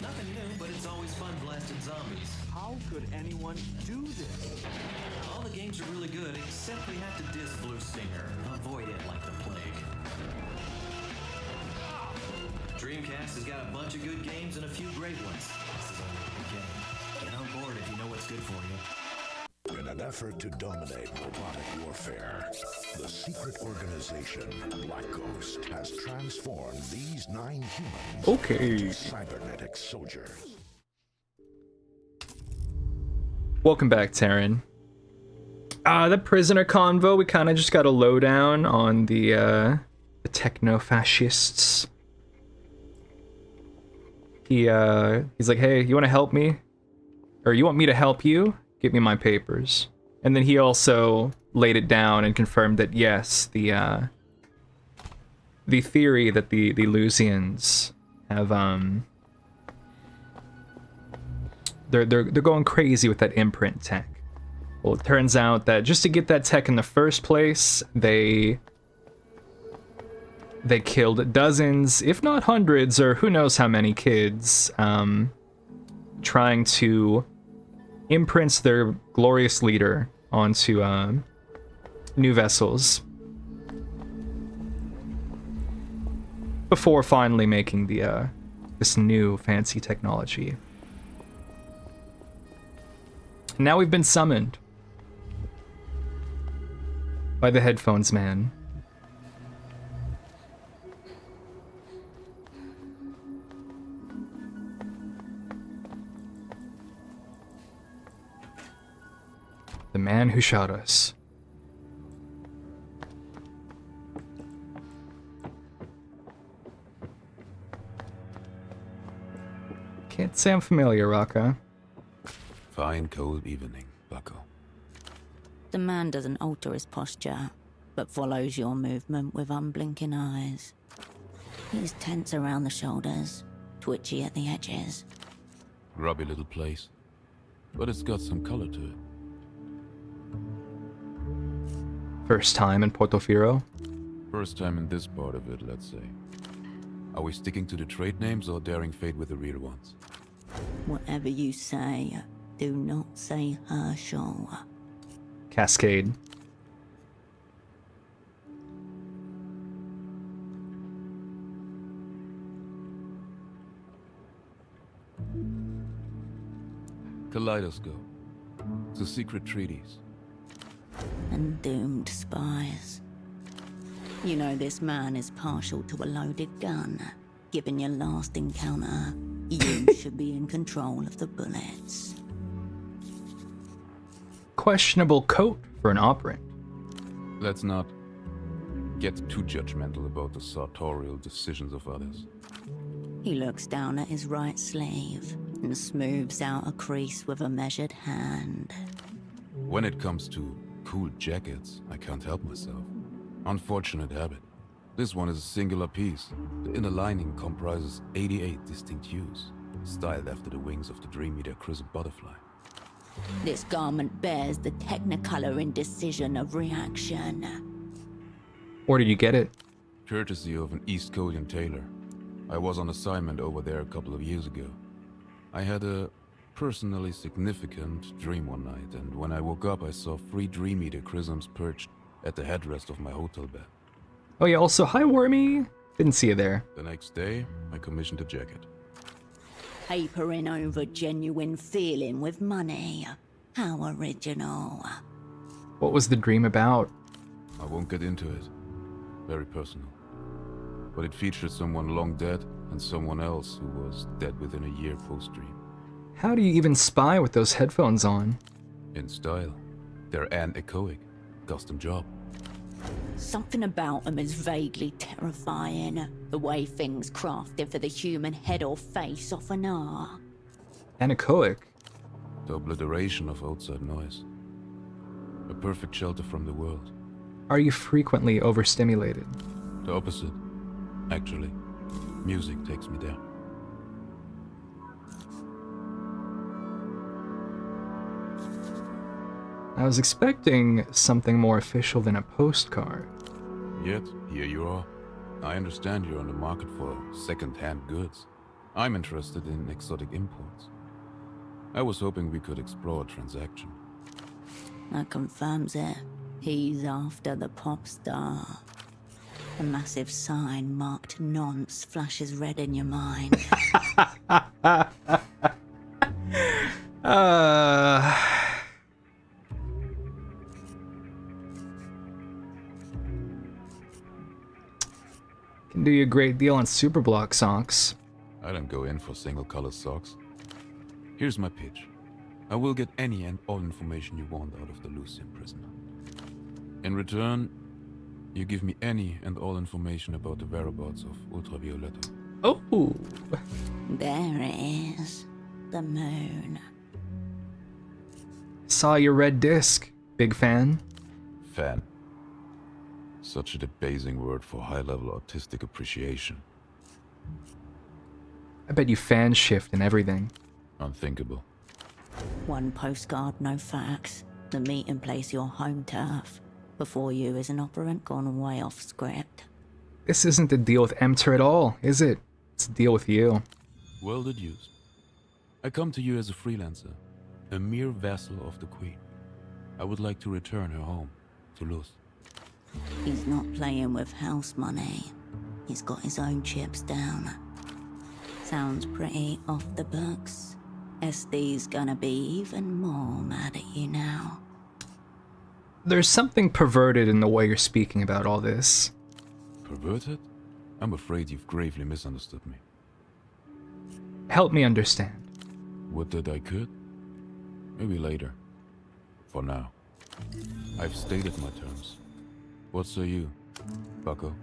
Nothing new, but it's always fun blasting zombies. How could anyone do this? All the games are really good, except we have to diss Blue Stinger. Avoid it like the plague. Dreamcast has got a bunch of good games and a few great ones. This is only the beginning. Get on board if you know what's good for you. In an effort to dominate robotic warfare, the secret organization Black Ghost has transformed these 9 humans into cybernetic soldiers. Welcome back, Taryn. The prisoner convo, we kind of just got a lowdown on the techno-fascists. He's like, hey, you want to help me? Or you want me to help you? Give me my papers. And then he also laid it down and confirmed that yes, the theory that the Lusians have they're going crazy with that imprint tech. Well, it turns out that just to get that tech in the first place, they killed dozens, if not hundreds, or who knows how many kids, trying to imprint their glorious leader onto new vessels before finally making the this new fancy technology. Now we've been summoned by the headphones man. The man who shot us. Can't say I'm familiar, Raka. Fine cold evening, Bucko. The man doesn't alter his posture, but follows your movement with unblinking eyes. He's tense around the shoulders, twitchy at the edges. Grubby little place, but it's got some color to it. First time in Portofino? First time in this part of it, let's say. Are we sticking to the trade names or daring fate with the real ones? Whatever you say, do not say Herschel. Cascade. Kaleidoscope. The secret treaties. And doomed spies. You know this man is partial to a loaded gun. Given your last encounter, you should be in control of the bullets. Questionable coat for an operant. Let's not get too judgmental about the sartorial decisions of others. He looks down at his right sleeve and smooths out a crease with a measured hand. When it comes to cool jackets, I can't help myself. Unfortunate habit. This one is a singular piece. The inner lining comprises 88 distinct hues, styled after the wings of the Dream Eater crescent butterfly. This garment bears the technicolor indecision of reaction. Where did you get it? Courtesy of an East Coast tailor. I was on assignment over there a couple of years ago. I had a personally significant dream one night, and when I woke up I saw 3 Dream Eater chrisms perched at the headrest of my hotel bed. Oh yeah, also, hi Wormy. Didn't see you there. The next day, I commissioned a jacket. Papering over genuine feeling with money. How original. What was the dream about? I won't get into it. Very personal. But it featured someone long dead and someone else who was dead within a year post-dream. How do you even spy with those headphones on? In style. They're anechoic. Custom job. Something about them is vaguely terrifying. The way things crafted for the human head or face often are. Anechoic? The obliteration of outside noise. A perfect shelter from the world. Are you frequently overstimulated? The opposite, actually. Music takes me there. I was expecting something more official than a postcard. Yet, here you are. I understand you're on the market for second-hand goods. I'm interested in exotic imports. I was hoping we could explore a transaction. That confirms it. He's after the pop star. A massive sign marked nonce flashes red in your mind. Can do you a great deal on Superblock socks. I don't go in for single-color socks. Here's my pitch. I will get any and all information you want out of the Lucian prisoner. In return, you give me any and all information about the whereabouts of Ultravioletta. Oh! There it is. The moon. Saw your red disc. Big fan. Fan. Such a debasing word for high-level artistic appreciation. I bet you fan shift and everything. Unthinkable. One postcard, no facts. The meeting place your home turf. Before you is an operant gone way off script. This isn't a deal with Emter at all, is it? It's a deal with you. Well deduced. I come to you as a freelancer, a mere vassal of the Queen. I would like to return her home, to Luz. He's not playing with house money. He's got his own chips down. Sounds pretty off the books. SD's gonna be even more mad at you now. There's something perverted in the way you're speaking about all this. Perverted? I'm afraid you've gravely misunderstood me. Help me understand. Would that I could? Maybe later. For now. I've stated my terms. What say you, bucko?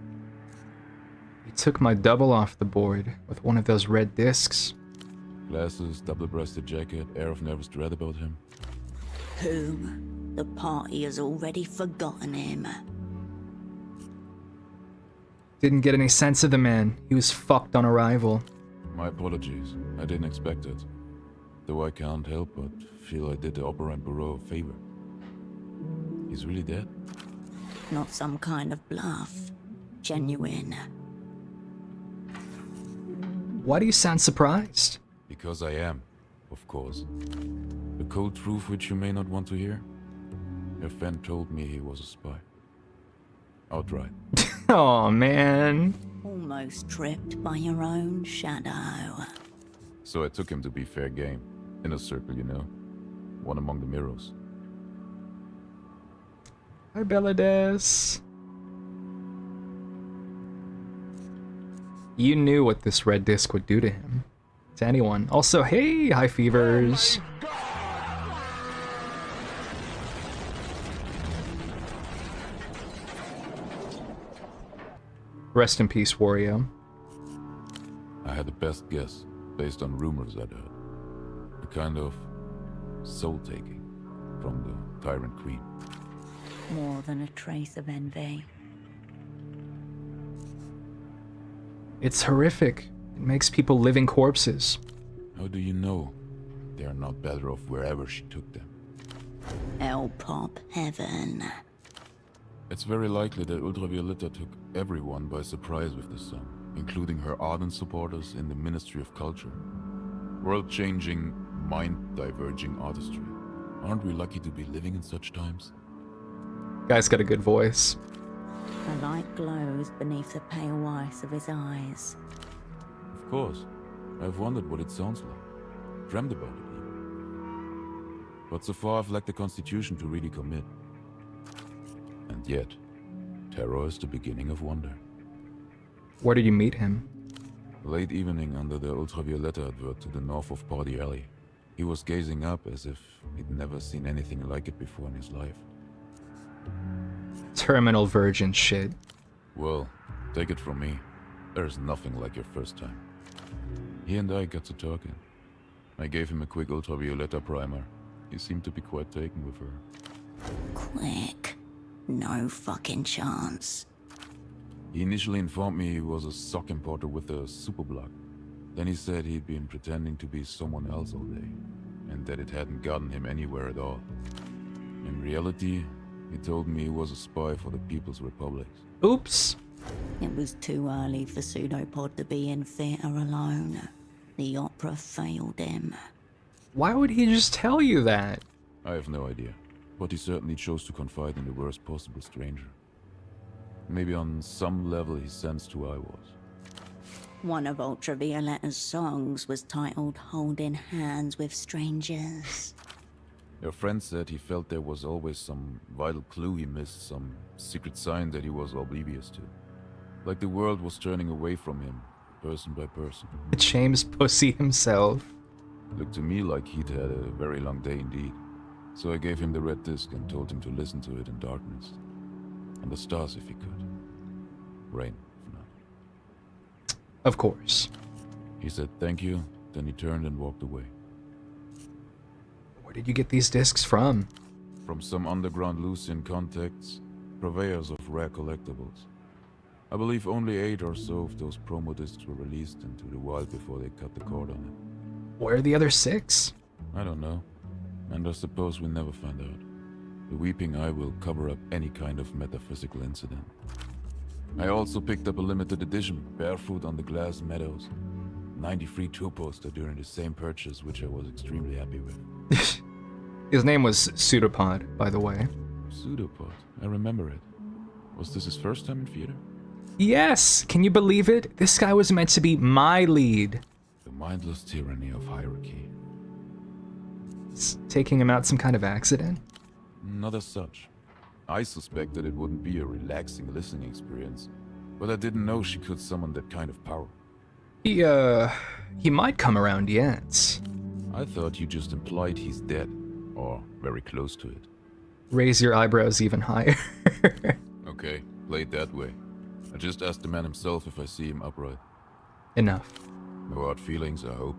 You took my double off the board with one of those red discs. Glasses, double-breasted jacket, air of nervous dread about him. Whom? The party has already forgotten him. Didn't get any sense of the man. He was fucked on arrival. My apologies. I didn't expect it. Though I can't help but feel I did the Operant Bureau a favor. He's really dead? Not some kind of bluff. Genuine. Why do you sound surprised? Because I am, of course. The cold truth which you may not want to hear? Your friend told me he was a spy. Outright. Oh man. Almost tripped by your own shadow. So I took him to be fair game. In a circle, you know. One among the mirrors. Hi, Belades. You knew what this red disc would do to him. To anyone. Also, hey, High Fevers. Rest in peace, Wario. I had the best guess, based on rumors I'd heard. A kind of soul-taking from the Tyrant Queen. More than a trace of envy. It's horrific. It makes people living corpses. How do you know they're not better off wherever she took them? El Pop Heaven. It's very likely that Ultravioletta took everyone by surprise with this song, including her ardent supporters in the Ministry of Culture. World-changing, mind-diverging artistry. Aren't we lucky to be living in such times? Guy's got a good voice. A light glows beneath the pale ice of his eyes. Of course. I've wondered what it sounds like. Dreamed about it even. But so far I've lacked the constitution to really commit. And yet, terror is the beginning of wonder. Where did you meet him? Late evening under the Ultravioletta advert to the north of Party Alley. He was gazing up as if he'd never seen anything like it before in his life. Terminal virgin shit. Well, take it from me. There's nothing like your first time. He and I got to talking. I gave him a quick Ultravioletta primer. He seemed to be quite taken with her. Quick. No fucking chance. He initially informed me he was a sock importer with a superblock. Then he said he'd been pretending to be someone else all day, and that it hadn't gotten him anywhere at all. In reality, he told me he was a spy for the People's Republic. Oops. It was too early for Pseudopod to be in theatre alone. The opera failed him. Why would he just tell you that? I have no idea, but he certainly chose to confide in the worst possible stranger. Maybe on some level he sensed who I was. One of Ultravioletta's songs was titled Holding Hands with Strangers. Your friend said he felt there was always some vital clue he missed, some secret sign that he was oblivious to. Like the world was turning away from him, person by person. James Pussy himself. Looked to me like he'd had a very long day indeed. So I gave him the red disc and told him to listen to it in darkness. And the stars if he could. Rain, for now. Of course. He said thank you, then he turned and walked away. Where did you get these discs from? From some underground Lucian contacts, purveyors of rare collectibles. I believe only 8 or so of those promo discs were released into the wild before they cut the cord on it. Where are the other 6? I don't know. And I suppose we'll never find out. The Weeping Eye will cover up any kind of metaphysical incident. I also picked up a limited edition, Barefoot on the Glass Meadows. 93 tour poster during the same purchase, which I was extremely happy with. His name was Pseudopod, by the way. Pseudopod, I remember it. Was this his first time in theater? Yes! Can you believe it? This guy was meant to be my lead. The mindless tyranny of hierarchy. Is taking him out some kind of accident? Not as such. I suspected it wouldn't be a relaxing listening experience, but I didn't know she could summon that kind of power. He might come around yet. I thought you just implied he's dead, or very close to it. Raise your eyebrows even higher. Okay, play it that way. I just asked the man himself if I see him upright. Enough. No hard feelings, I hope.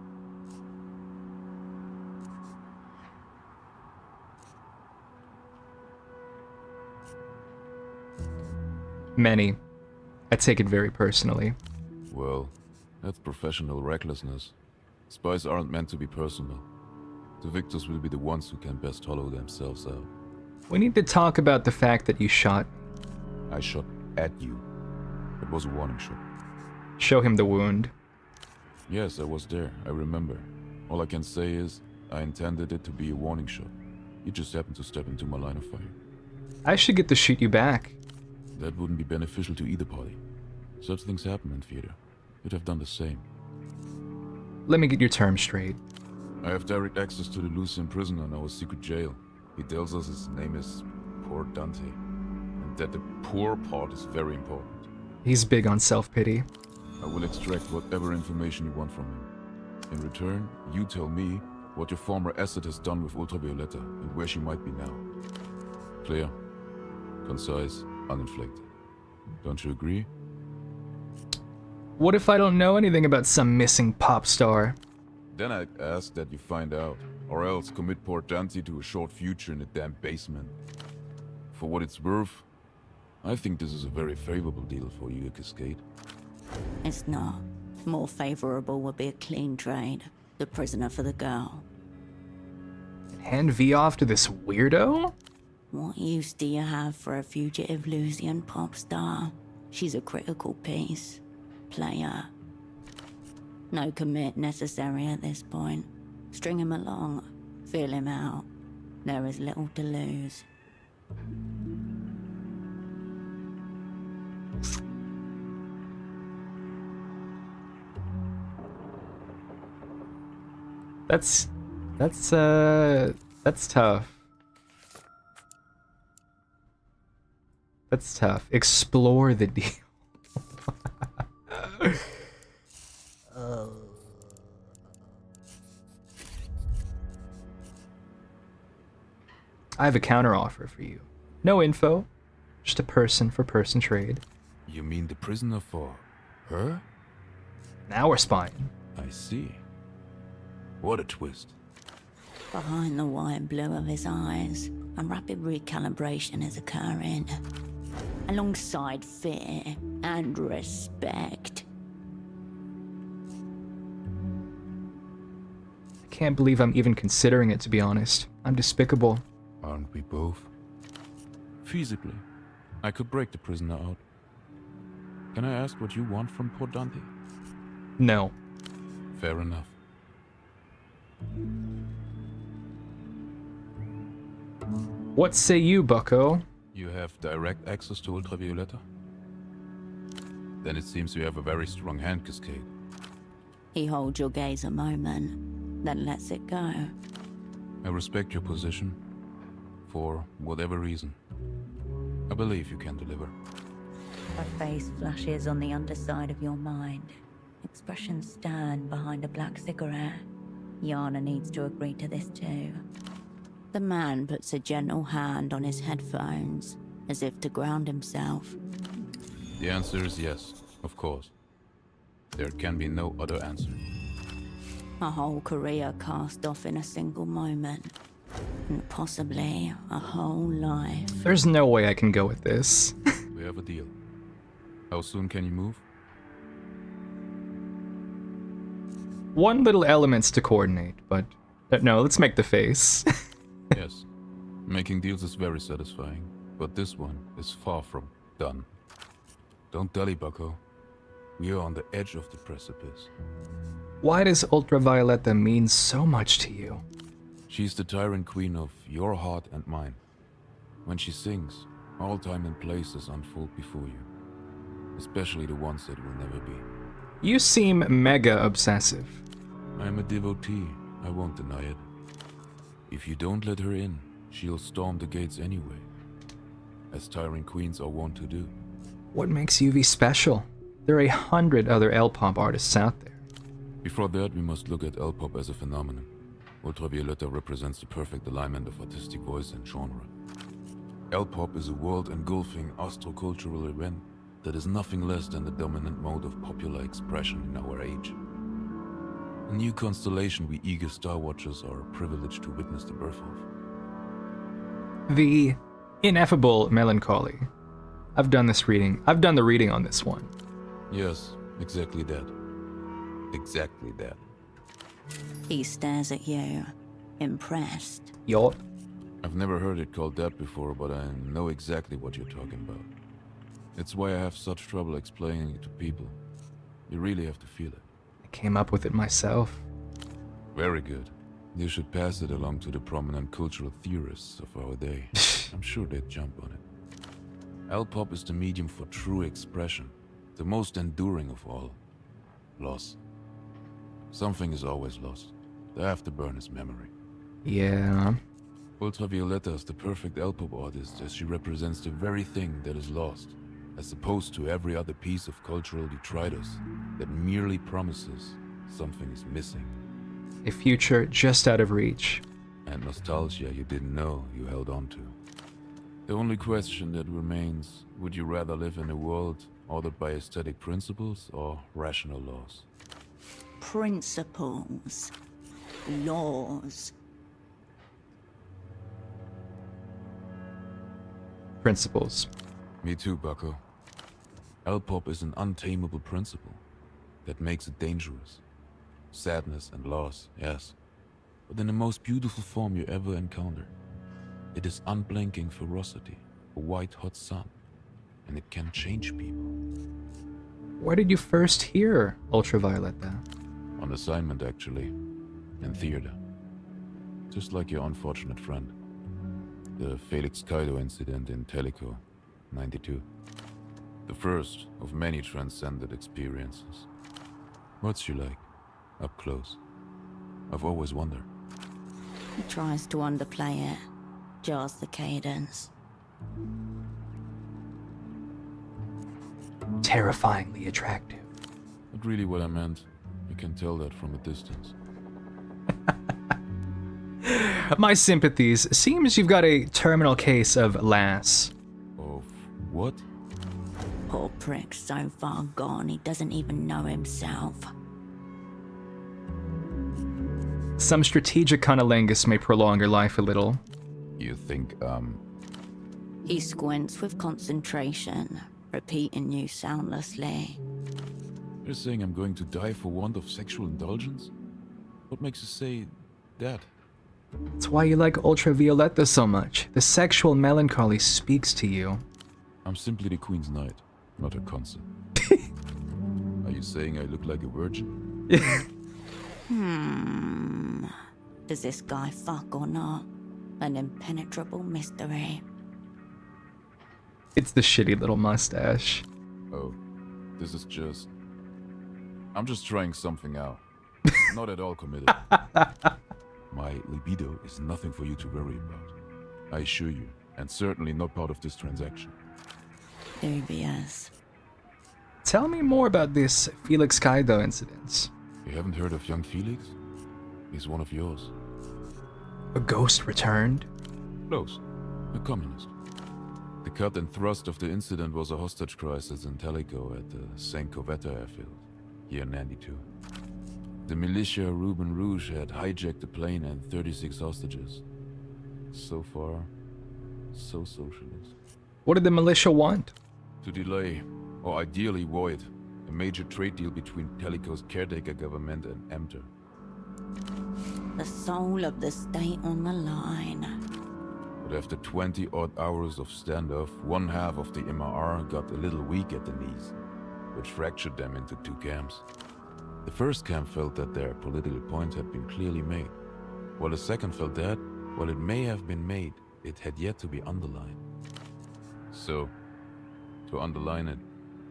Many. I take it very personally. Well, that's professional recklessness. Spies aren't meant to be personal. The victors will be the ones who can best hollow themselves out. We need to talk about the fact that you shot. I shot at you. It was a warning shot. Show him the wound. Yes, I was there. I remember. All I can say is, I intended it to be a warning shot. You just happened to step into my line of fire. I should get to shoot you back. That wouldn't be beneficial to either party. Such things happen in theater. You'd have done the same. Let me get your terms straight. I have direct access to the Lucian prisoner in our secret jail. He tells us his name is Poor Dante, and that the poor part is very important. He's big on self-pity. I will extract whatever information you want from him. In return, you tell me what your former asset has done with Ultravioletta and where she might be now. Clear, concise, uninflected. Don't you agree? What if I don't know anything about some missing pop star? Then I'd ask that you find out, or else commit poor Dante to a short future in a damn basement. For what it's worth, I think this is a very favorable deal for you, Cascade. It's not. More favorable would be a clean trade. The prisoner for the girl. Hand V off to this weirdo? What use do you have for a fugitive Lucian pop star? She's a critical piece. Player. No commit necessary at this point. String him along. Feel him out. There is little to lose. That's tough. That's tough. Explore the deal. I have a counter offer for you. No info, just a person-for-person trade. You mean the prisoner for her? Now we're spying. I see. What a twist. Behind the white blue of his eyes, a rapid recalibration is occurring. Alongside fear and respect. I can't believe I'm even considering it, to be honest. I'm despicable. Aren't we both? Feasibly, I could break the prisoner out. Can I ask what you want from Port Dante? No. Fair enough. What say you, bucko? You have direct access to Ultravioletta? Then it seems you have a very strong hand, Cascade. He holds your gaze a moment, then lets it go. I respect your position. For whatever reason. I believe you can deliver. A face flashes on the underside of your mind. Expression stern behind a black cigarette. Yana needs to agree to this too. The man puts a gentle hand on his headphones, as if to ground himself. The answer is yes, of course. There can be no other answer. A whole career cast off in a single moment. And possibly a whole life. There's no way I can go with this. We have a deal. How soon can you move? One little elements to coordinate, but no, let's make the face. Yes. Making deals is very satisfying, but this one is far from done. Don't dally, bucko. We are on the edge of the precipice. Why does Ultravioletta mean so much to you? She's the tyrant queen of your heart and mine. When she sings, all time and places unfold before you. Especially the ones that will never be. You seem mega obsessive. I'm a devotee, I won't deny it. If you don't let her in, she'll storm the gates anyway. As tyrant queens are wont to do. What makes UV special? There are 100 other L-pop artists out there. Before that, we must look at L-pop as a phenomenon. Ultravioletta represents the perfect alignment of artistic voice and genre. L-pop is a world-engulfing astrocultural event that is nothing less than the dominant mode of popular expression in our age. A new constellation we eager Star Watchers are privileged to witness the birth of. The ineffable melancholy. I've done the reading on this one. Yes, exactly that. Exactly that. He stares at you, impressed. Yup. I've never heard it called that before, but I know exactly what you're talking about. It's why I have such trouble explaining it to people. You really have to feel it. I came up with it myself. Very good. You should pass it along to the prominent cultural theorists of our day. I'm sure they'd jump on it. L-pop is the medium for true expression, the most enduring of all. Loss. Something is always lost. The afterburn is memory. Yeah. Ultravioletta is the perfect L-pop artist as she represents the very thing that is lost, as opposed to every other piece of cultural detritus that merely promises something is missing. A future just out of reach. And nostalgia you didn't know you held on to. The only question that remains, would you rather live in a world ordered by aesthetic principles or rational laws? Principles. Laws. Principles. Me too, bucko. L-pop is an untamable principle that makes it dangerous. Sadness and loss, yes, but in the most beautiful form you ever encounter. It is unblinking ferocity, a white-hot sun, and it can change people. Where did you first hear Ultravioletta? On assignment, actually. In theater. Just like your unfortunate friend. The Felix Kaido incident in Teleco, 92. The first of many transcendent experiences. What's she like? Up close. I've always wondered. He tries to underplay it, jars the cadence. Terrifyingly attractive. Not really what I meant. You can tell that from a distance. My sympathies. Seems you've got a terminal case of lass. Of what? Poor prick, so far gone he doesn't even know himself. Some strategic cunnilingus may prolong your life a little. You think, He squints with concentration, repeating you soundlessly. You're saying I'm going to die for want of sexual indulgence? What makes you say that? That's why you like Ultravioletta so much. The sexual melancholy speaks to you. I'm simply the Queen's Knight, not her consort. Are you saying I look like a virgin? Does this guy fuck or not? An impenetrable mystery. It's the shitty little mustache. Oh, this is just... I'm just trying something out. Not at all committed. My libido is nothing for you to worry about. I assure you, and certainly not part of this transaction. Dubious. Tell me more about this Felix Kaido incident. You haven't heard of young Felix? He's one of yours. A ghost returned? Close. A communist. The cut and thrust of the incident was a hostage crisis in Teleco at the St. Covetta airfield, year 92. The militia Ruben Rouge had hijacked the plane and 36 hostages. So far, so socialist. What did the militia want? To delay, or ideally void, a major trade deal between Teleco's caretaker government and EMTER. The soul of the state on the line. But after 20-odd hours of standoff, one half of the MRR got a little weak at the knees, which fractured them into two camps. The first camp felt that their political point had been clearly made, while the second felt that, while it may have been made, it had yet to be underlined. So, to underline it,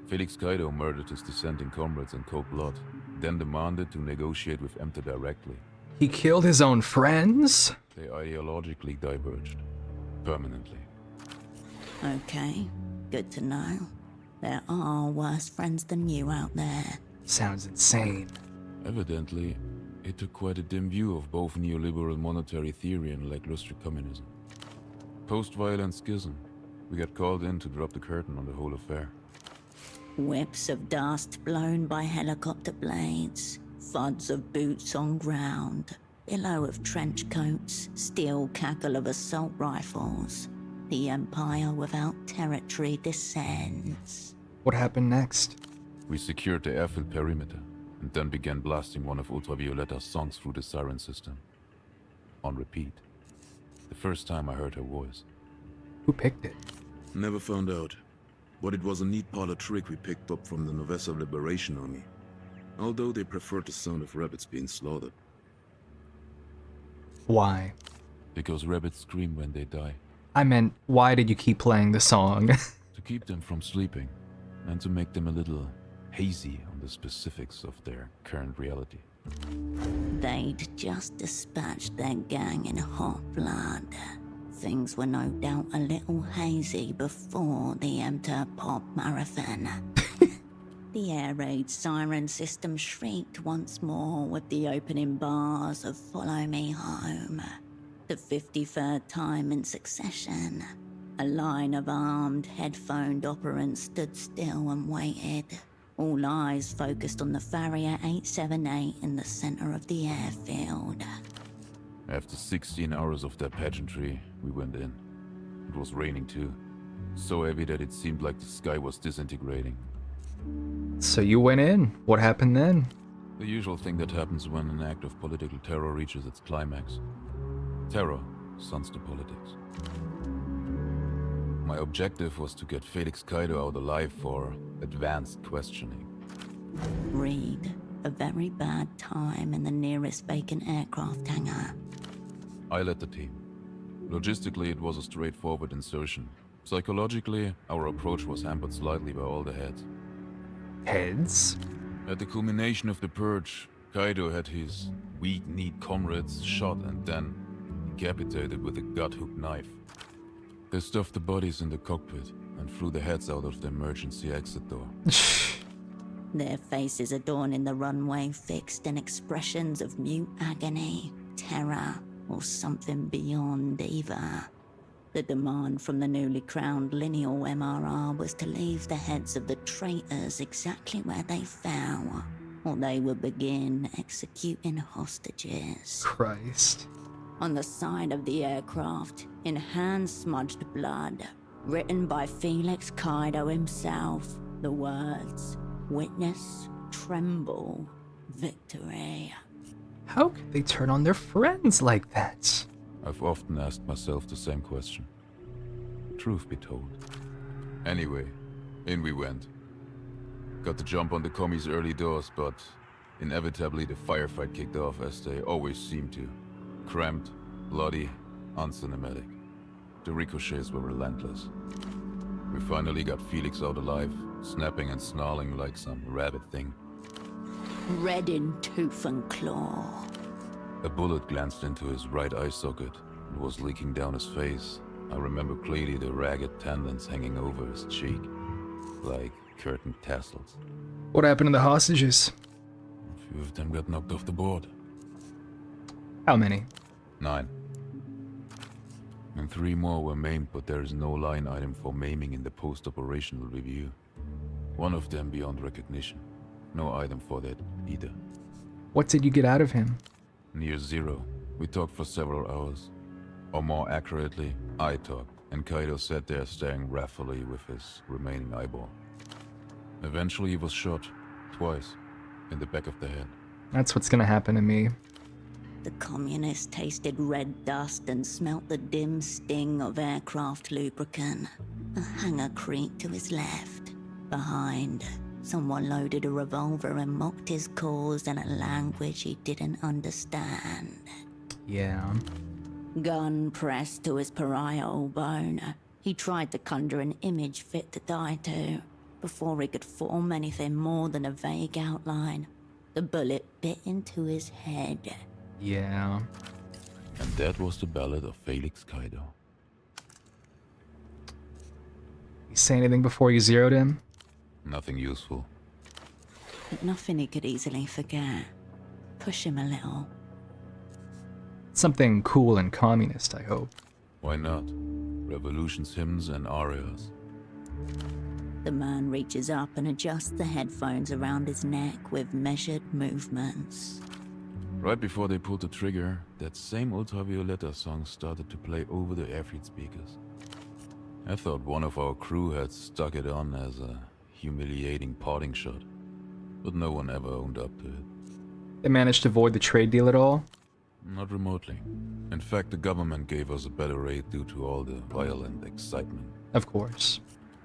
Felix Kaido murdered his dissenting comrades in cold blood, then demanded to negotiate with EMTER directly. He killed his own friends? They ideologically diverged. Permanently. Okay, good to know. There are worse friends than you out there. Sounds insane. Evidently, it took quite a dim view of both neoliberal monetary theory and lackluster communism. Post-violent schism, we got called in to drop the curtain on the whole affair. Whips of dust blown by helicopter blades, thuds of boots on ground, billow of trench coats, steel cackle of assault rifles. The empire without territory descends. What happened next? We secured the airfield perimeter, and then began blasting one of Ultravioletta's songs through the siren system. On repeat. The first time I heard her voice. Who picked it? Never found out. But it was a neat parlor trick we picked up from the Novessa Liberation Army. Although they preferred the sound of rabbits being slaughtered. Why? Because rabbits scream when they die. I meant, why did you keep playing the song? To keep them from sleeping, and to make them a little hazy on the specifics of their current reality. They'd just dispatched their gang in hot blood. Things were no doubt a little hazy before the EMTER pop marathon. The air raid siren system shrieked once more with the opening bars of Follow Me Home. The 53rd time in succession, a line of armed, headphoned operants stood still and waited. All eyes focused on the Farrier 878 in the center of the airfield. After 16 hours of that pageantry, we went in. It was raining too. So heavy that it seemed like the sky was disintegrating. So you went in. What happened then? The usual thing that happens when an act of political terror reaches its climax. Terror sons to politics. My objective was to get Felix Kaido out alive for advanced questioning. Read, a very bad time in the nearest vacant aircraft hangar. I led the team. Logistically, it was a straightforward insertion. Psychologically, our approach was hampered slightly by all the heads. Heads? At the culmination of the purge, Kaido had his weak-kneed comrades shot and then decapitated with a gut-hook knife. They stuffed the bodies in the cockpit and threw the heads out of the emergency exit door. Their faces adorning the runway fixed in expressions of mute agony, terror, or something beyond either. The demand from the newly crowned lineal MRR was to leave the heads of the traitors exactly where they fell, or they would begin executing hostages. Christ. On the side of the aircraft, in hand-smudged blood, written by Felix Kaido himself, the words, "Witness, tremble, victory." How could they turn on their friends like that? I've often asked myself the same question. Truth be told. Anyway, in we went. Got the jump on the commies early doors, but inevitably the firefight kicked off as they always seem to. Cramped, bloody, uncinematic. The ricochets were relentless. We finally got Felix out alive, snapping and snarling like some rabid thing. Red in tooth and claw. A bullet glanced into his right eye socket and was leaking down his face. I remember clearly the ragged tendons hanging over his cheek, like curtain tassels. What happened to the hostages? A few of them got knocked off the board. How many? 9. And 3 more were maimed, but there is no line item for maiming in the post-operational review. One of them beyond recognition. No item for that either. What did you get out of him? Near zero. We talked for several hours. Or more accurately, I talked, and Kaido sat there staring wrathfully with his remaining eyeball. Eventually he was shot. Twice. In the back of the head. That's what's gonna happen to me. The communist tasted red dust and smelt the dim sting of aircraft lubricant. A hangar creaked to his left. Behind, someone loaded a revolver and mocked his cause in a language he didn't understand. Yeah. Gun pressed to his parietal bone. He tried to conjure an image fit to die to, before he could form anything more than a vague outline. The bullet bit into his head. Yeah. And that was the ballad of Felix Kaido. You say anything before you zeroed him? Nothing useful. But nothing he could easily forget. Push him a little. Something cool and communist, I hope. Why not? Revolution's hymns and arias. The man reaches up and adjusts the headphones around his neck with measured movements. Right before they pulled the trigger, that same Ultravioletta song started to play over the airfield speakers. I thought one of our crew had stuck it on as a humiliating parting shot, but no one ever owned up to it. They managed to avoid the trade deal at all? Not remotely. In fact, the government gave us a better rate due to all the violent excitement. Of course.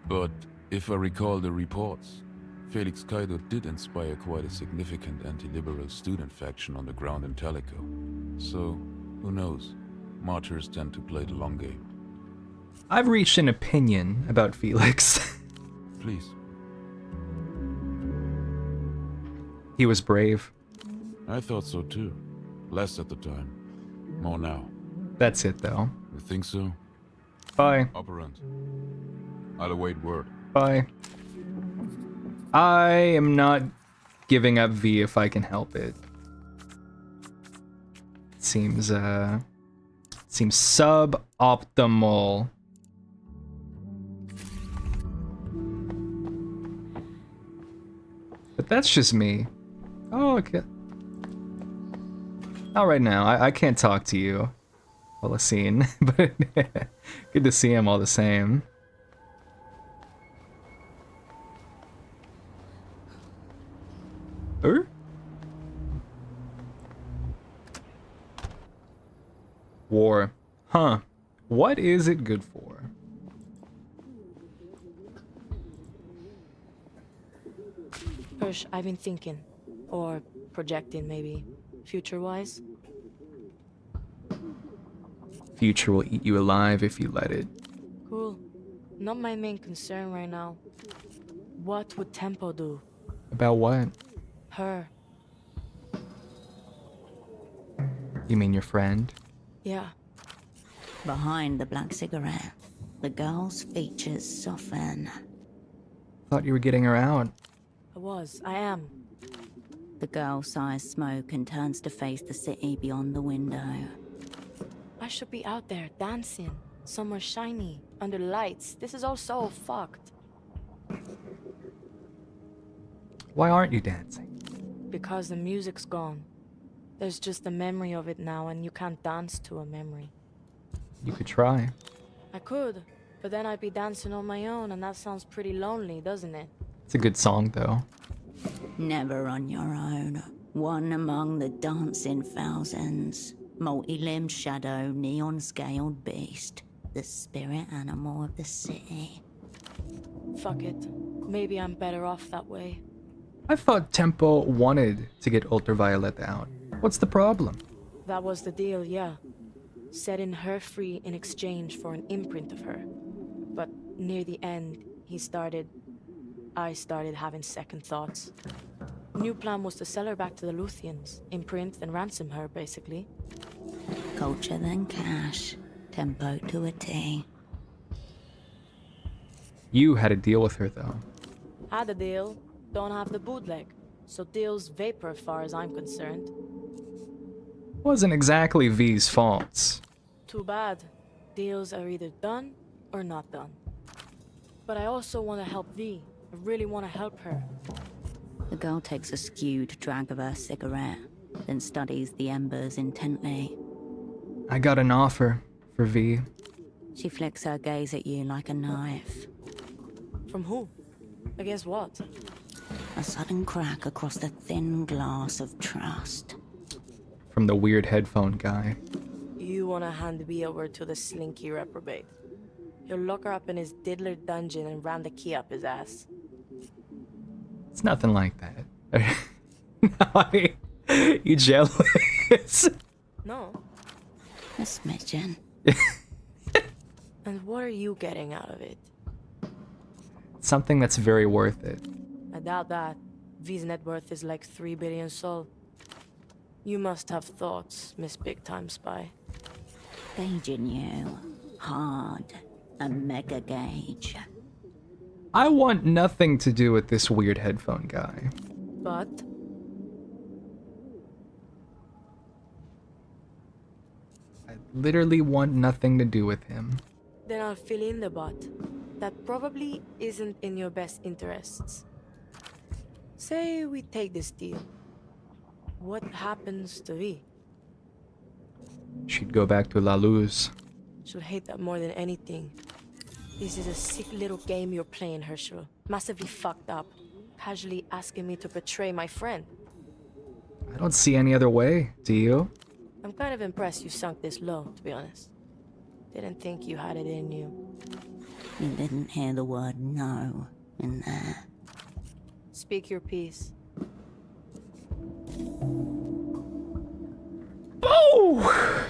But if I recall the reports, Felix Kaido did inspire quite a significant anti-liberal student faction on the ground in Calico. So, who knows? Martyrs tend to play the long game. I've reached an opinion about Felix. Please. He was brave. I thought so too. Less at the time. More now. That's it, though. You think so? Bye. Operant. I'll await word. Bye. I am not giving up V if I can help it. Seems suboptimal. But that's just me. Oh, okay. Not right now. I can't talk to you while a scene, but good to see him all the same. War. Huh. What is it good for? Hirsch, I've been thinking. Or projecting, maybe. Future-wise. Future will eat you alive if you let it. Cool. Not my main concern right now. What would Tempo do? About what? Her. You mean your friend? Yeah. Behind the black cigarette, the girl's features soften. Thought you were getting her out. I am. The girl sighs smoke and turns to face the city beyond the window. I should be out there dancing, somewhere shiny, under lights. This is all so fucked. Why aren't you dancing? Because the music's gone. There's just a memory of it now, and you can't dance to a memory. You could try. I could, but then I'd be dancing on my own, and that sounds pretty lonely, doesn't it? It's a good song, though. Never on your own. One among the dancing thousands. Multi-limbed shadow, neon-scaled beast. The spirit animal of the city. Fuck it. Maybe I'm better off that way. I thought Tempo wanted to get Ultraviolet out. What's the problem? That was the deal, yeah. Setting her free in exchange for an imprint of her. But near the end, I started having second thoughts. New plan was to sell her back to the Luthians, imprint and ransom her, basically. Culture then cash. Tempo to a T. You had a deal with her, though. Had a deal, don't have the bootleg. So deal's vapor as far as I'm concerned. Wasn't exactly V's fault. Too bad. Deals are either done or not done. But I also want to help V. I really want to help her. The girl takes a skewed drag of her cigarette, then studies the embers intently. I got an offer for V. She flicks her gaze at you like a knife. From who? Against what? A sudden crack across the thin glass of trust. From the weird headphone guy. You want to hand V over to the slinky reprobate. He'll lock her up in his diddler dungeon and ram the key up his ass. It's nothing like that. No, you jealous? No. A smidgen. And what are you getting out of it? Something that's very worth it. I doubt that. V's net worth is like 3 billion sol. You must have thoughts, Miss Big Time Spy. Gauging you. Hard. A mega gauge. I want nothing to do with this weird headphone guy. But? I literally want nothing to do with him. Then I'll fill in the but. That probably isn't in your best interests. Say we take this deal. What happens to V? She'd go back to La Luz. She'll hate that more than anything. This is a sick little game you're playing, Herschel. Massively fucked up. Casually asking me to betray my friend. I don't see any other way, do you? I'm kind of impressed you sunk this low, to be honest. Didn't think you had it in you. You didn't hear the word no in there. Speak your piece. Oh!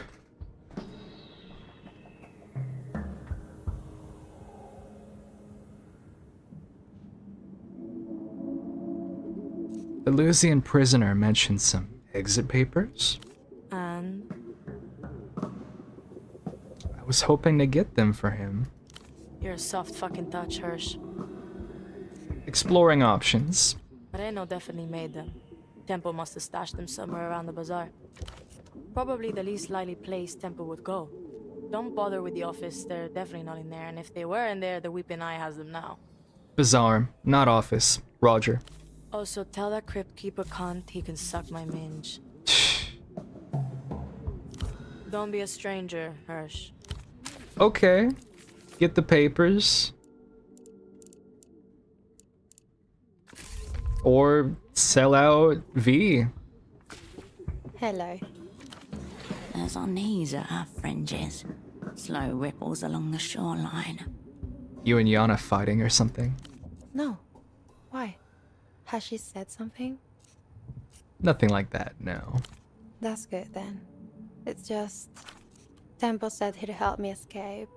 The Lucian prisoner mentioned some exit papers. And? I was hoping to get them for him. You're a soft fucking touch, Hirsch. Exploring options. Reno definitely made them. Tempo must have stashed them somewhere around the bazaar. Probably the least likely place Tempo would go. Don't bother with the office, they're definitely not in there, and if they were in there, the weeping eye has them now. Bazaar, not office. Roger. Also, tell that crypt keeper cunt he can suck my minge. Don't be a stranger, Hirsch. Okay. Get the papers. Or sell out V. Hello. There's our knees at our fringes. Slow ripples along the shoreline. You and Yana fighting or something? No. Why? Has she said something? Nothing like that, no. That's good then. It's just... Tempo said he'd help me escape.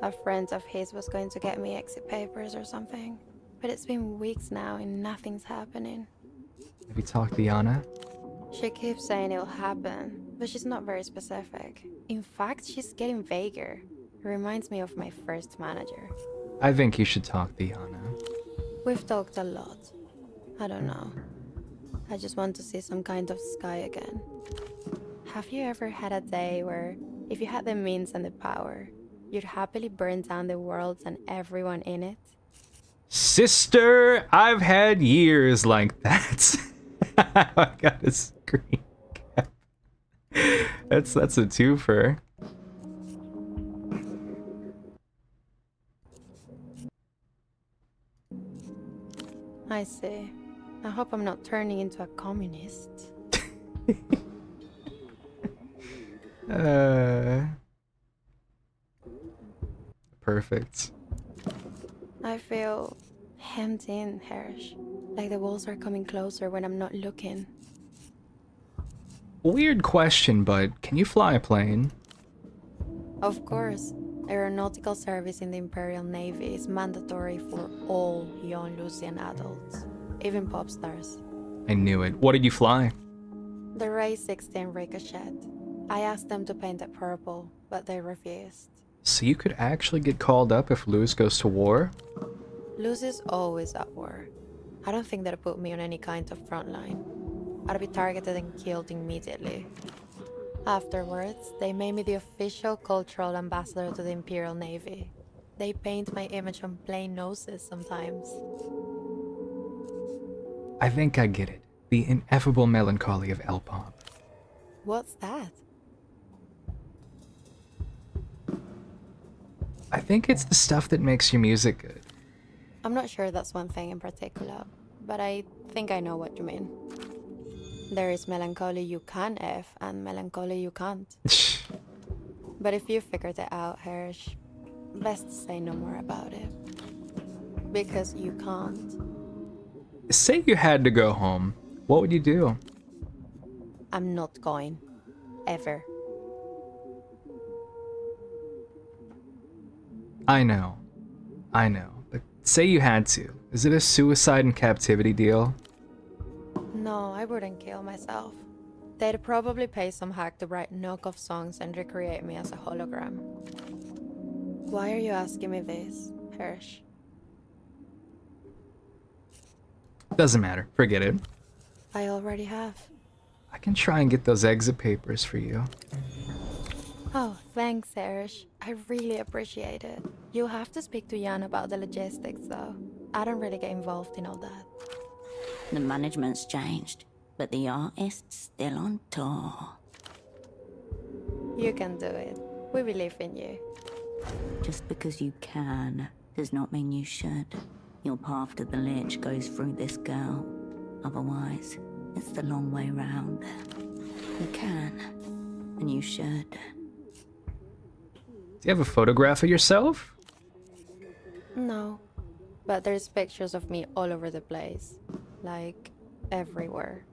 A friend of his was going to get me exit papers or something. But it's been weeks now and nothing's happening. Have you talked to Yana? She keeps saying it'll happen, but she's not very specific. In fact, she's getting vaguer. It reminds me of my first manager. I think you should talk to Yana. We've talked a lot. I don't know. I just want to see some kind of sky again. Have you ever had a day where, if you had the means and the power, you'd happily burn down the world and everyone in it? Sister, I've had years like that. I got a screen cap. That's a twofer. I see. I hope I'm not turning into a communist. Perfect. I feel hemmed in, Hersh. Like the walls are coming closer when I'm not looking. Weird question, but can you fly a plane? Of course, aeronautical service in the Imperial Navy is mandatory for all young Lucian adults, even pop stars. I knew it. What did you fly? The Ray 16 Ricochet. I asked them to paint it purple, but they refused. So you could actually get called up if Luz goes to war? Luz is always at war. I don't think they'd put me on any kind of front line. I'd be targeted and killed immediately. Afterwards, they made me the official cultural ambassador to the Imperial Navy. They paint my image on plain noses sometimes. I think I get it. The ineffable melancholy of L-pop. What's that? I think it's the stuff that makes your music good. I'm not sure that's one thing in particular, but I think I know what you mean. There is melancholy you can F and melancholy you can't. But if you figured it out, Hersh, best to say no more about it. Because you can't. Say you had to go home. What would you do? I'm not going. Ever. I know. But say you had to. Is it a suicide in captivity deal? No, I wouldn't kill myself. They'd probably pay some hack to write knockoff songs and recreate me as a hologram. Why are you asking me this, Hersh? Doesn't matter. Forget it. I already have. I can try and get those exit papers for you. Oh, thanks, Hersh. I really appreciate it. You'll have to speak to Jan about the logistics, though. I don't really get involved in all that. The management's changed, but the artist's still on tour. You can do it. We believe in you. Just because you can does not mean you should. Your path to the lich goes through this girl. Otherwise, it's the long way round. You can, and you should. Do you have a photograph of yourself? No, but there's pictures of me all over the place. Like, everywhere.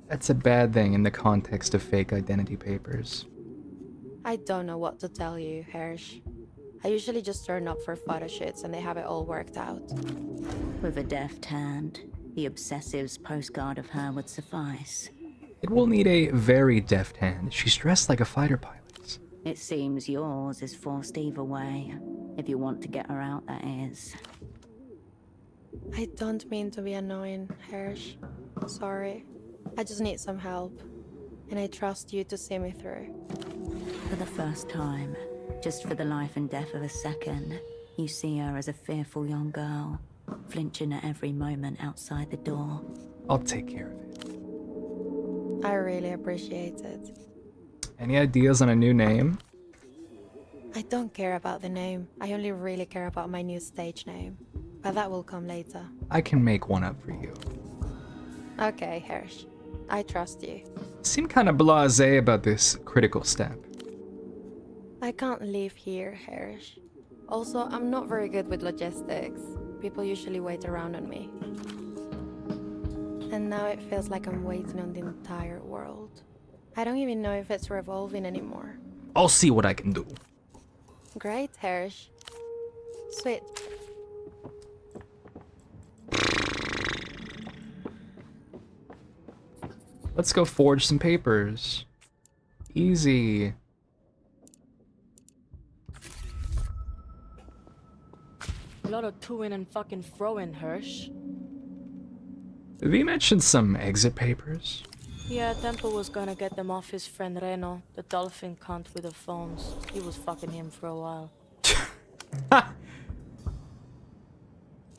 That's a bad thing in the context of fake identity papers. I don't know what to tell you, Hersh. I usually just turn up for photo shoots and they have it all worked out. With a deft hand, the obsessive's postcard of her would suffice. It will need a very deft hand. She's dressed like a fighter pilot. It seems yours is forced either way. If you want to get her out, that is. I don't mean to be annoying, Hersh. Sorry. I just need some help. And I trust you to see me through. For the first time, just for the life and death of a second, you see her as a fearful young girl, flinching at every moment outside the door. I'll take care of it. I really appreciate it. Any ideas on a new name? I don't care about the name. I only really care about my new stage name. But that will come later. I can make one up for you. Okay, Hersh. I trust you. Seem kind of blasé about this critical step. I can't leave here, Hersh. Also, I'm not very good with logistics. People usually wait around on me. And now it feels like I'm waiting on the entire world. I don't even know if it's revolving anymore. I'll see what I can do. Great, Hersh. Sweet. Let's go forge some papers. Easy. A lot of to-in and fucking fro-in, Hirsch. We mentioned some exit papers. Yeah, Temple was gonna get them off his friend Reno, the dolphin cunt with the phones. He was fucking him for a while.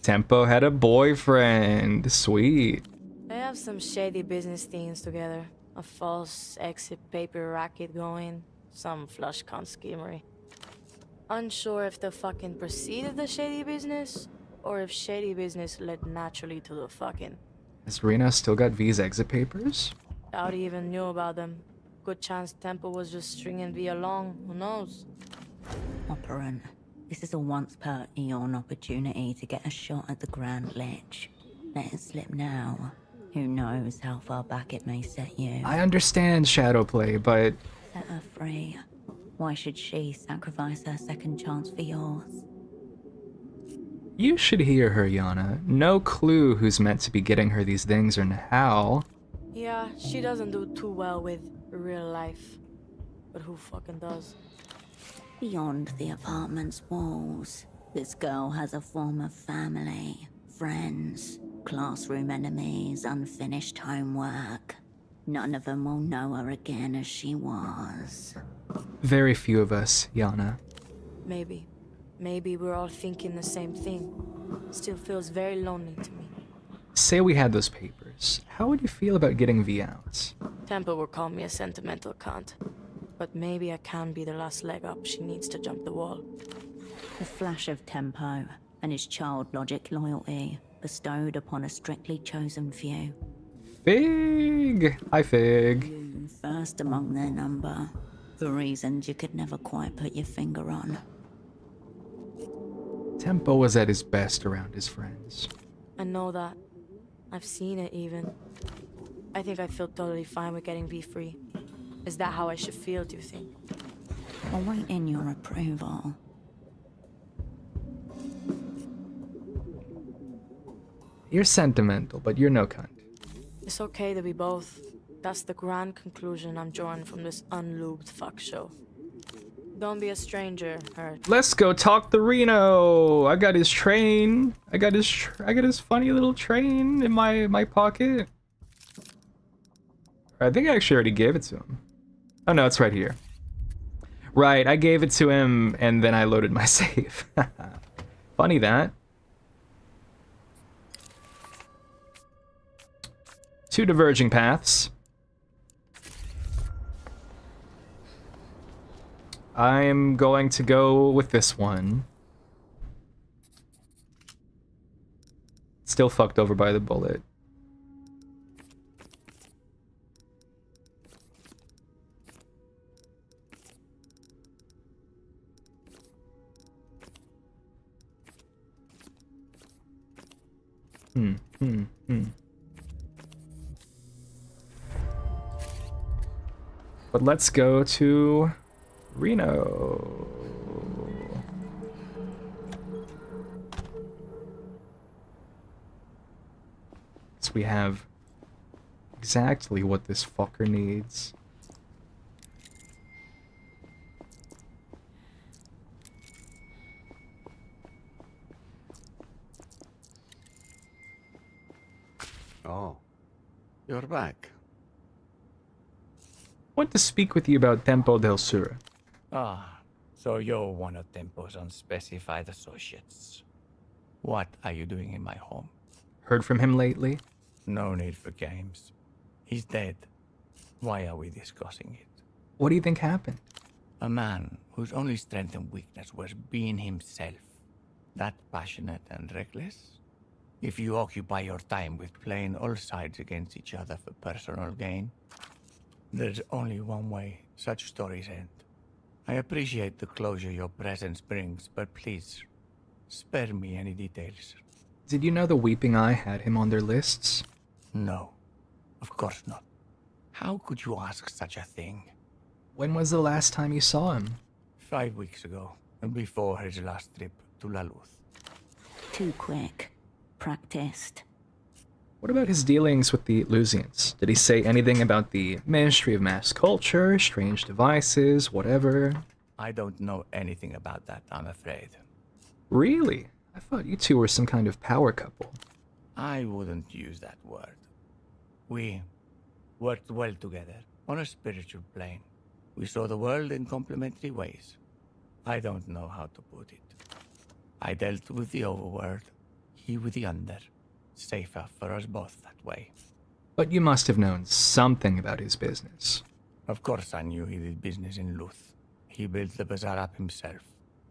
Tempo had a boyfriend. Sweet. They have some shady business things together. A false exit paper racket going. Some flush cunt schemery. Unsure if the fucking preceded the shady business, or if shady business led naturally to the fucking. Has Rena still got V's exit papers? Doubt he even knew about them. Good chance Temple was just stringing V along. Who knows? Operant. This is a once per eon opportunity to get a shot at the Grand Lich. Let it slip now. Who knows how far back it may set you. I understand shadowplay, but Set her free. Why should she sacrifice her second chance for yours? you should hear her, Yana. No clue who's meant to be getting her these things or how. Yeah, she doesn't do too well with real life. But who fucking does? Beyond the apartment's walls, this girl has a former family, friends, classroom enemies, unfinished homework. None of them will know her again as she was. Very few of us, Yana. Maybe. Maybe we're all thinking the same thing. Still feels very lonely to me. Say we had those papers. How would you feel about getting V out? Temple will call me a sentimental cunt. But maybe I can be the last leg up she needs to jump the wall. A flash of tempo and his child logic loyalty bestowed upon a strictly chosen few. Fig! Hi, Fig. You first among their number, for reasons you could never quite put your finger on. Tempo was at his best around his friends. I know that. I've seen it even. I think I feel totally fine with getting V free. Is that how I should feel, do you think? Awaiting your approval. You're sentimental, but you're no cunt. It's okay to be both. That's the grand conclusion I'm drawing from this unlubed fuck show. Don't be a stranger, Hurt. Let's go talk to Reno. I got his train. I got his funny little train in my pocket. I think I actually already gave it to him. Oh no, it's right here. Right, I gave it to him and then I loaded my save. Funny that. Two diverging paths. I'm going to go with this one. Still fucked over by the bullet. But let's go to Reno. So we have exactly what this fucker needs. Oh, you're back. Want to speak with you about Tempo del Sur. Ah, so you're one of Tempo's unspecified associates. What are you doing in my home? Heard from him lately? No need for games. He's dead. Why are we discussing it? What do you think happened? A man whose only strength and weakness was being himself. That passionate and reckless? If you occupy your time with playing all sides against each other for personal gain, there's only one way such stories end. I appreciate the closure your presence brings, but please, spare me any details. Did you know the Weeping Eye had him on their lists? No, of course not. How could you ask such a thing? When was the last time you saw him? 5 weeks ago, and before his last trip to La Luz. Too quick. Practiced. What about his dealings with the Lusians? Did he say anything about the Ministry of Mass Culture, strange devices, whatever? I don't know anything about that, I'm afraid. Really? I thought you two were some kind of power couple. I wouldn't use that word. We worked well together, on a spiritual plane. We saw the world in complementary ways. I don't know how to put it. I dealt with the overworld, he with the under. Safer for us both that way. But you must have known something about his business. Of course I knew he did business in Luth. He built the bazaar up himself.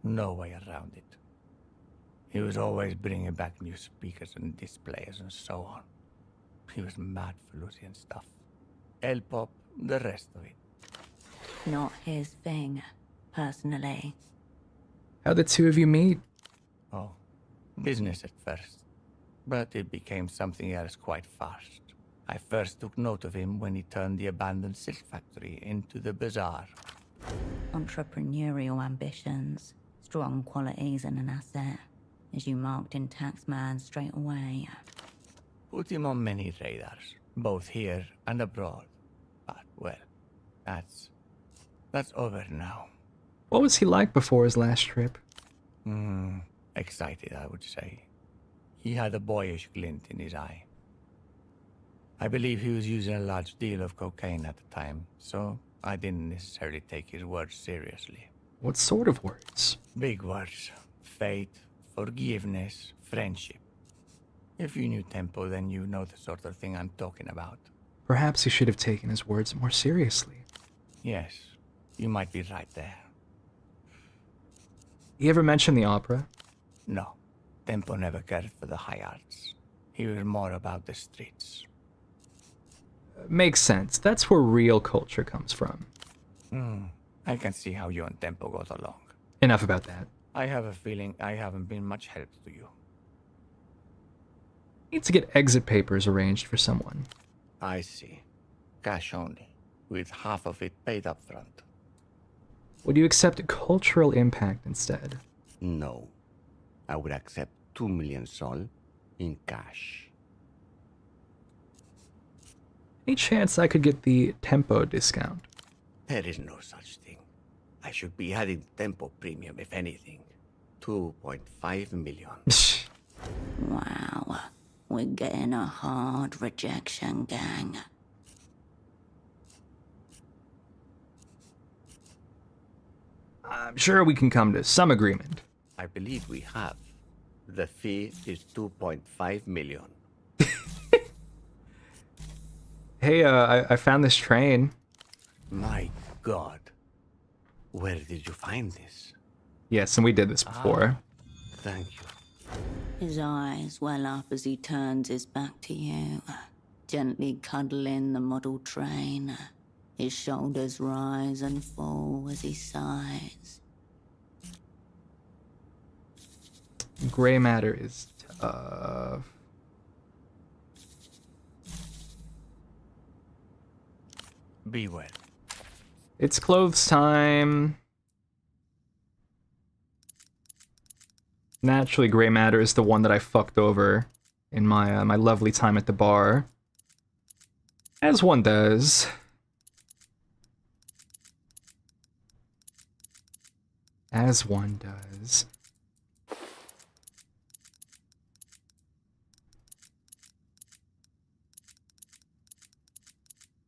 No way around it. He was always bringing back new speakers and displays and so on. He was mad for Lucian stuff. El Pop, the rest of it. Not his thing, personally. How'd the two of you meet? Oh, business at first. But it became something else quite fast. I first took note of him when he turned the abandoned silk factory into the bazaar. Entrepreneurial ambitions, strong qualities and an asset, as you marked in Taxman straight away. Put him on many radars, both here and abroad. But, well, that's over now. What was he like before his last trip? Excited, I would say. He had a boyish glint in his eye. I believe he was using a large deal of cocaine at the time, so I didn't necessarily take his words seriously. What sort of words? Big words. Fate, forgiveness, friendship. If you knew Tempo, then you know the sort of thing I'm talking about. Perhaps he should have taken his words more seriously. Yes, you might be right there. He ever mentioned the opera? No, Tempo never cared for the high arts. He was more about the streets. Makes sense. That's where real culture comes from. I can see how you and Tempo got along. Enough about that. I have a feeling I haven't been much help to you. Need to get exit papers arranged for someone. I see. Cash only, with half of it paid up front. Would you accept a cultural impact instead? No. I would accept 2 million sol in cash. Any chance I could get the Tempo discount? There is no such thing. I should be adding Tempo premium, if anything. 2.5 million. Wow, we're getting a hard rejection, gang. I'm sure we can come to some agreement. I believe we have. The fee is 2.5 million. Hey, I found this train. My God. Where did you find this? Yes, and we did this before. Thank you. His eyes well up as he turns his back to you, gently cuddling the model train. His shoulders rise and fall as he sighs. Gray matter is tough. Be well. It's clothes time. Naturally, gray matter is the one that I fucked over in my my lovely time at the bar. As one does. As one does.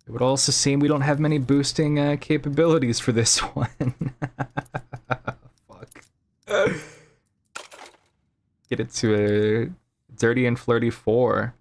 It would also seem we don't have many boosting capabilities for this one. Fuck. Get it to a dirty and flirty 4.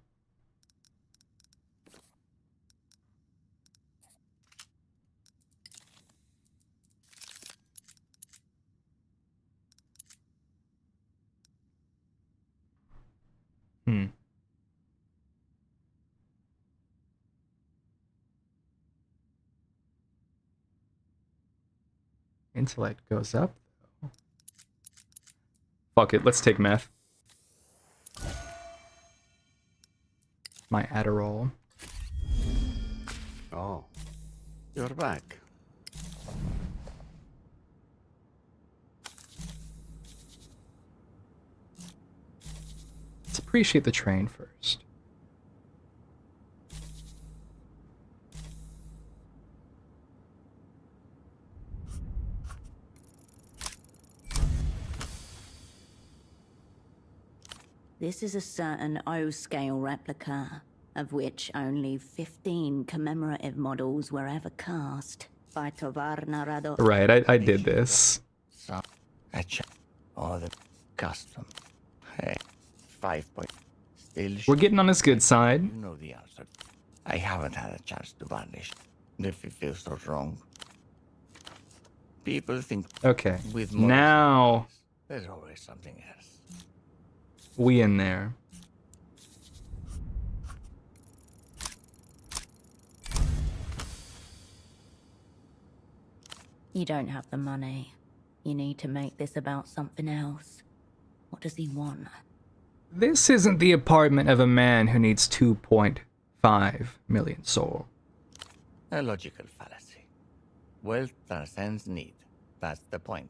Intellect goes up, though. Fuck it, let's take meth. My Adderall. Oh, you're back. Let's appreciate the train first. This is a certain O-scale replica, of which only 15 commemorative models were ever cast by Tovar Narado. Right, I did this. Oh, the custom. Hey, 5 point. Still. We're getting on his good side. You know the answer. I haven't had a chance to varnish. If it feels so wrong. People think. Okay. With now there's always something else. We in there. You don't have the money. You need to make this about something else. What does he want? This isn't the apartment of a man who needs 2.5 million soul. A logical fallacy. Wealth transcends need. That's the point.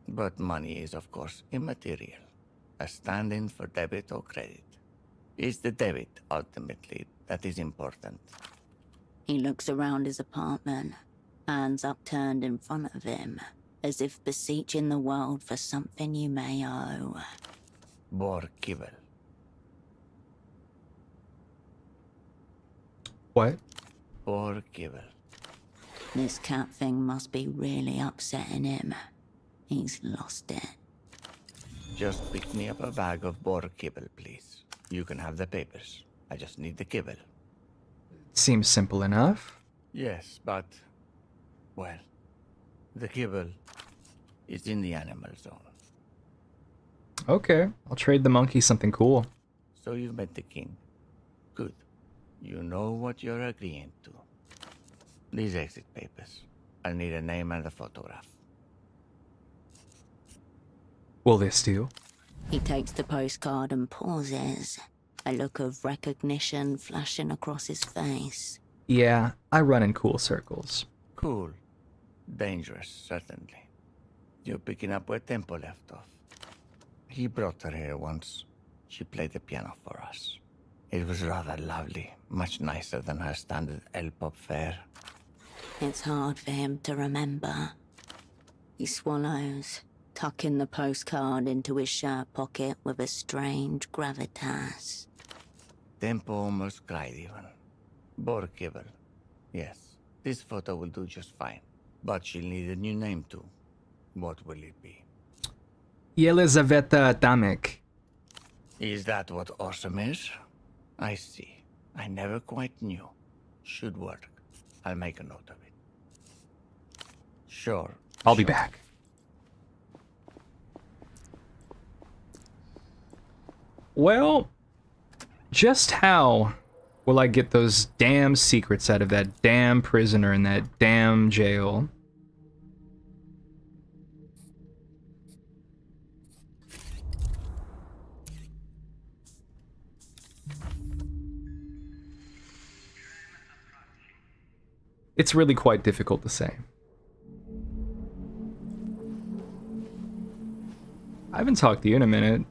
But money is, of course, immaterial. A stand-in for debit or credit. It's the debit, ultimately, that is important. He looks around his apartment, hands upturned in front of him, as if beseeching the world for something you may owe. Borkibel. What? Borkibel. This cat thing must be really upsetting him. He's lost it. Just pick me up a bag of Borkibel, please. You can have the papers. I just need the kibble. Seems simple enough. Yes, but... well, the kibble is in the animal zone. Okay, I'll trade the monkey something cool. So you've met the king. Good. You know what you're agreeing to. These exit papers. I'll need a name and a photograph. Will this do? He takes the postcard and pauses, a look of recognition flashing across his face. Yeah, I run in cool circles. Cool. Dangerous, certainly. You're picking up where Tempo left off. He brought her here once. She played the piano for us. It was rather lovely, much nicer than her standard L-pop fare. It's hard for him to remember. He swallows, tucking the postcard into his shirt pocket with a strange gravitas. Tempo almost cried even. Borkibel. Yes, this photo will do just fine. But she'll need a new name too. What will it be? Yelizaveta Adamek. Is that what awesome is? I see. I never quite knew. Should work. I'll make a note of it. Sure. I'll be back. Well, just how will I get those damn secrets out of that damn prisoner in that damn jail? It's really quite difficult to say. I haven't talked to you in a minute.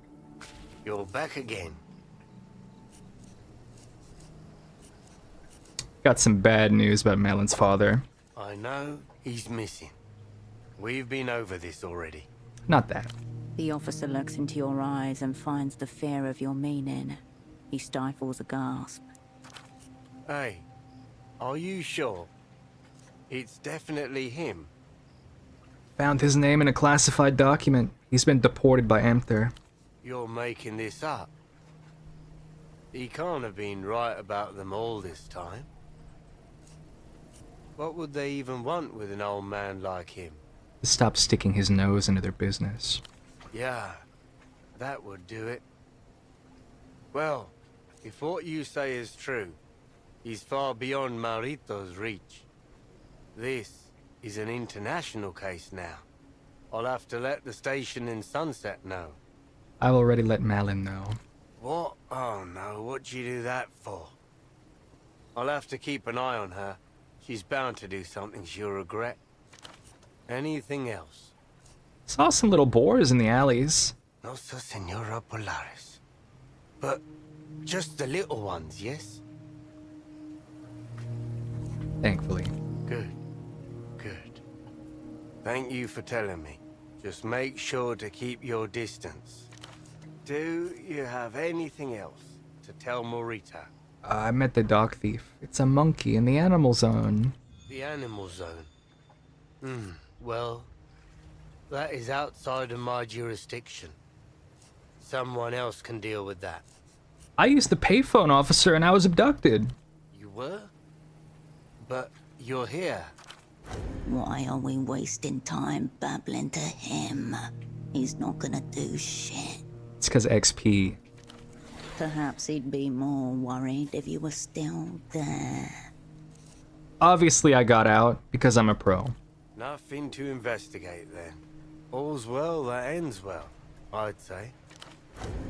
You're back again. Got some bad news about Madeleine's father. I know he's missing. We've been over this already. Not that. The officer looks into your eyes and finds the fear of your meaning. He stifles a gasp. Hey, are you sure? It's definitely him. Found his name in a classified document. He's been deported by Amther. You're making this up. He can't have been right about them all this time. What would they even want with an old man like him? To stop sticking his nose into their business. Yeah, that would do it. Well, if what you say is true, he's far beyond Marito's reach. This is an international case now. I'll have to let the station in Sunset know. I've already let Malin know. What? Oh no, what'd you do that for? I'll have to keep an eye on her. She's bound to do something she'll regret. Anything else? Saw some little boars in the alleys. Nossa Senora Polaris. But just the little ones, yes? Thankfully. Good. Good. Thank you for telling me. Just make sure to keep your distance. Do you have anything else to tell Morita? I met the dog thief. It's a monkey in the animal zone. The animal zone? Well, that is outside of my jurisdiction. Someone else can deal with that. I used the payphone, officer, and I was abducted. You were? But you're here. Why are we wasting time babbling to him? He's not gonna do shit. It's because XP. Perhaps he'd be more worried if you were still there. Obviously I got out because I'm a pro. Nothing to investigate then. All's well that ends well, I'd say.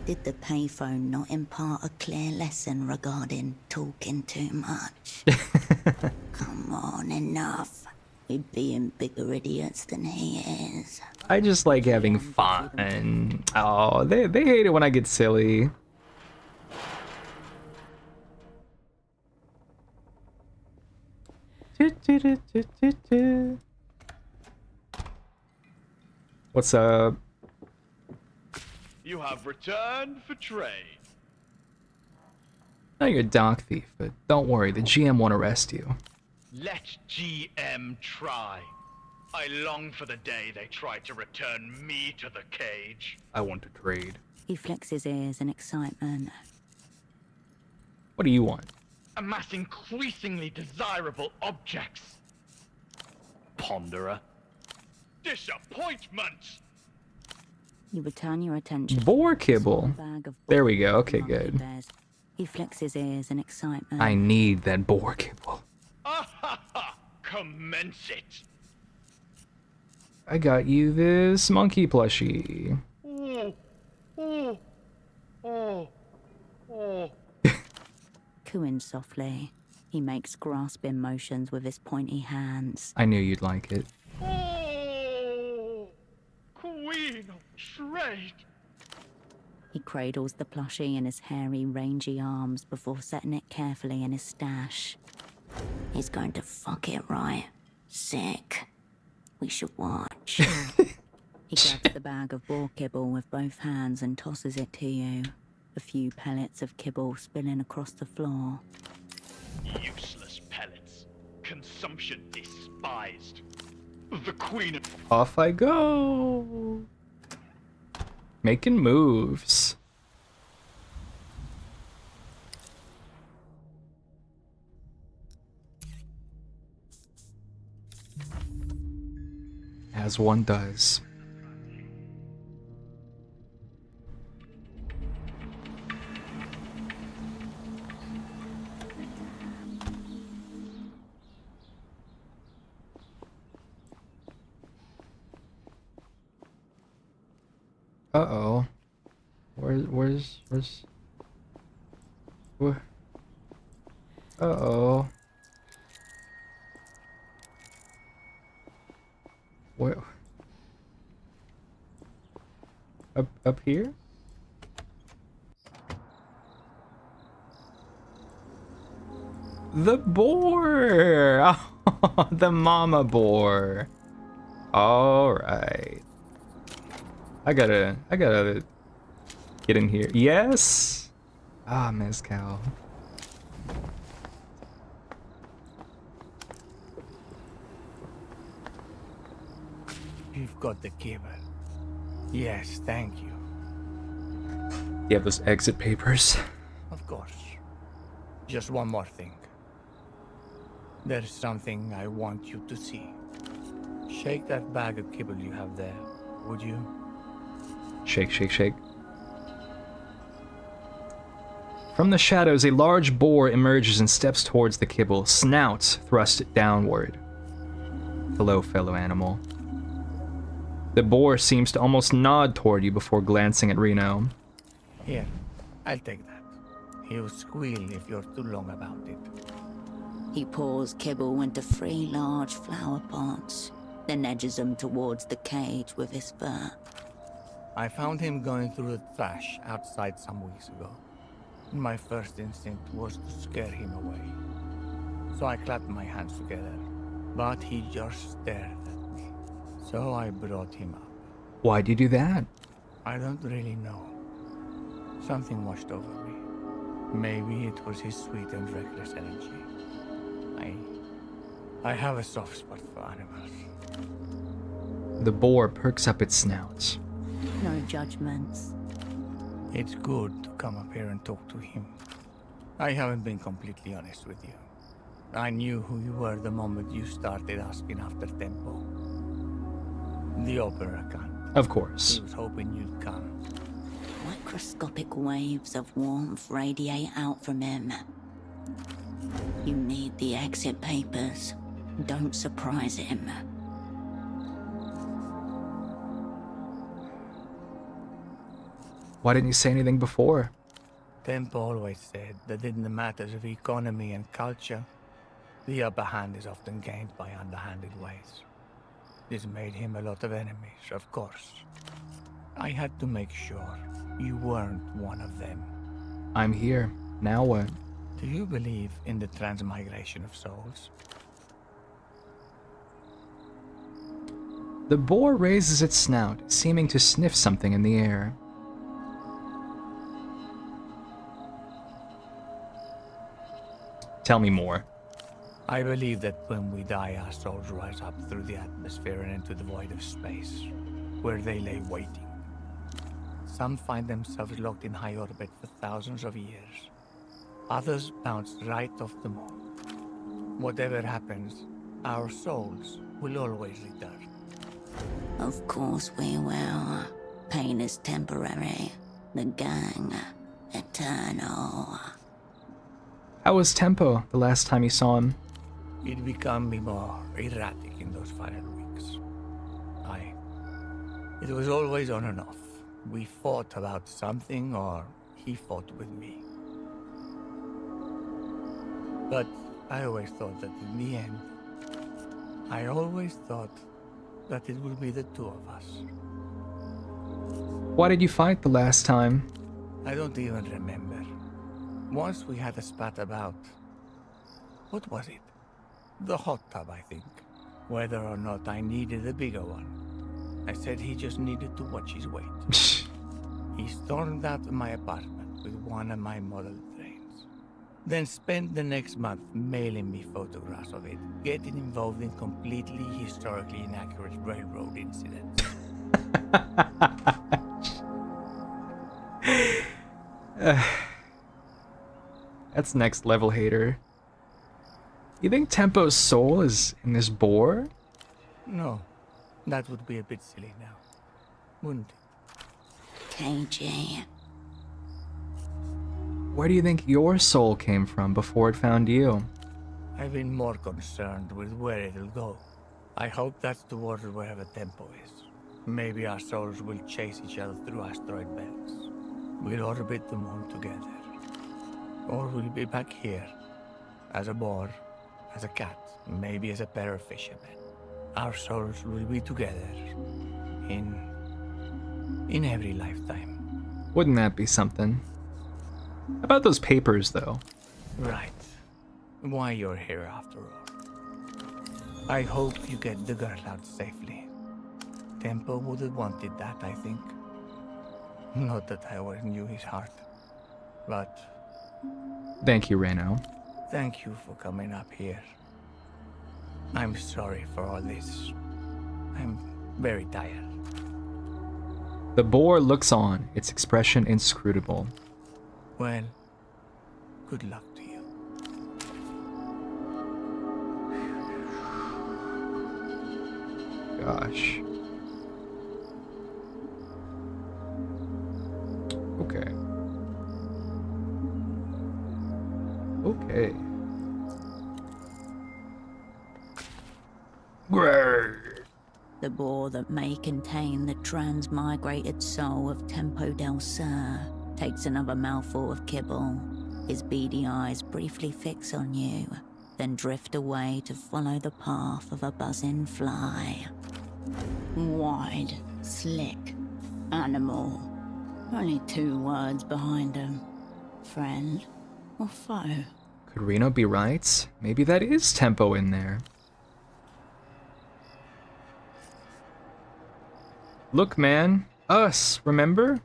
Did the payphone not impart a clear lesson regarding talking too much? Come on, enough. We're being bigger idiots than he is. I just like having fun. Oh, they hate it when I get silly. What's up? You have returned for trade. I know you're a dock thief, but don't worry, the GM won't arrest you. Let GM try. I long for the day they try to return me to the cage. I want to trade. He flicks his ears in excitement. What do you want? Amass increasingly desirable objects. Ponderer. Disappointment! You return your attention. Boar kibble. There we go. Okay, good. He flicks his ears in excitement. I need that boar kibble. Commence it. I got you this monkey plushie. Cooing softly, he makes grasping motions with his pointy hands. I knew you'd like it. Queen of trade. He cradles the plushie in his hairy, rangy arms before setting it carefully in his stash. He's going to fuck it right. Sick. We should watch. He grabs the bag of boar kibble with both hands and tosses it to you. A few pellets of kibble spilling across the floor. Useless pellets. Consumption despised. The queen of... Off I go. Making moves. As one does. Uh-oh. Where's... Where? Uh-oh. Where? Up here? The boar! Oh, the mama boar. Alright. I gotta get in here. Yes! Ah, mezcal. You've got the cable. Yes, thank you. You have those exit papers? Of course. Just one more thing. There's something I want you to see. Shake that bag of kibble you have there, would you? Shake, shake, shake. From the shadows, a large boar emerges and steps towards the kibble, snout thrust downward. Hello, fellow animal. The boar seems to almost nod toward you before glancing at Reno. Here, I'll take that. He'll squeal if you're too long about it. He pours kibble into 3 large flower pots, then edges them towards the cage with his fur. I found him going through the trash outside some weeks ago. My first instinct was to scare him away. So I clapped my hands together, but he just stared at me. So I brought him up. Why'd you do that? I don't really know. Something washed over me. Maybe it was his sweet and reckless energy. I have a soft spot for animals. The boar perks up its snout. No judgments. It's good to come up here and talk to him. I haven't been completely honest with you. I knew who you were the moment you started asking after Tempo. The opera can. Of course. He was hoping you'd come. Microscopic waves of warmth radiate out from him. You need the exit papers. Don't surprise him. Why didn't you say anything before? Tempo always said that in the matters of economy and culture, the upper hand is often gained by underhanded ways. This made him a lot of enemies, of course. I had to make sure you weren't one of them. I'm here. Now what? Do you believe in the transmigration of souls? The boar raises its snout, seeming to sniff something in the air. Tell me more. I believe that when we die, our souls rise up through the atmosphere and into the void of space, where they lay waiting. Some find themselves locked in high orbit for thousands of years. Others bounce right off the moon. Whatever happens, our souls will always return. Of course we will. Pain is temporary. The gang, eternal. How was Tempo the last time you saw him? He'd become more erratic in those final weeks. It was always on and off. We fought about something, or he fought with me. But I always thought that in the end, I always thought that it would be the two of us. Why did you fight the last time? I don't even remember. Once we had a spat about... what was it? The hot tub, I think. Whether or not I needed a bigger one. I said he just needed to watch his weight. He stormed out of my apartment with one of my model trains. Then spent the next month mailing me photographs of it, getting involved in completely historically inaccurate railroad incidents. That's next level hater. You think Tempo's soul is in this boar? No, that would be a bit silly now, wouldn't it? KG. Where do you think your soul came from before it found you? I've been more concerned with where it'll go. I hope that's towards wherever Tempo is. Maybe our souls will chase each other through asteroid belts. We'll orbit the moon together. Or we'll be back here, as a boar, as a cat, maybe as a pair of fishermen. Our souls will be together in every lifetime. Wouldn't that be something? How about those papers, though? Right. Why you're here, after all. I hope you get the girl out safely. Tempo would have wanted that, I think. Not that I always knew his heart, but... Thank you, Reno. Thank you for coming up here. I'm sorry for all this. I'm very tired. The boar looks on, its expression inscrutable. Well, good luck to you. Gosh. Okay. Okay. The boar that may contain the transmigrated soul of Tempo del Sur takes another mouthful of kibble. His beady eyes briefly fix on you, then drift away to follow the path of a buzzing fly. Wide, slick, animal. Only 2 words behind him. Friend or foe? Could Reno be right? Maybe that is Tempo in there. Look, man. Us, remember?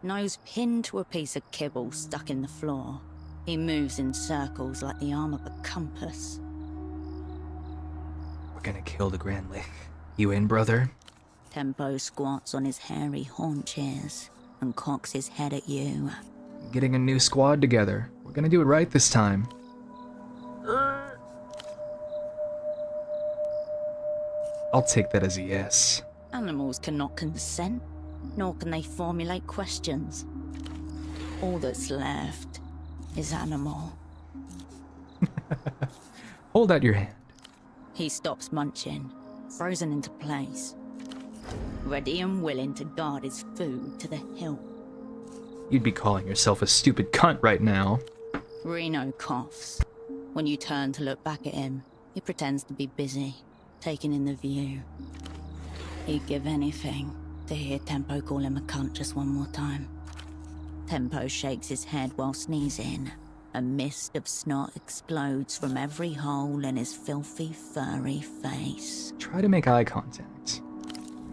Nose pinned to a piece of kibble stuck in the floor. He moves in circles like the arm of a compass. We're gonna kill the Grand Lake. You in, brother? Tempo squats on his hairy haunches and cocks his head at you. Getting a new squad together. We're gonna do it right this time. I'll take that as a yes. Animals cannot consent, nor can they formulate questions. All that's left is animal. Hold out your hand. He stops munching, frozen into place. Ready and willing to guard his food to the hilt. You'd be calling yourself a stupid cunt right now. Reno coughs. When you turn to look back at him, he pretends to be busy, taking in the view. He'd give anything to hear Tempo call him a cunt just one more time. Tempo shakes his head while sneezing. A mist of snot explodes from every hole in his filthy, furry face. Try to make eye contact.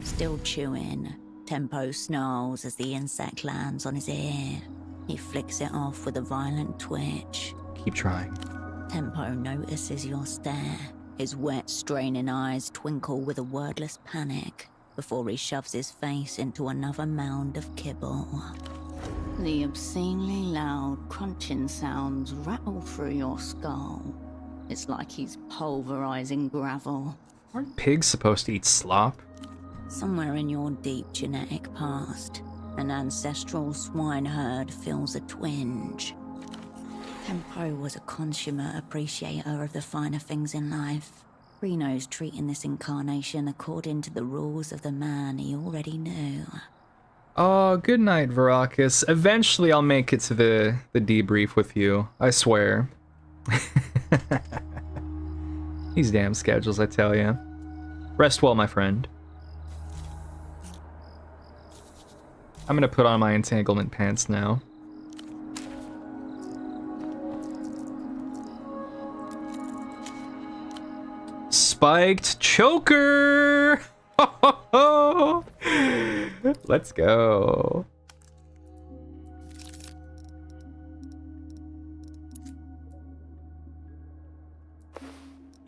Still chewing, Tempo snarls as the insect lands on his ear. He flicks it off with a violent twitch. Keep trying. Tempo notices your stare. His wet, straining eyes twinkle with a wordless panic before he shoves his face into another mound of kibble. The obscenely loud crunching sounds rattle through your skull. It's like he's pulverizing gravel. Aren't pigs supposed to eat slop? Somewhere in your deep genetic past, an ancestral swine herd feels a twinge. Tempo was a consummate appreciator of the finer things in life. Reno's treating this incarnation according to the rules of the man he already knew. Oh, good night, Veracus. Eventually I'll make it to the debrief with you. I swear. These damn schedules, I tell ya. Rest well, my friend. I'm gonna put on my entanglement pants now. Spiked choker! Let's go.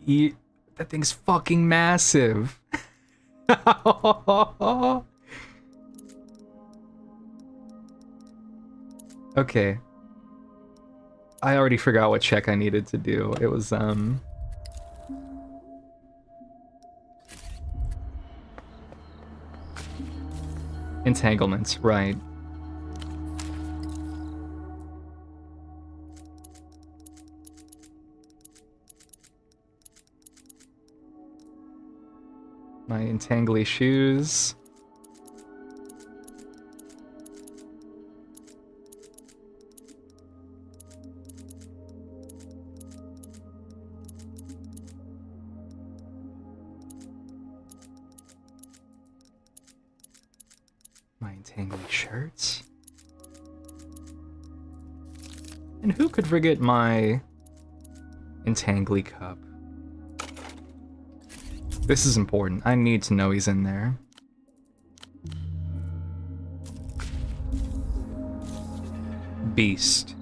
That thing's fucking massive. Okay. I already forgot what check I needed to do. It was, entanglements, right. My entangly shoes. My entangly shirts. And who could forget my entangly cup? This is important. I need to know he's in there. Beast.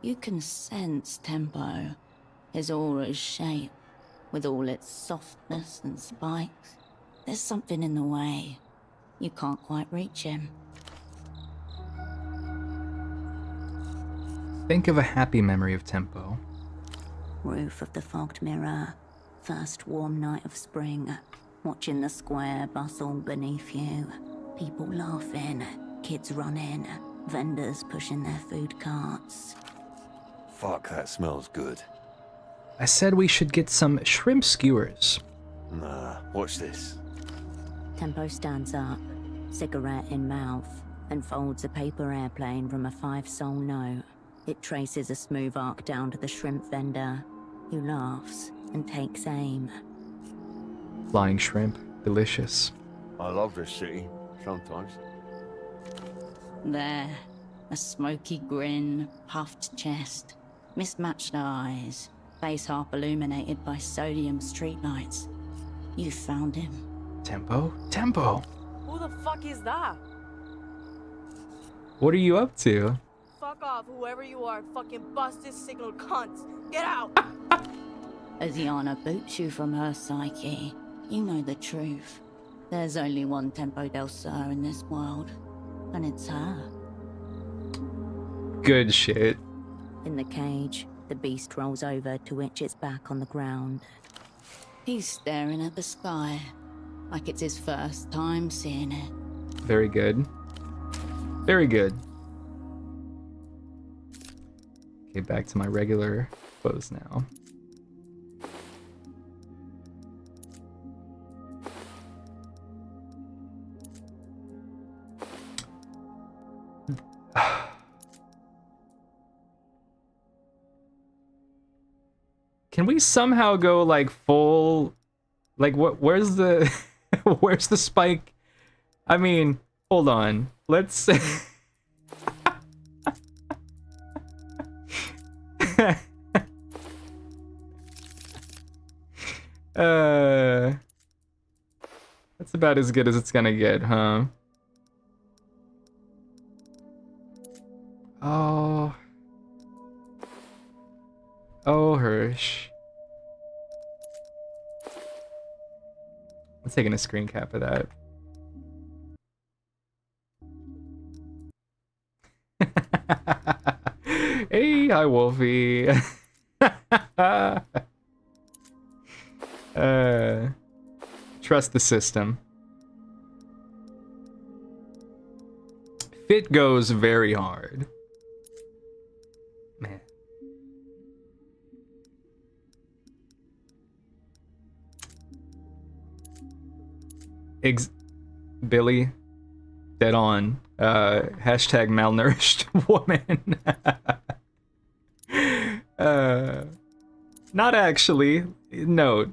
You can sense Tempo, his aura's shape, with all its softness and spikes. There's something in the way. You can't quite reach him. Think of a happy memory of Tempo. Roof of the fogged mirror. First warm night of spring. Watching the square bustle beneath you. People laughing, kids running, vendors pushing their food carts. Fuck, that smells good. I said we should get some shrimp skewers. Nah, watch this. Tempo stands up, cigarette in mouth, and folds a paper airplane from a 5-sol note. It traces a smooth arc down to the shrimp vendor, who laughs and takes aim. Flying shrimp. Delicious. I love this city, sometimes. There, a smoky grin, puffed chest, mismatched eyes, face half illuminated by sodium streetlights. You found him. Tempo? Tempo! Who the fuck is that? What are you up to? Fuck off, whoever you are. Fucking bust this signal, cunts. Get out! As Yana boots you from her psyche, you know the truth. There's only one Tempo del Sur in this world, and it's her. Good shit. In the cage, the beast rolls over to itch its back on the ground. He's staring at the sky, like it's his first time seeing it. Very good. Very good. Okay, back to my regular pose now. Can we somehow go like full, like what? Where's the, where's the spike? I mean, hold on. Let's. That's about as good as it's gonna get, huh? Oh. Oh, Hirsch. I'm taking a screen cap of that. Hey, hi, Wolfie. Trust the system. Fit goes very hard. Man. Billy, dead on. Hashtag malnourished woman. Not actually. Note.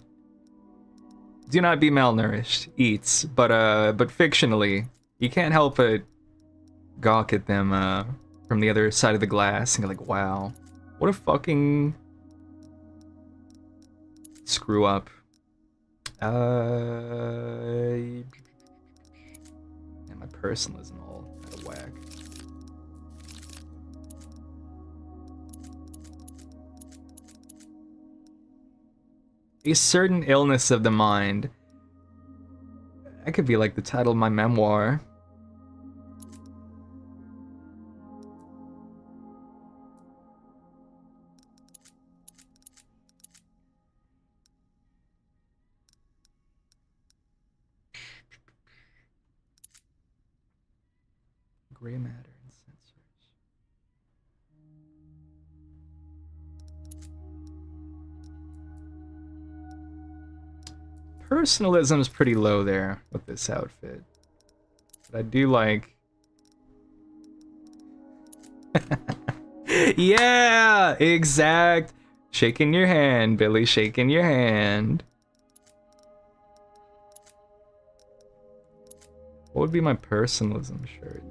Do not be malnourished. Eats, but fictionally, you can't help but gawk at them from the other side of the glass and go like, wow, what a fucking screw up. And my personalism all out of whack. A certain illness of the mind. That could be like the title of my memoir. Gray matter and sensors. Personalism is pretty low there with this outfit. But I do like... Yeah! Exact! Shaking your hand, Billy, shaking your hand. What would be my personalism shirt?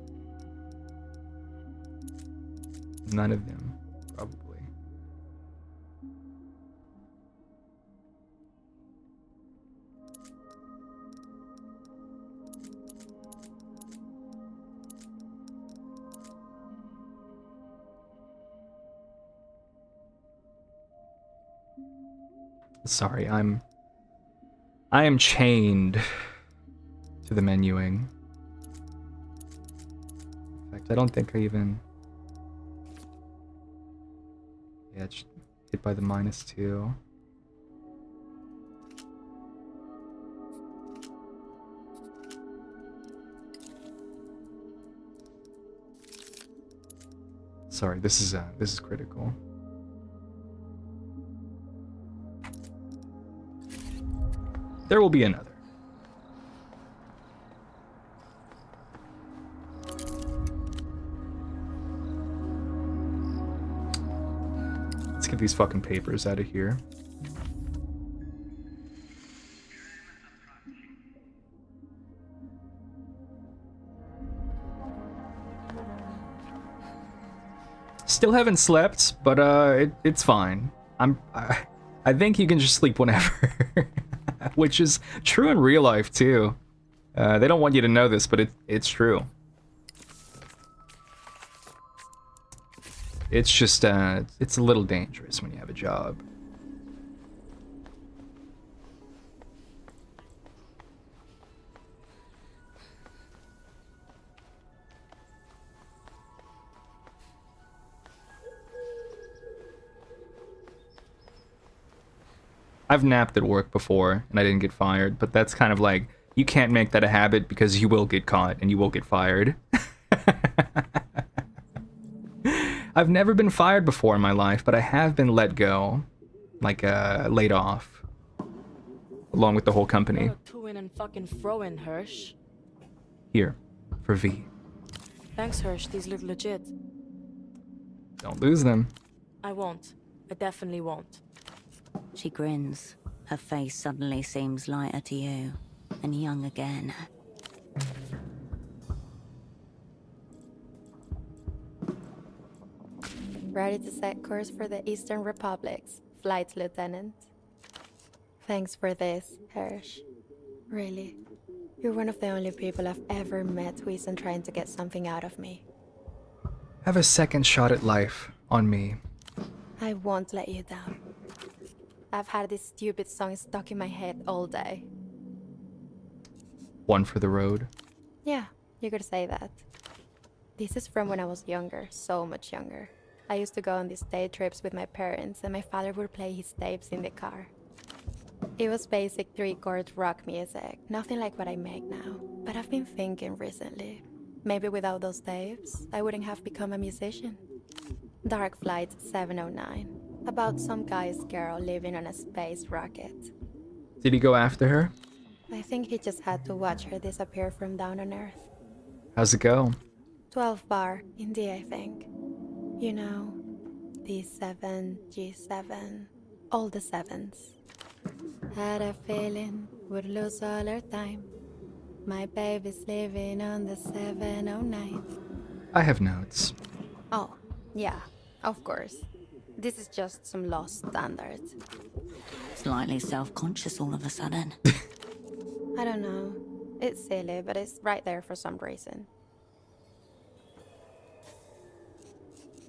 None of them, probably. Sorry, I am chained to the menuing. In fact, I don't think I even... Yeah, it's hit by the -2. Sorry, this is critical. There will be another. Let's get these fucking papers out of here. Still haven't slept, but it's fine. I think you can just sleep whenever. Which is true in real life too. They don't want you to know this, but it's true. It's just it's a little dangerous when you have a job. I've napped at work before and I didn't get fired, but that's kind of like, you can't make that a habit because you will get caught and you will get fired. I've never been fired before in my life, but I have been let go, like laid off, along with the whole company. To in and fucking throw in, Hirsch. Here, for V. Thanks, Hirsch. These look legit. Don't lose them. I won't. I definitely won't. She grins. Her face suddenly seems lighter to you, and young again. Ready to set course for the Eastern Republics, Flight Lieutenant. Thanks for this, Hirsch. Really. You're one of the only people I've ever met who isn't trying to get something out of me. Have a second shot at life on me. I won't let you down. I've had this stupid song stuck in my head all day. One for the road. Yeah, you could say that. This is from when I was younger, so much younger. I used to go on these day trips with my parents, and my father would play his tapes in the car. It was basic 3-chord rock music, nothing like what I make now. But I've been thinking recently, maybe without those tapes, I wouldn't have become a musician. Dark Flight 709, about some guy's girl living on a space rocket. Did he go after her? I think he just had to watch her disappear from down on Earth. How's it go? 12 bar, in D, I think. You know, D7, G7, all the sevens. Had a feeling we'd lose all our time. My baby's living on the 709. I have notes. Oh, yeah, of course. This is just some lost standards. Slightly self-conscious all of a sudden. I don't know. It's silly, but it's right there for some reason.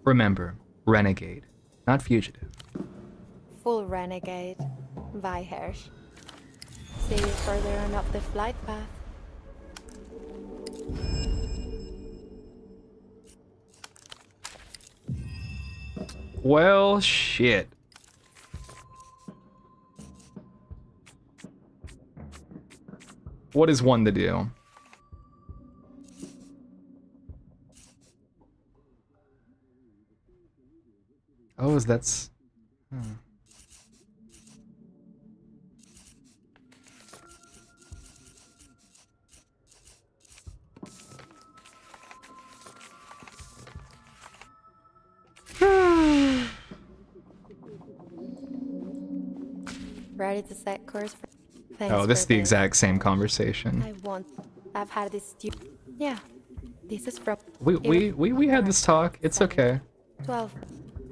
Remember, renegade, not fugitive. Full renegade. Bye, Hirsch. See you further on up the flight path. Well, shit. What is one to do? Oh, that's... Ready to set course for... Oh, this is the exact same conversation. I've had this Yeah, this is from... We had this talk. It's okay. 12.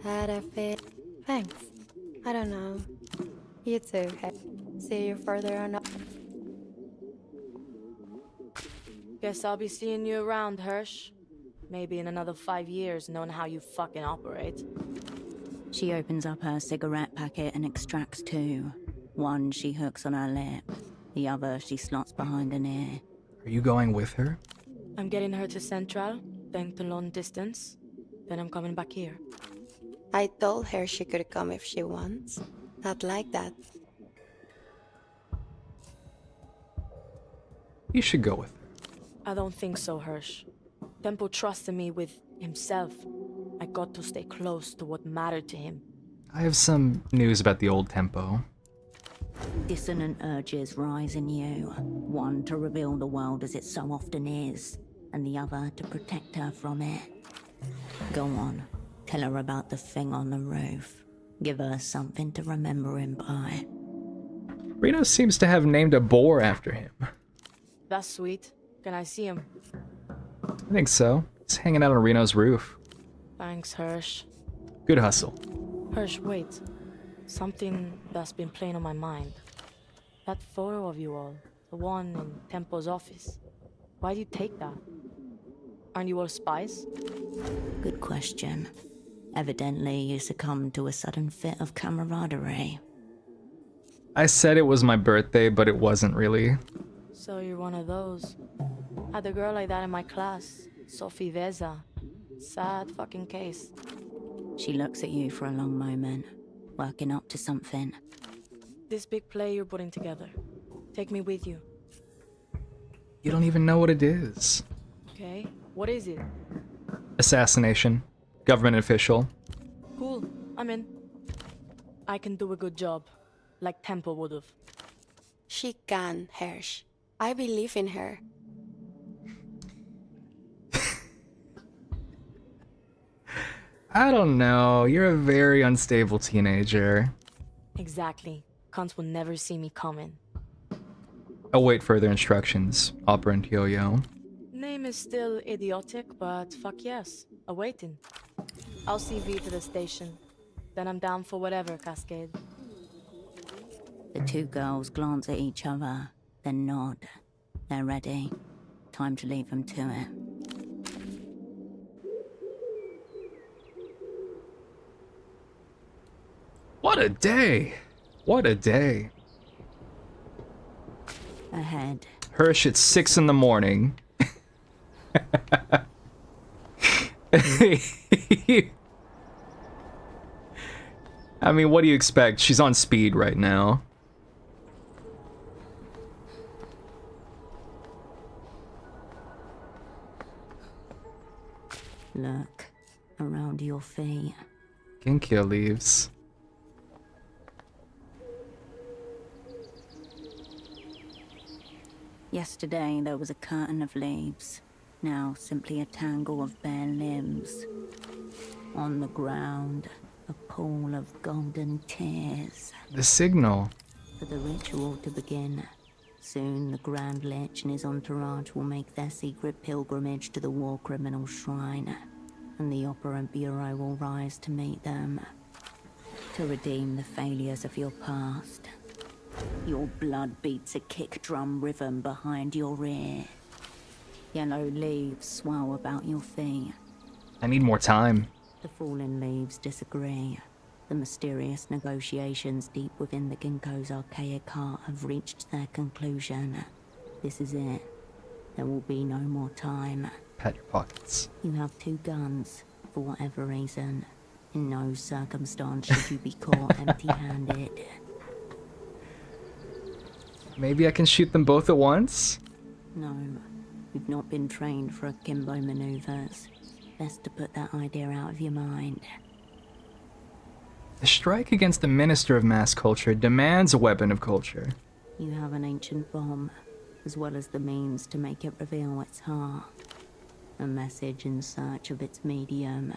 Had a fit. Thanks. I don't know. You too, see you further on up. Guess I'll be seeing you around, Hirsch. Maybe in another 5 years, knowing how you fucking operate. She opens up her cigarette packet and extracts 2. One she hooks on her lip. The other she slots behind an ear. Are you going with her? I'm getting her to Central, then to long distance. Then I'm coming back here. I told her she could come if she wants. Not like that. You should go with her. I don't think so, Hirsch. Tempo trusted me with himself. I got to stay close to what mattered to him. I have some news about the old Tempo. Dissonant urges rise in you. One to reveal the world as it so often is, and the other to protect her from it. Go on. Tell her about the thing on the roof. Give her something to remember him by. Reno seems to have named a boar after him. That's sweet. Can I see him? I think so. He's hanging out on Reno's roof. Thanks, Hirsch. Good hustle. Hirsch, wait. Something that's been playing on my mind. That photo of you all, the one in Tempo's office. Why do you take that? Aren't you all spies? Good question. Evidently, you succumbed to a sudden fit of camaraderie. I said it was my birthday, but it wasn't really. So you're one of those. Had a girl like that in my class, Sophie Veza. Sad fucking case. She looks at you for a long moment, working up to something. This big play you're putting together. Take me with you. You don't even know what it is. Okay, what is it? Assassination. Government official. Cool, I'm in. I can do a good job, like Tempo would've. She can, Hirsch. I believe in her. I don't know. You're a very unstable teenager. Exactly. Cons will never see me coming. Await further instructions. Operant Yo-Yo. Name is still idiotic, but fuck yes. Awaiting. I'll CV to the station. Then I'm down for whatever, Cascade. The two girls glance at each other, then nod. They're ready. Time to leave them to it. What a day! What a day. Ahead. Hirsch, it's 6 in the morning. I mean, what do you expect? She's on speed right now. Look, around your feet. Ginkia leaves. Yesterday there was a curtain of leaves. Now simply a tangle of bare limbs. On the ground, a pool of golden tears. The signal. For the ritual to begin. Soon the Grand Lich and his entourage will make their secret pilgrimage to the war criminal shrine. And the Operant Bureau will rise to meet them. To redeem the failures of your past. Your blood beats a kick drum rhythm behind your ear. Yellow leaves swell about your feet. I need more time. The fallen leaves disagree. The mysterious negotiations deep within the ginkgo's archaic heart have reached their conclusion. This is it. There will be no more time. Pat your pockets. You have two guns, for whatever reason. In no circumstance should you be caught empty-handed. Maybe I can shoot them both at once? No, you've not been trained for akimbo maneuvers. Best to put that idea out of your mind. The strike against the Minister of Mass Culture demands a weapon of culture. You have an ancient bomb, as well as the means to make it reveal its heart. A message in search of its medium.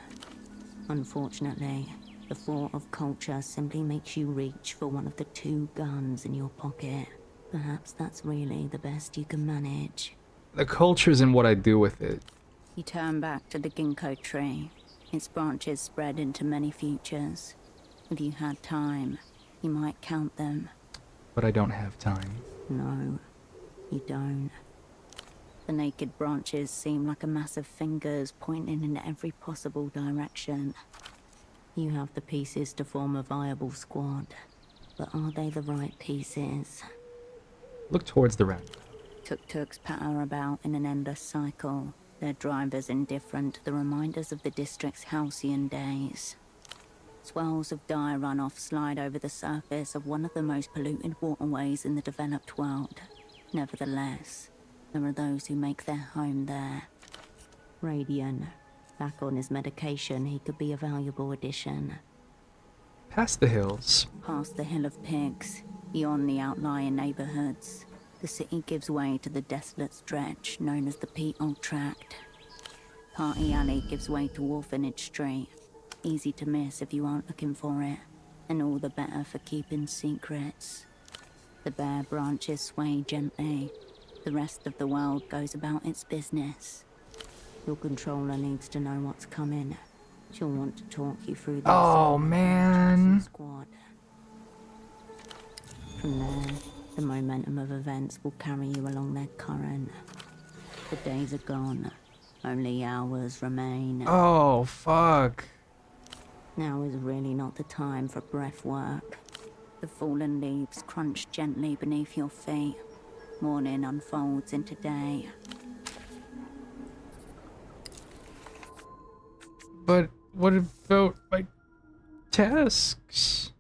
Unfortunately, the thought of culture simply makes you reach for one of the two guns in your pocket. Perhaps that's really the best you can manage. The culture's in what I do with it. You turn back to the ginkgo tree. Its branches spread into many futures. If you had time, you might count them. But I don't have time. No, you don't. The naked branches seem like a mass of fingers pointing in every possible direction. You have the pieces to form a viable squad. But are they the right pieces? Look towards the round. Tuk-tuks patter about in an endless cycle. Their drivers indifferent to the reminders of the district's halcyon days. Swells of dye runoff slide over the surface of one of the most polluted waterways in the developed world. Nevertheless, there are those who make their home there. Radian, back on his medication, he could be a valuable addition. Past the hills. Past the Hill of Pigs, beyond the outlying neighborhoods, the city gives way to the desolate stretch known as the Peat-Old Tract. Party Alley gives way to Orphanage Street. Easy to miss if you aren't looking for it, and all the better for keeping secrets. The bare branches sway gently. The rest of the world goes about its business. Your controller needs to know what's coming. She'll want to talk you through this. Oh, man. Squad. From there, the momentum of events will carry you along their current. The days are gone. Only hours remain. Oh, fuck. Now is really not the time for breath work. The fallen leaves crunch gently beneath your feet. Morning unfolds into day. But what about my tasks?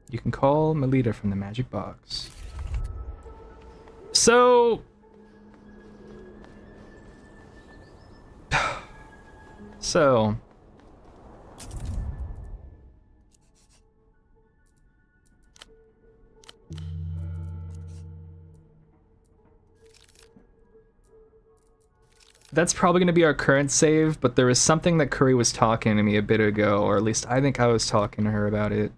You can call Melita from the magic box. So... So... that's probably going to be our current save, but there was something that Curry was talking to me a bit ago, or at least I think I was talking to her about it.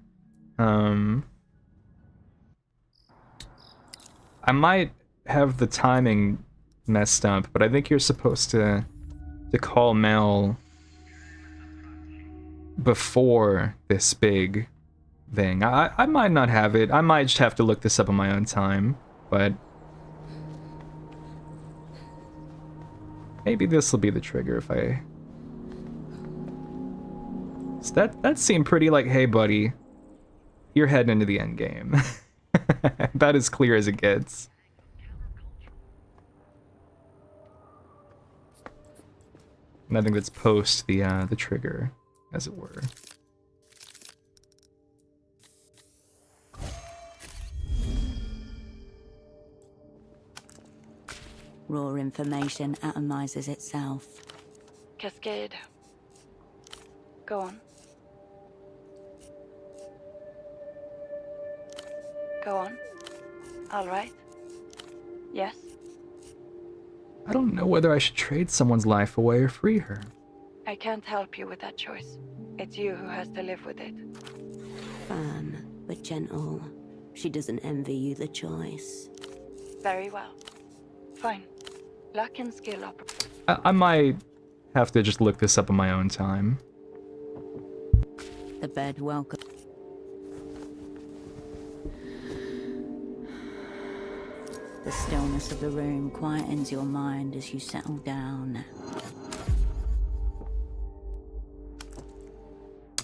I might have the timing messed up, but I think you're supposed to call Mel before this big thing. I might not have it. I might just have to look this up on my own time, but maybe this will be the trigger if I... So that seemed pretty like, hey buddy, you're heading into the end game. About as clear as it gets. And I think that's post the trigger, as it were. Raw information atomizes itself. Cascade. Go on. Go on. All right. Yes. I don't know whether I should trade someone's life away or free her. I can't help you with that choice. It's you who has to live with it. Firm, but gentle. She doesn't envy you the choice. Very well. Fine. Luck and skill up. I might have to just look this up on my own time. The bed welcome. The stillness of the room quietens your mind as you settle down.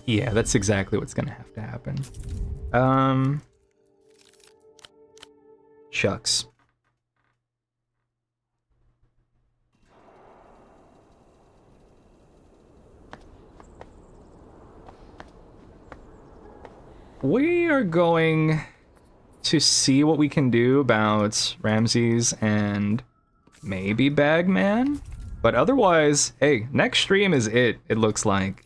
Yeah, that's exactly what's gonna have to happen. Shucks. We are going to see what we can do about Ramses and maybe Bagman. But otherwise, hey, next stream is it looks like.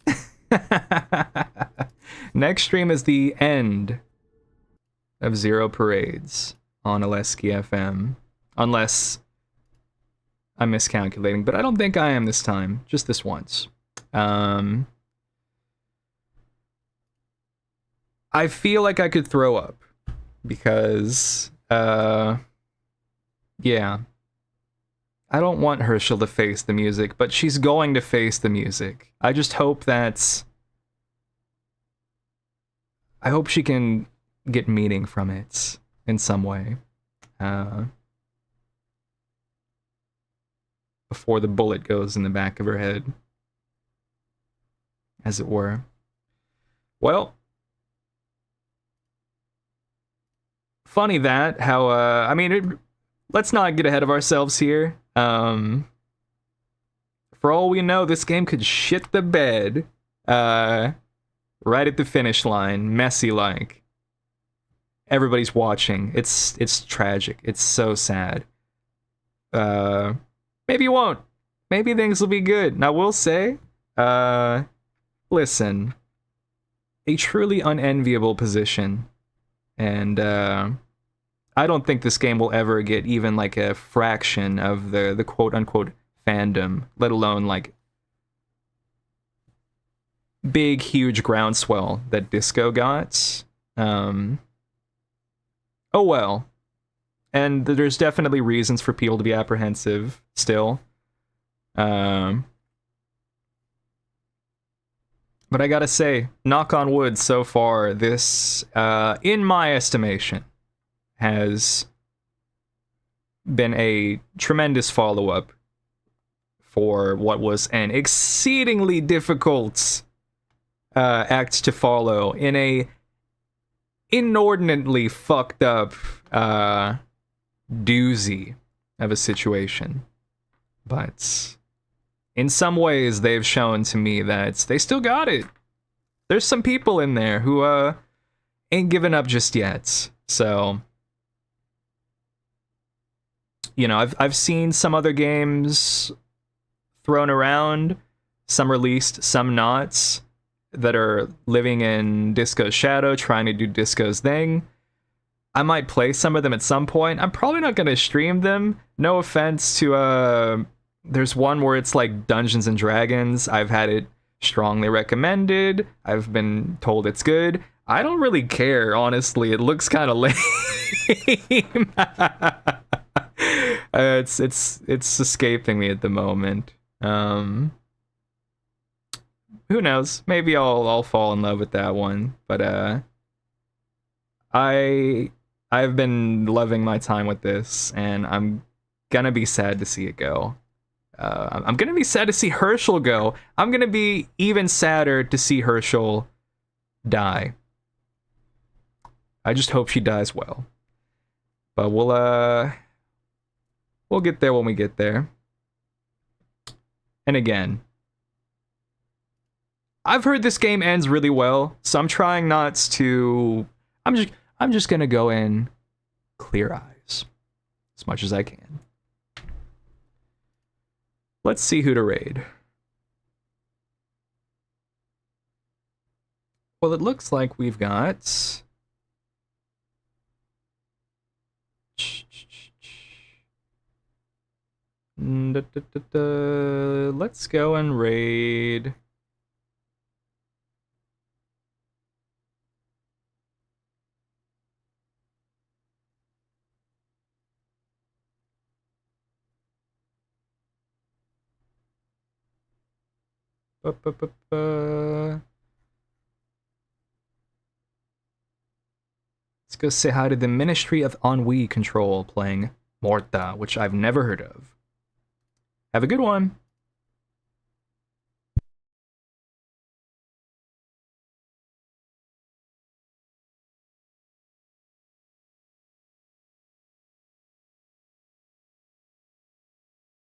Next stream is the end of Zero Parades on Aleski FM. Unless I'm miscalculating, but I don't think I am this time. Just this once. I feel like I could throw up because, yeah. I don't want Herschel to face the music, but she's going to face the music. I just hope that... I hope she can get meaning from it in some way. Before the bullet goes in the back of her head. As it were. Well... Funny that, how, I mean, let's not get ahead of ourselves here. For all we know, this game could shit the bed, right at the finish line, messy-like. Everybody's watching. It's tragic. It's so sad. Maybe it won't. Maybe things will be good. Now, we'll say, listen, a truly unenviable position. And I don't think this game will ever get even like a fraction of the quote-unquote fandom, let alone like big, huge groundswell that Disco got. Oh well. And there's definitely reasons for people to be apprehensive still. But I gotta say, knock on wood, so far, this, in my estimation, has been a tremendous follow-up for what was an exceedingly difficult act to follow in a inordinately fucked up doozy of a situation. But in some ways, they've shown to me that they still got it. There's some people in there who ain't given up just yet. So, you know, I've seen some other games thrown around, some released, some not, that are living in Disco's shadow, trying to do Disco's thing. I might play some of them at some point. I'm probably not going to stream them. No offense to There's one where it's like Dungeons and Dragons. I've had it strongly recommended. I've been told it's good. I don't really care, honestly. It looks kind of lame. It's escaping me at the moment. Who knows? Maybe I'll fall in love with that one. But I've been loving my time with this, and I'm gonna be sad to see it go. I'm gonna be sad to see Herschel go. I'm gonna be even sadder to see Herschel die. I just hope she dies well. But we'll get there when we get there. And again, I've heard this game ends really well, so I'm trying not to. I'm just gonna go in clear eyes as much as I can. Let's see who to raid. Well, it looks like we've got let's go and raid. Let's go say hi to the Ministry of Ennui Control playing Morta, which I've never heard of. Have a good one.